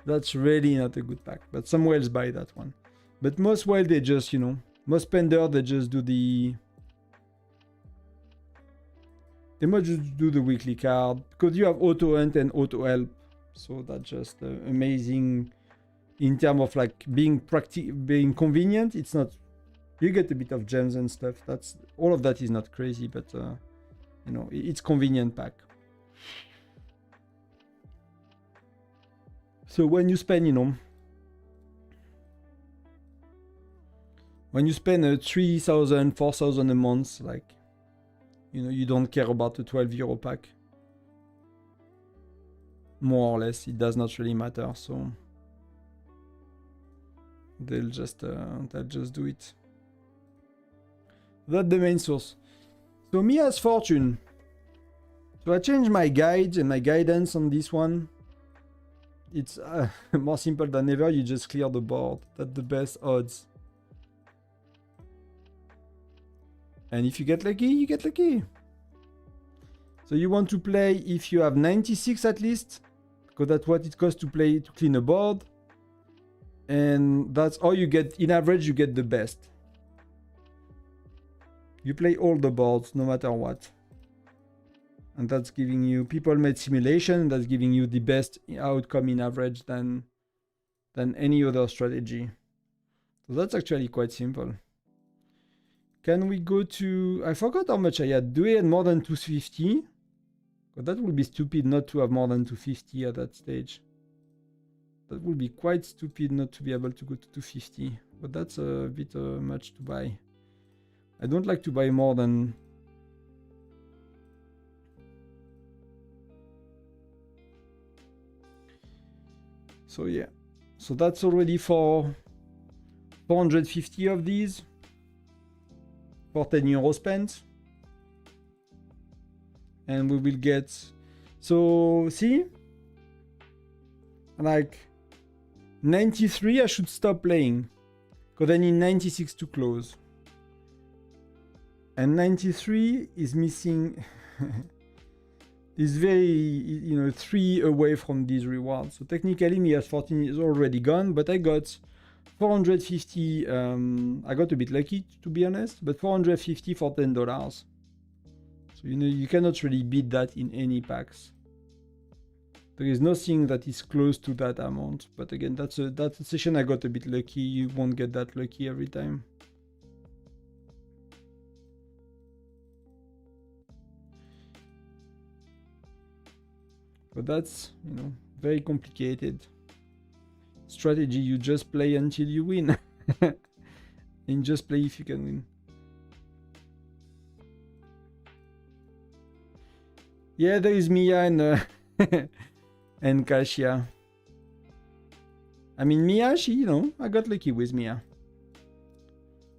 That's really not a good pack. But some whales buy that one. But most whales, they just, most spender, they just do the... They must just do the weekly card. Because you have auto hunt and auto help. So that's just amazing in terms of like being convenient. It's not... You get a bit of gems and stuff. That's all of that is not crazy, but it's convenient pack. So when you spend, when you spend 3,000, 4,000 a month, like, you don't care about the 12 euro pack. More or less, it does not really matter. So they'll just do it. That's the main source. So me as fortune. So I changed my guide and my guidance on this one. It's more simple than ever. You just clear the board. That's the best odds. And if you get lucky, you get lucky. So you want to play if you have 96 at least, because that's what it costs to play to clean a board. And that's all you get. In average, you get the best. You play all the boards, no matter what. And that's giving you people-made simulation. That's giving you the best outcome in average than any other strategy. So that's actually quite simple. Can we go to... I forgot how much I had. Do I have more than 250? But that would be stupid not to have more than 250 at that stage. That would be quite stupid not to be able to go to 250. But that's a bit much to buy. I don't like to buy more than... So yeah. So that's already for 450 of these. For 10 euros spent. And we will get... So, see? Like, 93 I should stop playing. Because I need 96 to close. And 93 is missing... is very, 3 away from these rewards. So technically, me as 14 is already gone, but I got 450. I got a bit lucky, to be honest, but 450 for $10. So you cannot really beat that in any packs. There is nothing that is close to that amount. But again, that's a session I got a bit lucky. You won't get that lucky every time. But that's, very complicated strategy. You just play until you win. And just play if you can win. Yeah, there is Mia and and Kasia. I mean, Mia, she, I got lucky with Mia.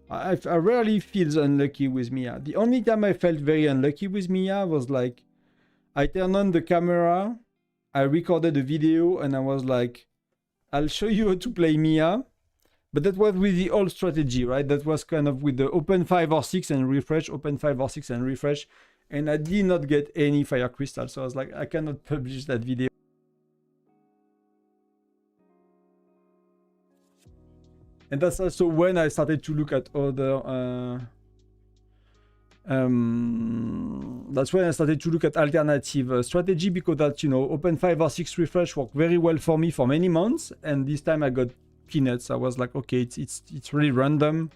I rarely feel unlucky with Mia. The only time I felt very unlucky with Mia was like, I turned on the camera, I recorded a video, and I was like, I'll show you how to play Mia. But that was with the old strategy, right? That was kind of with the open 5 or 6 and refresh, open 5 or 6 and refresh. And I did not get any fire crystal. So I was like, I cannot publish that video. And that's also when I started to look at other... that's when I started to look at alternative strategy, because that, open 5 or 6 refresh worked very well for me for many months. And this time I got peanuts. I was like, okay, it's really random.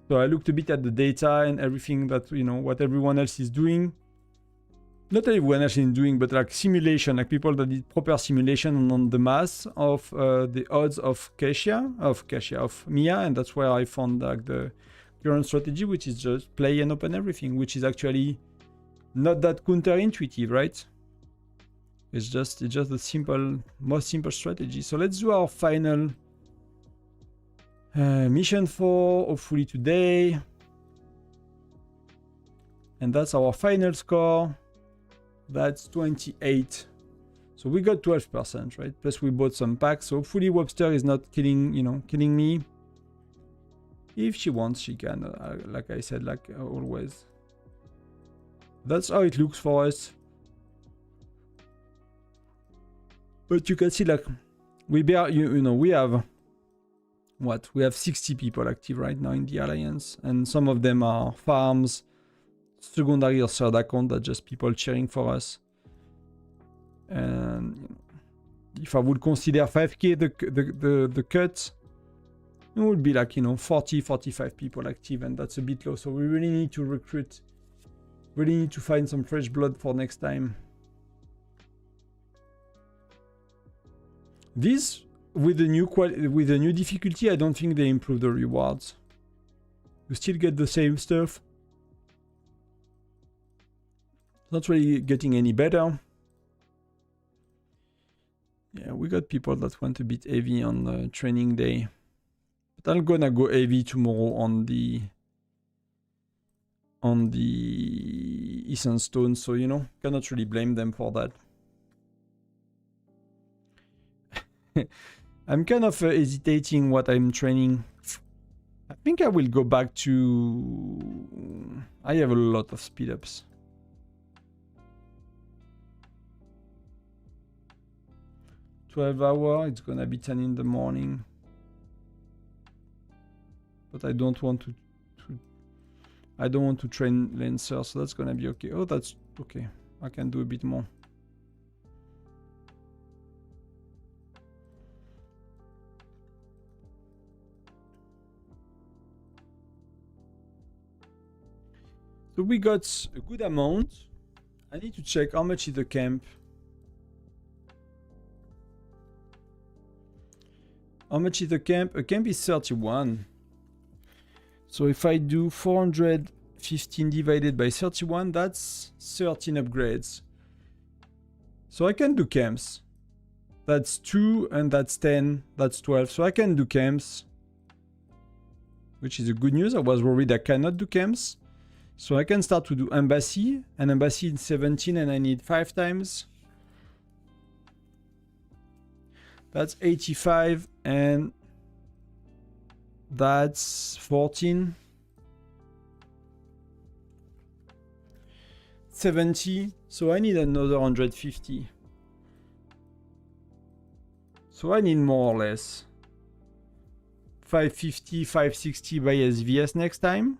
So I looked a bit at the data and everything that, what everyone else is doing. not everyone actually doing, but like simulation, like people that did proper simulation on the mass of the odds of of Mia, and that's where I found like the current strategy, which is just play and open everything, which is actually not that counterintuitive, right? It's just the most simple strategy. So let's do our final mission 4, hopefully today. And that's our final score. That's 28. So we got 12%, right? Plus we bought some packs. So hopefully Webster is not killing me. If she wants, she can, like I said, like always. That's how it looks for us. But you can see, like, we have what? We have 60 people active right now in the Alliance, and some of them are farms, secondary or third account, that just people cheering for us. And if I would consider 5k the cut, it would be like 40-45 people active, and that's a bit low. So we really need to recruit, really need to find some fresh blood for next time. This with the new difficulty, I don't think they improve the rewards. You still get the same stuff. Not really getting any better. Yeah, we got people that went a bit heavy on the training day. But I'm gonna go heavy tomorrow on the Ethan Stone, so cannot really blame them for that. I'm kind of hesitating what I'm training. I think I will go back to... I have a lot of speed ups. $12 it's gonna be 10 in the morning. But I don't want to train Lancer, so that's gonna be okay. Oh, that's okay. I can do a bit more. So we got a good amount. I need to check how much is the camp. How much is the camp? A camp is 31. So if I do 415 divided by 31, that's 13 upgrades. So I can do camps. That's 2 and that's 10, that's 12. So I can do camps, which is a good news. I was worried I cannot do camps. So I can start to do embassy, and embassy in 17, and I need 5 times. That's 85, and that's 14. 70, so I need another 150. So I need more or less 550, 560 by SVS next time.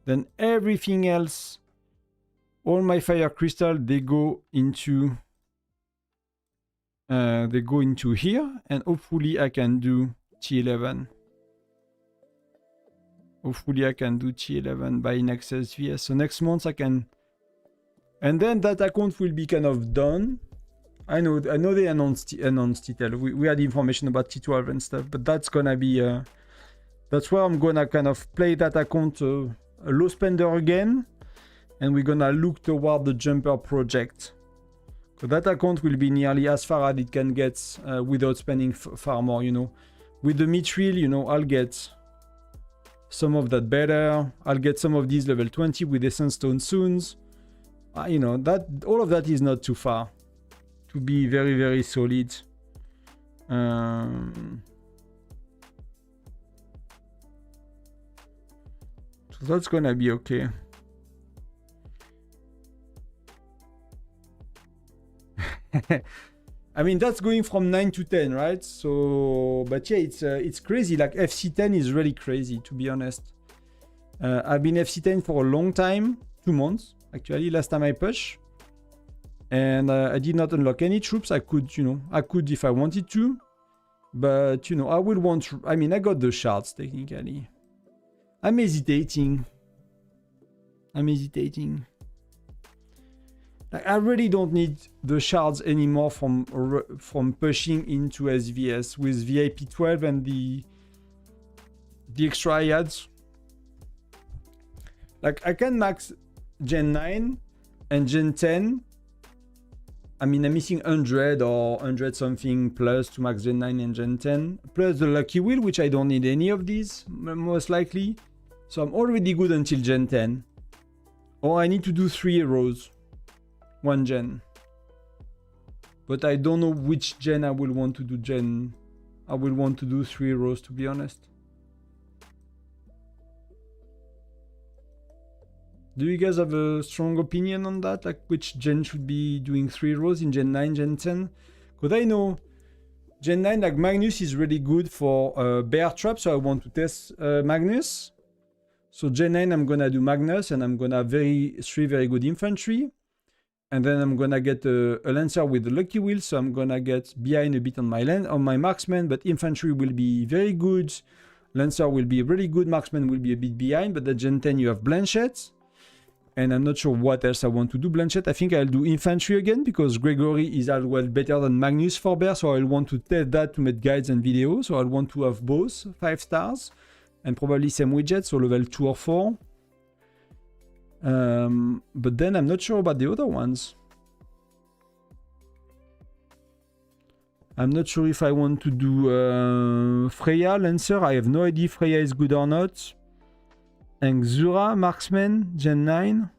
Then everything else, all my fire crystal, they go into here, and hopefully I can do T11. Hopefully I can do T11 by next SVS. So next month I can, and then that account will be kind of done. I know they announced it. We had information about T12 and stuff, but that's gonna be that's where I'm gonna kind of play that account a low spender again, and we're gonna look toward the jumper project. So that account will be nearly as far as it can get without spending far more, With the mithril, I'll get some of that better. I'll get some of these level 20 with Essence Stone soon. That all of that is not too far to be very, very solid. So that's gonna be okay. I mean, that's going from 9 to 10, right? So, but yeah, it's crazy. Like FC10 is really crazy, to be honest. I've been FC10 for a long time, 2 months actually. Last time I push, and I did not unlock any troops. I could if I wanted to, but I would want. I mean, I got the shards technically. I'm hesitating. Like, I really don't need the shards anymore from pushing into SVS with VIP 12 and the extra IADs. Like, I can max Gen 9 and Gen 10. I mean, I'm missing 100 or 100 something plus to max Gen 9 and Gen 10. Plus the Lucky Wheel, which I don't need any of these, most likely. So I'm already good until Gen 10. Or I need to do 3 heroes. 1 gen. But I don't know which gen I will want to do I will want to do 3 heroes, to be honest. Do you guys have a strong opinion on that? Like which gen should be doing 3 rows in Gen 9, Gen 10? Because I know Gen 9, like Magnus is really good for bear trap, so I want to test Magnus. So Gen 9, I'm gonna do Magnus, and I'm gonna have 3 very good infantry. And then I'm gonna get a lancer with the lucky wheel, so I'm gonna get behind a bit on my marksman, but infantry will be very good. Lancer will be really good, marksman will be a bit behind, but at Gen 10 you have Blanchett. And I'm not sure what else I want to do. Blanchett, I think I'll do infantry again, because Gregory is as well better than Magnus for bear, so I'll want to test that to make guides and videos. So I'll want to have both 5 stars, and probably same widgets, so level 2 or 4. But then I'm not sure about the other ones. I'm not sure if I want to do Freya, Lancer. I have no idea if Freya is good or not. And Xura, Marksman, Gen 9.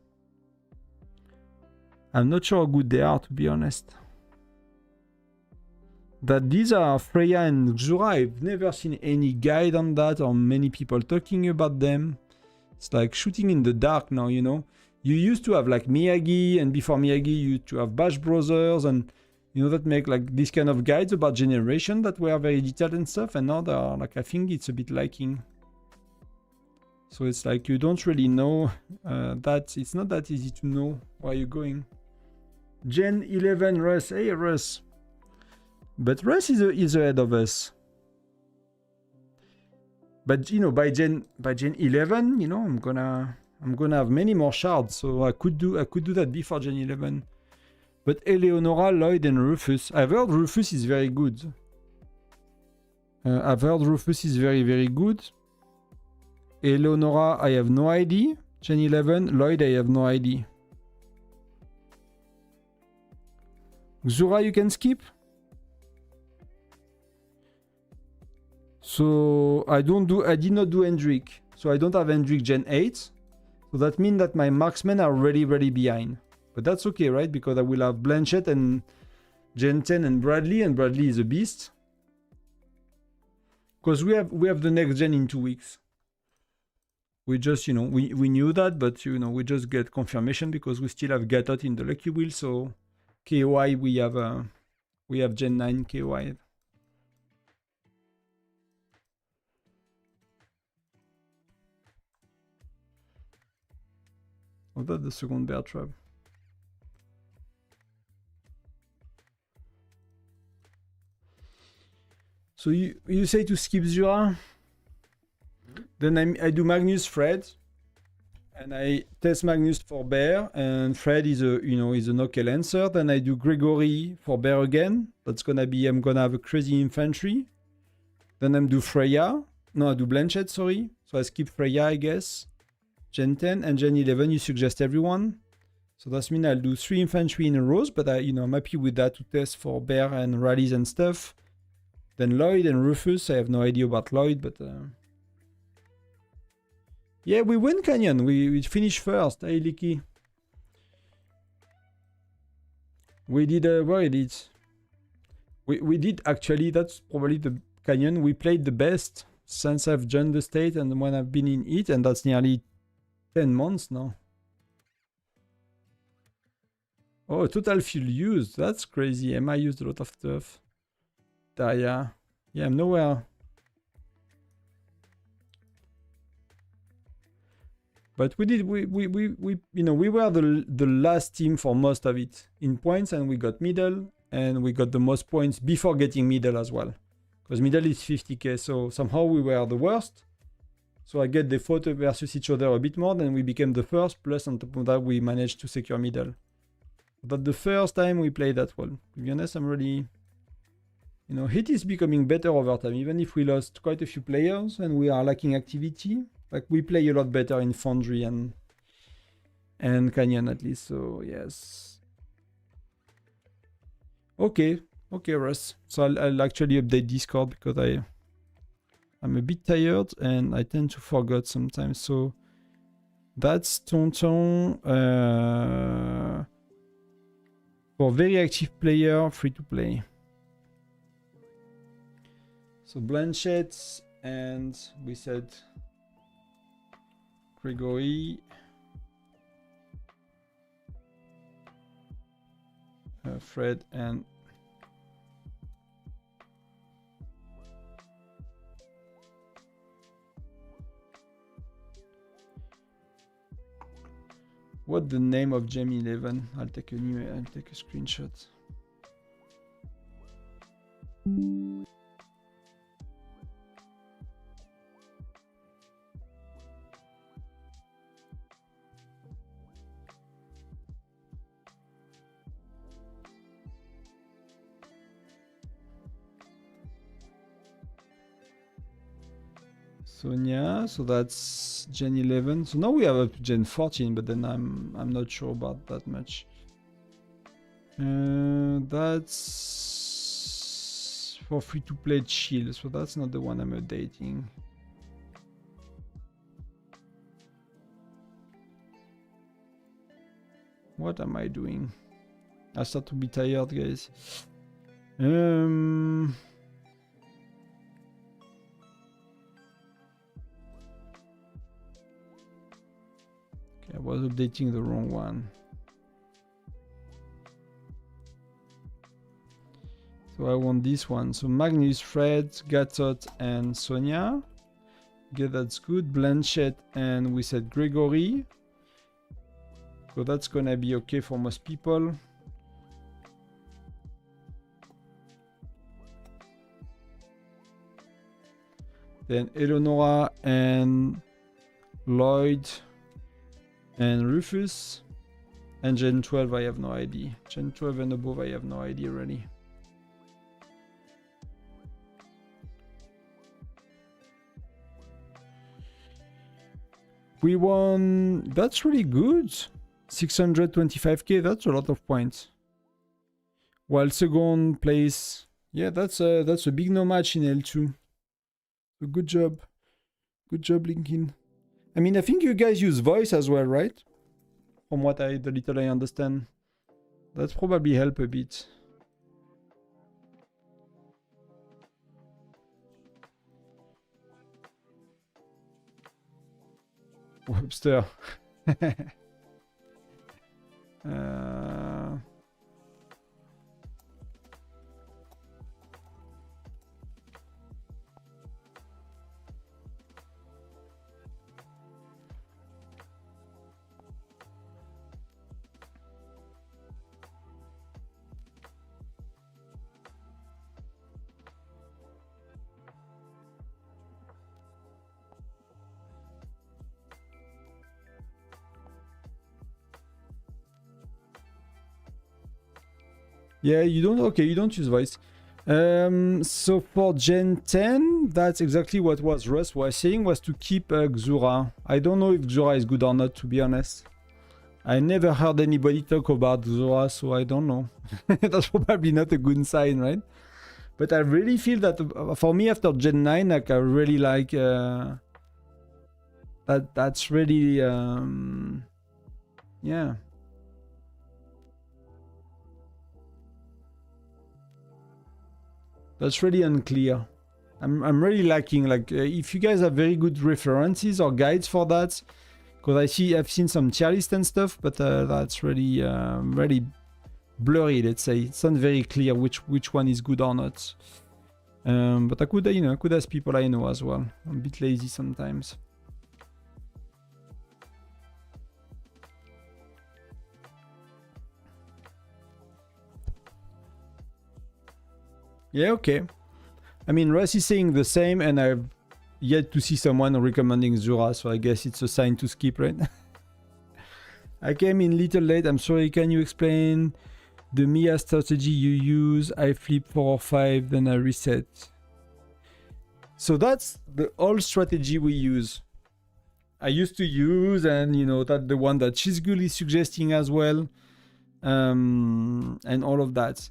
I'm not sure how good they are, to be honest. That these are Freya and Xura. I've never seen any guide on that or many people talking about them. It's like shooting in the dark now, you know. You used to have like Miyagi, and before Miyagi you used to have Bash Brothers, and you know, that make like this kind of guides about generation that were very detailed and stuff, and now they are like, I think it's a bit lacking. So it's like you don't really know that it's not that easy to know where you're going. Gen 11 Russ, hey Russ. But Russ is ahead of us. But you know, by Gen 11, you know, I'm gonna have many more shards, so I could do that before Gen 11. But Eleonora, Lloyd, and Rufus. I've heard Rufus is very good. I've heard Rufus is very, very good. Eleonora, I have no idea. Gen 11. Lloyd, I have no idea. Xura, you can skip. So I did not do Hendrik. So I don't have Hendrik Gen 8. So that means that my marksmen are really, really behind. But that's okay, right? Because I will have Blanchett and Gen 10 and Bradley is a beast. Because we have the next gen in 2 weeks. We just, you know, we knew that, but you know, we just get confirmation because we still have Gatot in the lucky wheel. So KOI, we have Gen 9 KOI. Oh, that's the second bear trap. So you say to skip Xura? Then I do Magnus Fred, and I test Magnus for bear, and Fred is an okay lancer. Then I do Gregory for bear again. That's gonna be, I'm gonna have a crazy infantry. Then I do Freya. No, I do Blanchett, sorry. So I skip Freya, I guess. Gen 10 and Gen 11, you suggest everyone. So that means I'll do 3 infantry in a row, but I'm happy with that to test for bear and rallies and stuff. Then Lloyd and Rufus, I have no idea about Lloyd, but yeah, we win Canyon. We finished first. Hey, Licky. We did where did we did actually. That's probably the Canyon we played the best since I've joined the state and when I've been in it, and that's nearly 10 months now. Oh, total fuel used. That's crazy. Emma used a lot of stuff. Daria. Yeah, I'm nowhere. But we were the last team for most of it in points, and we got middle, and we got the most points before getting middle as well. Because middle is 50k, so somehow we were the worst. So I get they fought versus each other a bit more, then we became the first, plus on top of that we managed to secure middle. That's the first time we play that one. To be honest, I'm really... You know, Hit is becoming better over time, even if we lost quite a few players and we are lacking activity. Like, we play a lot better in Foundry and Canyon at least, so yes. Okay, Russ. So I'll actually update Discord because I'm a bit tired and I tend to forget sometimes. So that's Tonton for very active player, free to play. So Blanchett, and we said Gregory, Fred, and what the name of Gem 11? I'll take a screenshot. Sonia, so that's Gen 11. So now we have up to Gen 14, but then I'm not sure about that much. That's for free to play chill, so that's not the one I'm updating. What am I doing? I start to be tired, guys. I was updating the wrong one. So I want this one. So Magnus, Fred, Gatot, and Sonia. Okay, that's good. Blanchett, and we said Gregory. So that's gonna be okay for most people. Then Eleonora and Lloyd. And Rufus. And Gen 12, I have no idea. Gen 12 and above, I have no idea really. We won. That's really good. 625k, that's a lot of points. While second place, yeah, that's a big no match in L2. So good job. Good job, Linkin. I mean, I think you guys use voice as well, right? From what the little I understand. That's probably help a bit. Webster. Yeah, you don't use voice. So for Gen 10, that's exactly what Russ was saying, was to keep Xura. I don't know if Xura is good or not, to be honest. I never heard anybody talk about Xura, so I don't know. That's probably not a good sign, right? But I really feel that for me after Gen 9, like I really like that's really yeah. That's really unclear. I'm really lacking, like, if you guys have very good references or guides for that, because I've seen some tier list and stuff, but that's really really blurry. Let's say it's not very clear which one is good or not. But I could ask people I know as well. I'm a bit lazy sometimes. Yeah, okay. I mean, Russ is saying the same, and I've yet to see someone recommending Xura, so I guess it's a sign to skip, right? I came in little late. I'm sorry. Can you explain the Mia strategy you use? I flip 4 or 5, then I reset. So that's the old strategy we use. I used to use, and you know, that the one that Shizgul is suggesting as well, and all of that.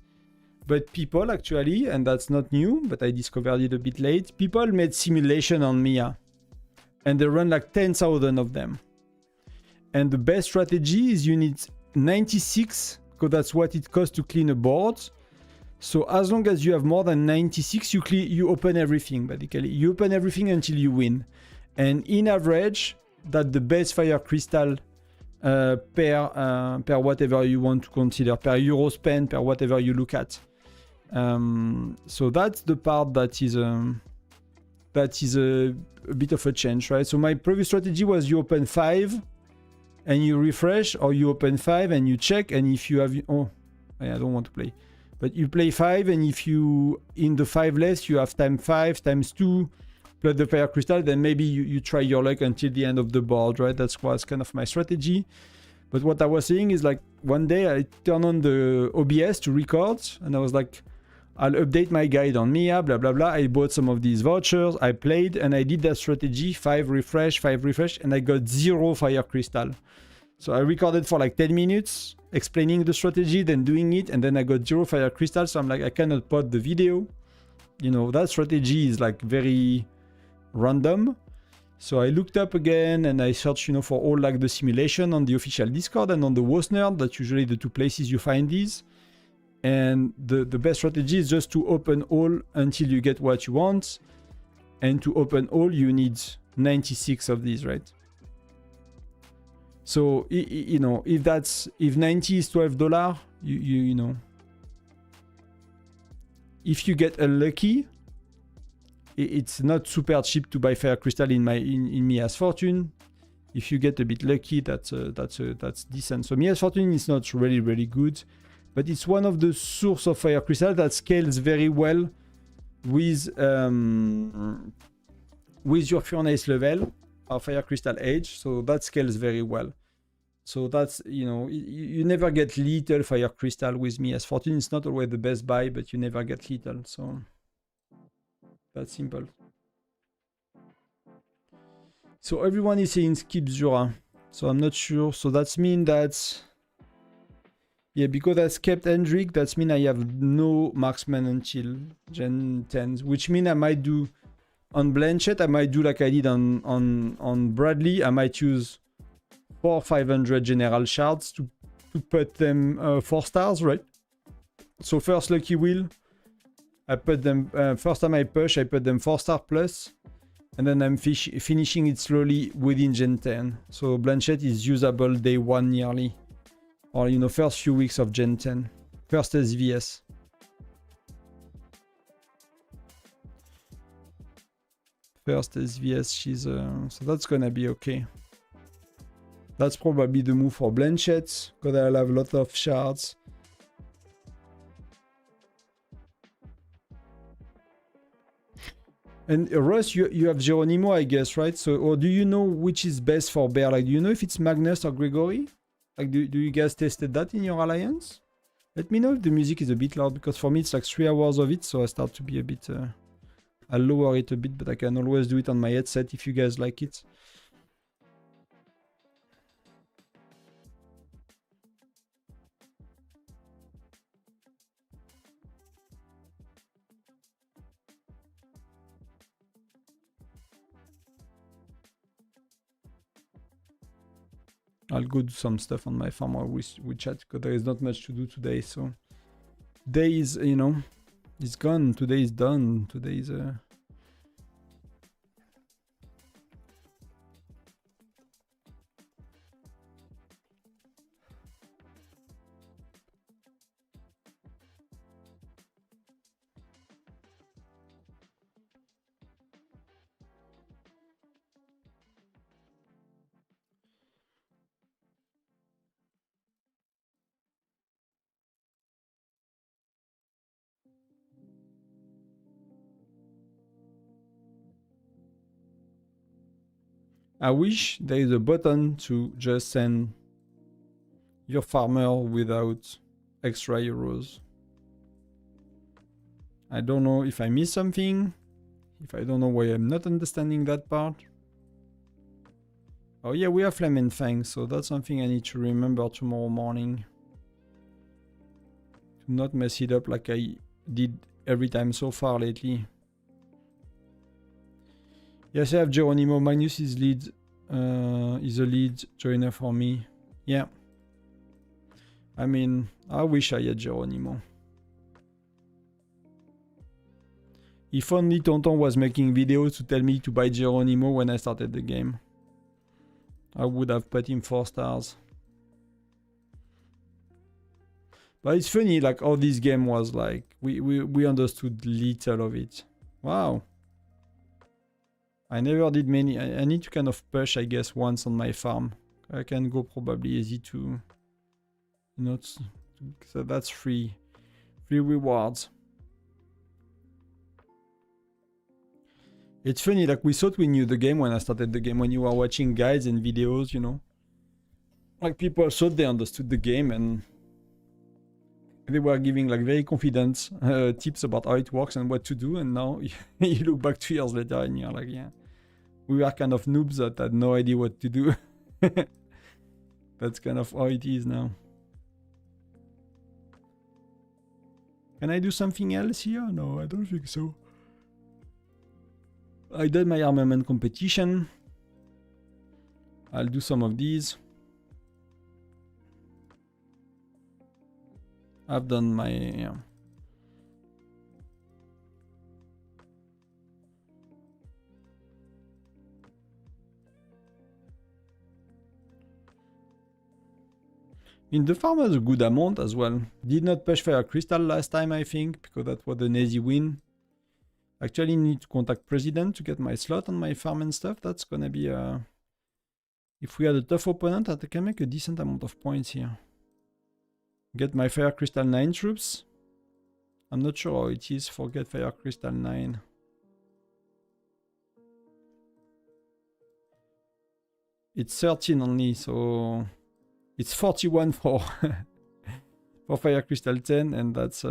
But people actually, and that's not new, but I discovered it a bit late, people made simulation on Mia, and they run like 10,000 of them. And the best strategy is you need 96, because that's what it costs to clean a board. So as long as you have more than 96, you open everything, basically. You open everything until you win. And in average, that's the best fire crystal per whatever you want to consider, per euro spend, per whatever you look at. So that's the part that is a bit of a change, right? So my previous strategy was you open 5 and you refresh, or you open 5 and you check, and if you have... Oh, I don't want to play. But you play 5, and if you, in the 5 less, you have times 5, times 2, plus the fire crystal, then maybe you try your luck until the end of the board, right? That was kind of my strategy. But what I was saying is, like, one day I turned on the OBS to record, and I was like, I'll update my guide on Mia, blah, blah, blah. I bought some of these vouchers, I played, and I did that strategy, 5 refresh, and I got 0 fire crystal. So I recorded for like 10 minutes, explaining the strategy, then doing it, and then I got 0 fire crystal. So I'm like, I cannot put the video. You know, that strategy is like very random. So I looked up again and I searched, you know, for all like the simulation on the official Discord and on the WoSnerd. That's usually the 2 places you find these. And the best strategy is just to open all until you get what you want. And to open all, you need 96 of these, right? So, you know, if 90 is $12, you know, if you get unlucky, it's not super cheap to buy fire crystal in Mia's Fortune. If you get a bit lucky, that's decent. So Mia's Fortune is not really good, but it's one of the source of fire crystal that scales very well with your furnace level or fire crystal age. So that scales very well. So that's, you know, you never get little fire crystal with Mia's Fortune. It's not always the best buy, but you never get little. So that's simple. So everyone is saying skip Zura. So I'm not sure. So that's mean that, yeah, because I skipped Hendrik, that's mean I have no marksman until Gen 10, which mean I might do on Blanchett, I might do like I did on Bradley. I might use 400 or 500 general shards to put them 4 stars, right? So first lucky wheel, I put them, first time I push, I put them 4 star plus, and then I'm finishing it slowly within Gen 10. So Blanchett is usable day 1 nearly, or, you know, first few weeks of Gen 10, first SVS. First SVS, she's, so that's gonna be okay. That's probably the move for Blanchett, because I'll have a lot of shards. And Russ, you have Geronimo, I guess, right? So, or do you know which is best for bear? Like, do you know if it's Magnus or Gregory? Like, do you guys tested that in your alliance? Let me know if the music is a bit loud, because for me it's like 3 hours of it, so I start to be a bit... I'll lower it a bit, but I can always do it on my headset if you guys like it. I'll go do some stuff on my farm or with chat, because there is not much to do today, so... Day is, you know, it's gone. Today is done. Today is... I wish there is a button to just send You're farmer without extra euros. I don't know if I missed something. If I don't know why I'm not understanding that part. Oh yeah, we have Flame and Fang, so that's something I need to remember tomorrow morning. To not mess it up like I did every time so far lately. Yes, I have Geronimo. Magnus is lead. Is a lead joiner for me. Yeah. I mean, I wish I had Geronimo. If only Tonton was making videos to tell me to buy Geronimo when I started the game. I would have put him 4 stars. But it's funny, like, all this game was like, we understood little of it. Wow. I never did many. I need to kind of push, I guess, once on my farm. I can go probably easy to, you know, so that's free rewards. It's funny, like, we thought we knew the game when I started the game, when you were watching guides and videos, you know. Like, people thought they understood the game and they were giving, like, very confident tips about how it works and what to do, and now you look back 2 years later and you're like, yeah, we were kind of noobs that had no idea what to do. That's kind of how it is now. Can I do something else here? No, I don't think so. I did my armament competition. I'll do some of these. I've done my... yeah. In the farm has a good amount as well. Did not push Fire Crystal last time, I think, because that was an easy win. Actually need to contact President to get my slot on my farm and stuff. That's gonna be a... if we had a tough opponent, I can make a decent amount of points here. Get my Fire Crystal 9 troops. I'm not sure how it is for get Fire Crystal 9. It's 13 only, so... it's 41 for... for Fire Crystal 10, and that's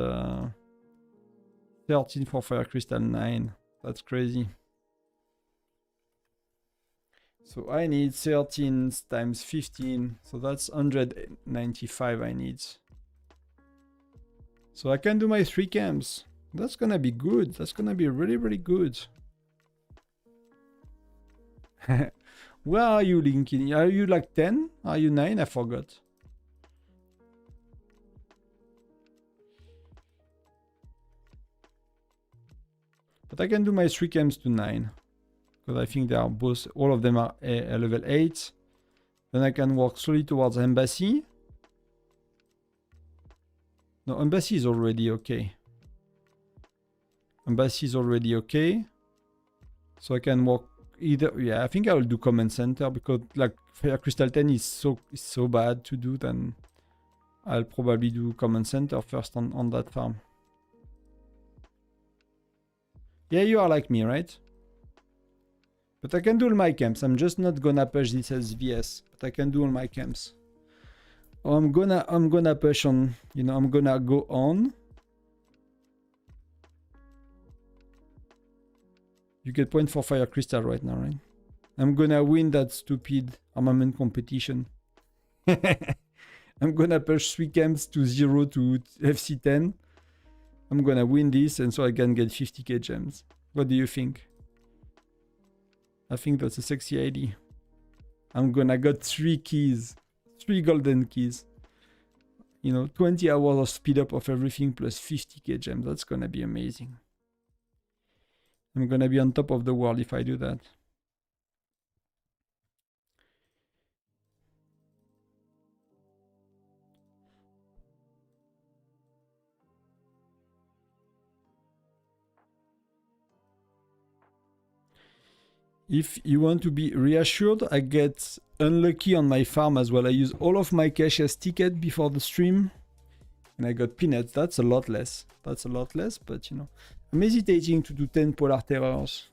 13 for Fire Crystal 9. That's crazy. So I need 13 times 15, so that's 195 I need. So I can do my 3 camps. That's gonna be good. That's gonna be really, really good. Where are you, Linkin? Are you like 10? Are you 9? I forgot. But I can do my 3 camps to 9. Because I think they are both, all of them are a level 8. Then I can work slowly towards Embassy. No, Embassy is already okay. Embassy is already okay. So I can work either, yeah, I think I will do Command Center because like Fire Crystal 10 is so bad to do, then I'll probably do Command Center first on that farm. Yeah, you are like me, right? But I can do all my camps. I'm just not gonna push this as VS, but I can do all my camps. Oh, I'm gonna push on, you know, I'm gonna go on. You get point for Fire Crystal right now, right? I'm gonna win that stupid armament competition. I'm gonna push 3 camps to 0 to FC10. I'm gonna win this, and so I can get 50k gems. What do you think? I think that's a sexy idea. I'm gonna get 3 keys. 3 golden keys. You know, 20 hours of speed up of everything plus 50k gems. That's gonna be amazing. I'm gonna be on top of the world if I do that. If you want to be reassured, I get unlucky on my farm as well. I use all of my Kasia's ticket before the stream. And I got peanuts. That's a lot less. That's a lot less, but you know. I'm hesitating to do 10 Polar Terrors.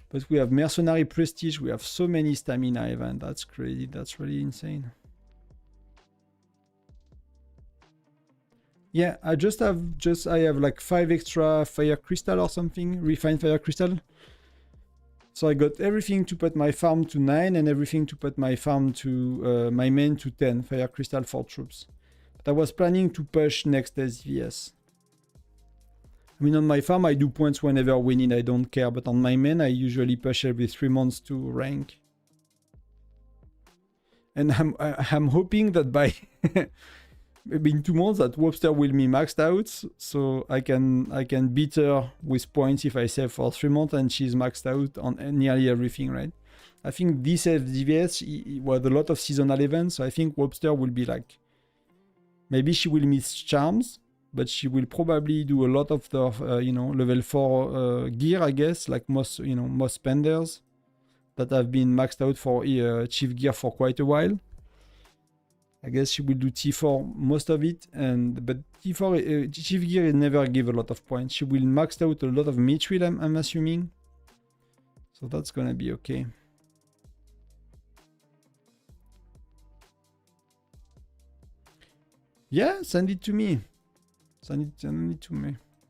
But we have Mercenary Prestige. We have so many stamina events. That's crazy. That's really insane. Yeah, I have like 5 extra fire crystal or something, refined fire crystal. So I got everything to put my farm to 9 and everything to put my farm to my main to 10 fire crystal for troops. But I was planning to push next SVS. I mean, on my farm I do points whenever we need, I don't care. But on my main I usually push every 3 months to rank. And I'm hoping that by maybe in 2 months that Webster will be maxed out, so I can beat her with points if I save for 3 months and she's maxed out on nearly everything, right? I think this FDVS was a lot of seasonal events, so I think Webster will be like, maybe she will miss charms, but she will probably do a lot of the level 4 gear, I guess, like most spenders that have been maxed out for chief gear for quite a while. I guess she will do T4 most of it, but T4 chief gear never give a lot of points. She will max out a lot of mithril, I'm assuming. So that's gonna be okay. Yeah, send it to me. Send it to me.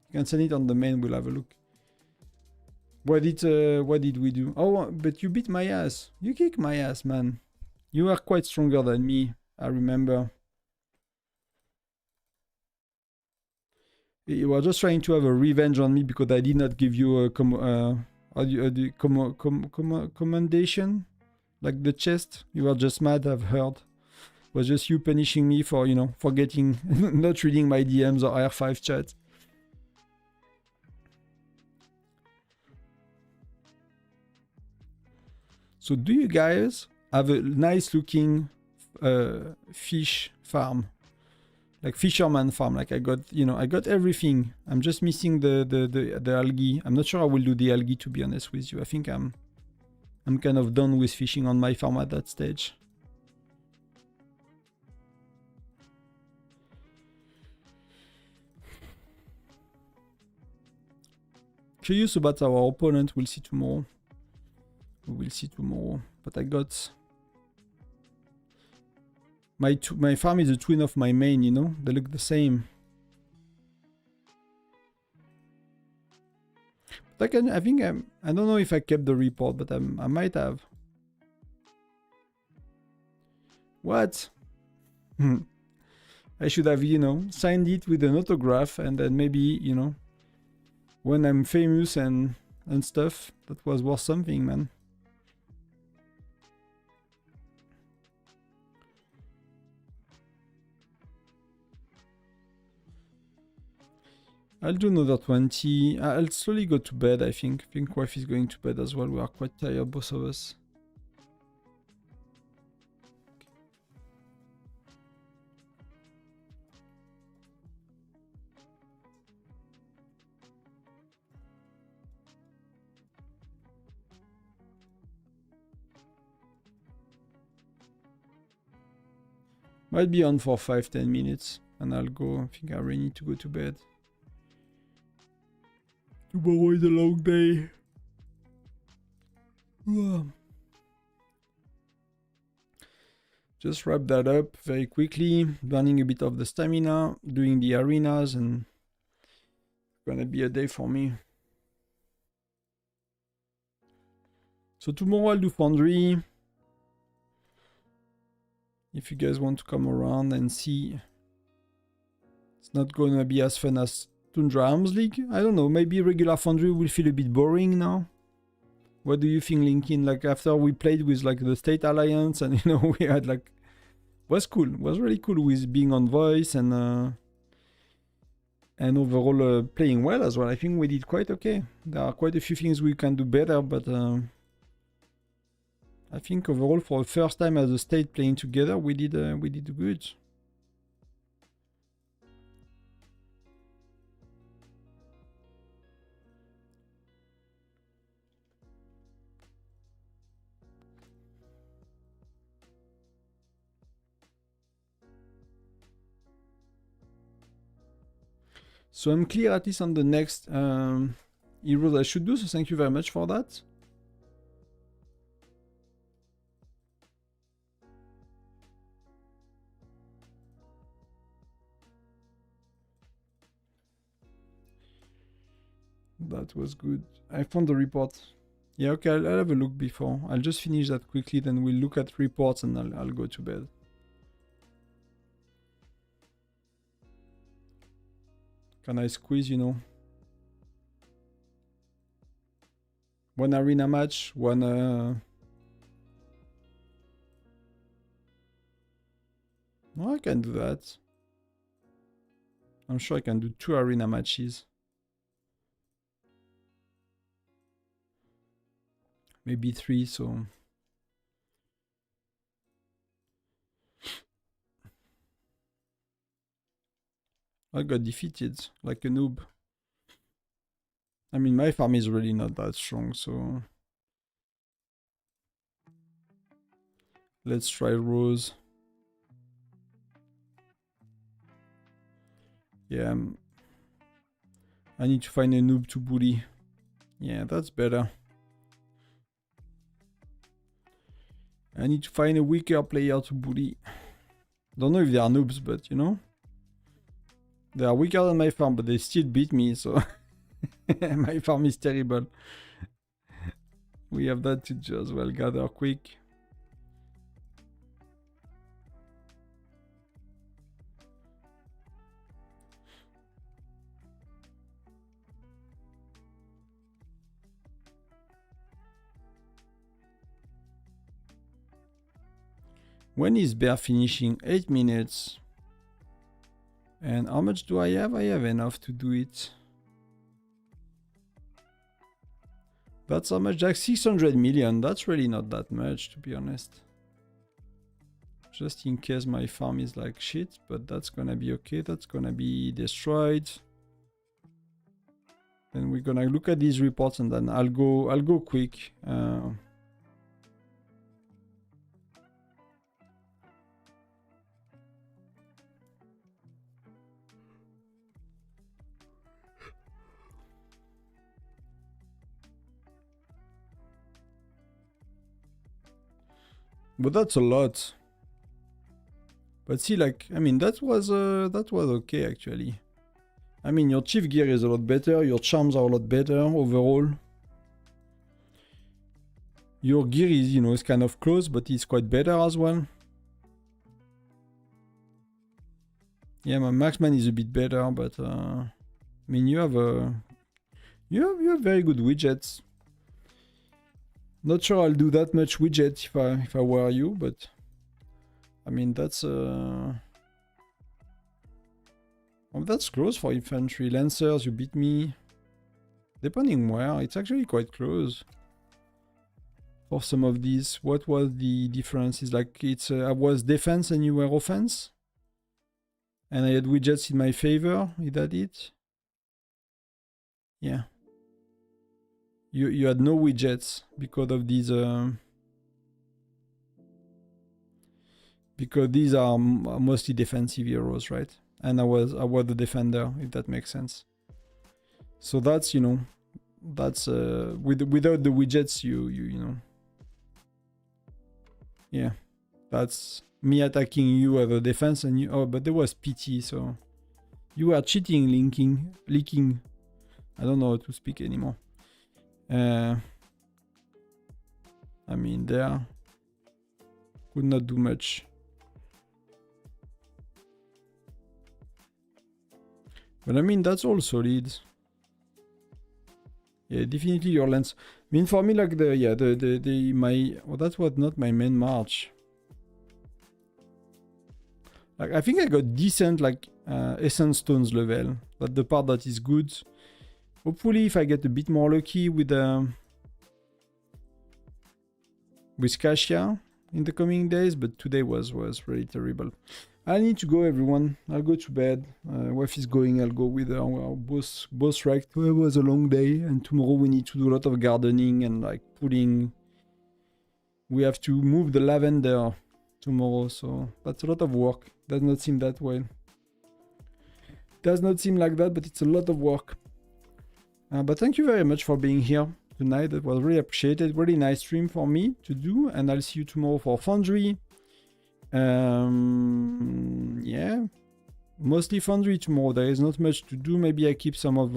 You can send it on the main. We'll have a look. What did we do? Oh, but you beat my ass. You kick my ass, man. You are quite stronger than me. I remember. You were just trying to have a revenge on me because I did not give you a commendation, like the chest. You were just mad, I've heard. It was just you punishing me for, forgetting, not reading my DMs or R5 chat. So do you guys have a nice looking fish farm? Like fisherman farm, like I got everything. I'm just missing the algae. I'm not sure I will do the algae, to be honest with you. I think I'm kind of done with fishing on my farm at that stage. Curious about our opponent. We'll see tomorrow. We will see tomorrow. But I got my farm is a twin of my main. They look the same. But I don't know if I kept the report, but I might have. What? I should have, signed it with an autograph, and then maybe, when I'm famous and stuff, that was worth something, man. I'll do another 20. I'll slowly go to bed, I think. I think wife is going to bed as well. We are quite tired, both of us. Might be on for 5-10 minutes, and I'll go. I think I really need to go to bed. Tomorrow is a long day. Just wrap that up very quickly, burning a bit of the stamina, doing the arenas, and it's gonna be a day for me. So tomorrow I'll do Foundry. If you guys want to come around and see. It's not gonna be as fun as Tundra Arms League. I don't know, maybe regular Foundry will feel a bit boring now. What do you think, Linkin? Like after we played with like the State Alliance and we had like was cool. Was really cool with being on voice and overall playing well as well. I think we did quite okay. There are quite a few things we can do better, but I think overall for the first time as a state playing together, we did good. So I'm clear at least on the next heroes I should do, so thank you very much for that. that was good. I found the report. Yeah, okay, I'll have a look before. I'll just finish that quickly, then we'll look at reports and I'll go to bed. Can I squeeze, you know? One arena match, one... No, I can do that. I'm sure I can do 2 arena matches. Maybe 3, so... I got defeated, like a noob. I mean, my farm is really not that strong, so... Let's try Rose. Yeah, I need to find a noob to bully. Yeah, that's better. I need to find a weaker player to bully. Don't know if they are noobs, but you know. They are weaker than my farm, but they still beat me, so... My farm is terrible. We have that to do as well. Gather quick. When is bear finishing? 8 minutes. And how much do I have? I have enough to do it. That's how much? Like 600 million. That's really not that much, to be honest. Just in case my farm is like shit, but that's gonna be okay. That's gonna be destroyed. Then we're gonna look at these reports and then I'll go quick. But that's a lot. But see, like, I mean, that was okay actually. I mean, your chief gear is a lot better. Your charms are a lot better overall. Your gear is, you know, it's kind of close, but it's quite better as well. Yeah, my marksman is a bit better, but I mean, you have very good widgets. Not sure I'll do that much widget if I were you, but I mean that's well, that's close for infantry. Lancers, you beat me. Depending where, it's actually quite close. For some of these, what was the difference? Is like it's I was defense and you were offense, and I had widgets in my favor. Is that it? Yeah. You had no widgets because of these because these are mostly defensive heroes, right? And I was the defender, if that makes sense. So that's, you know, that's without the widgets, you know, yeah, that's me attacking you as a defense, and you, oh, but there was PT, so you are cheating, leaking. I don't know how to speak anymore. I mean, there could not do much. But I mean, that's all solid. Yeah, definitely your lens. I mean, for me, like well, that was not my main march. Like, I think I got decent, like, essence stones level. That's the part that is good. Hopefully, if I get a bit more lucky with Kasia in the coming days, but today was really terrible. I need to go, everyone. I'll go to bed. Wife is going. I'll go with her. We're both right. It was a long day, and tomorrow we need to do a lot of gardening and like pulling. We have to move the lavender tomorrow, so that's a lot of work. Does not seem that way. Does not seem like that, but it's a lot of work. But thank you very much for being here tonight. That was really appreciated. Really nice stream for me to do. And I'll see you tomorrow for Foundry. Yeah. Mostly Foundry tomorrow. There is not much to do. Maybe I keep some of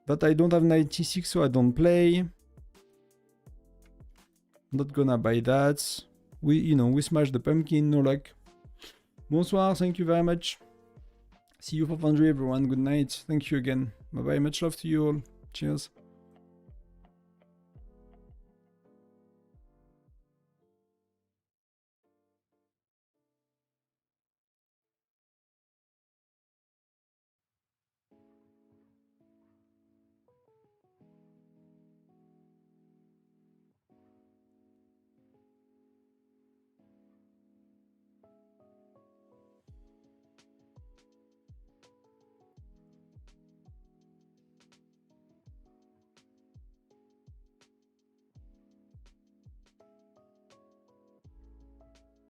That I don't have 96, so I don't play. Not gonna buy that. We smash the pumpkin, no luck. Bonsoir, thank you very much. See you for Foundry, everyone. Good night. Thank you again. Bye bye. Much love to you all. Cheers.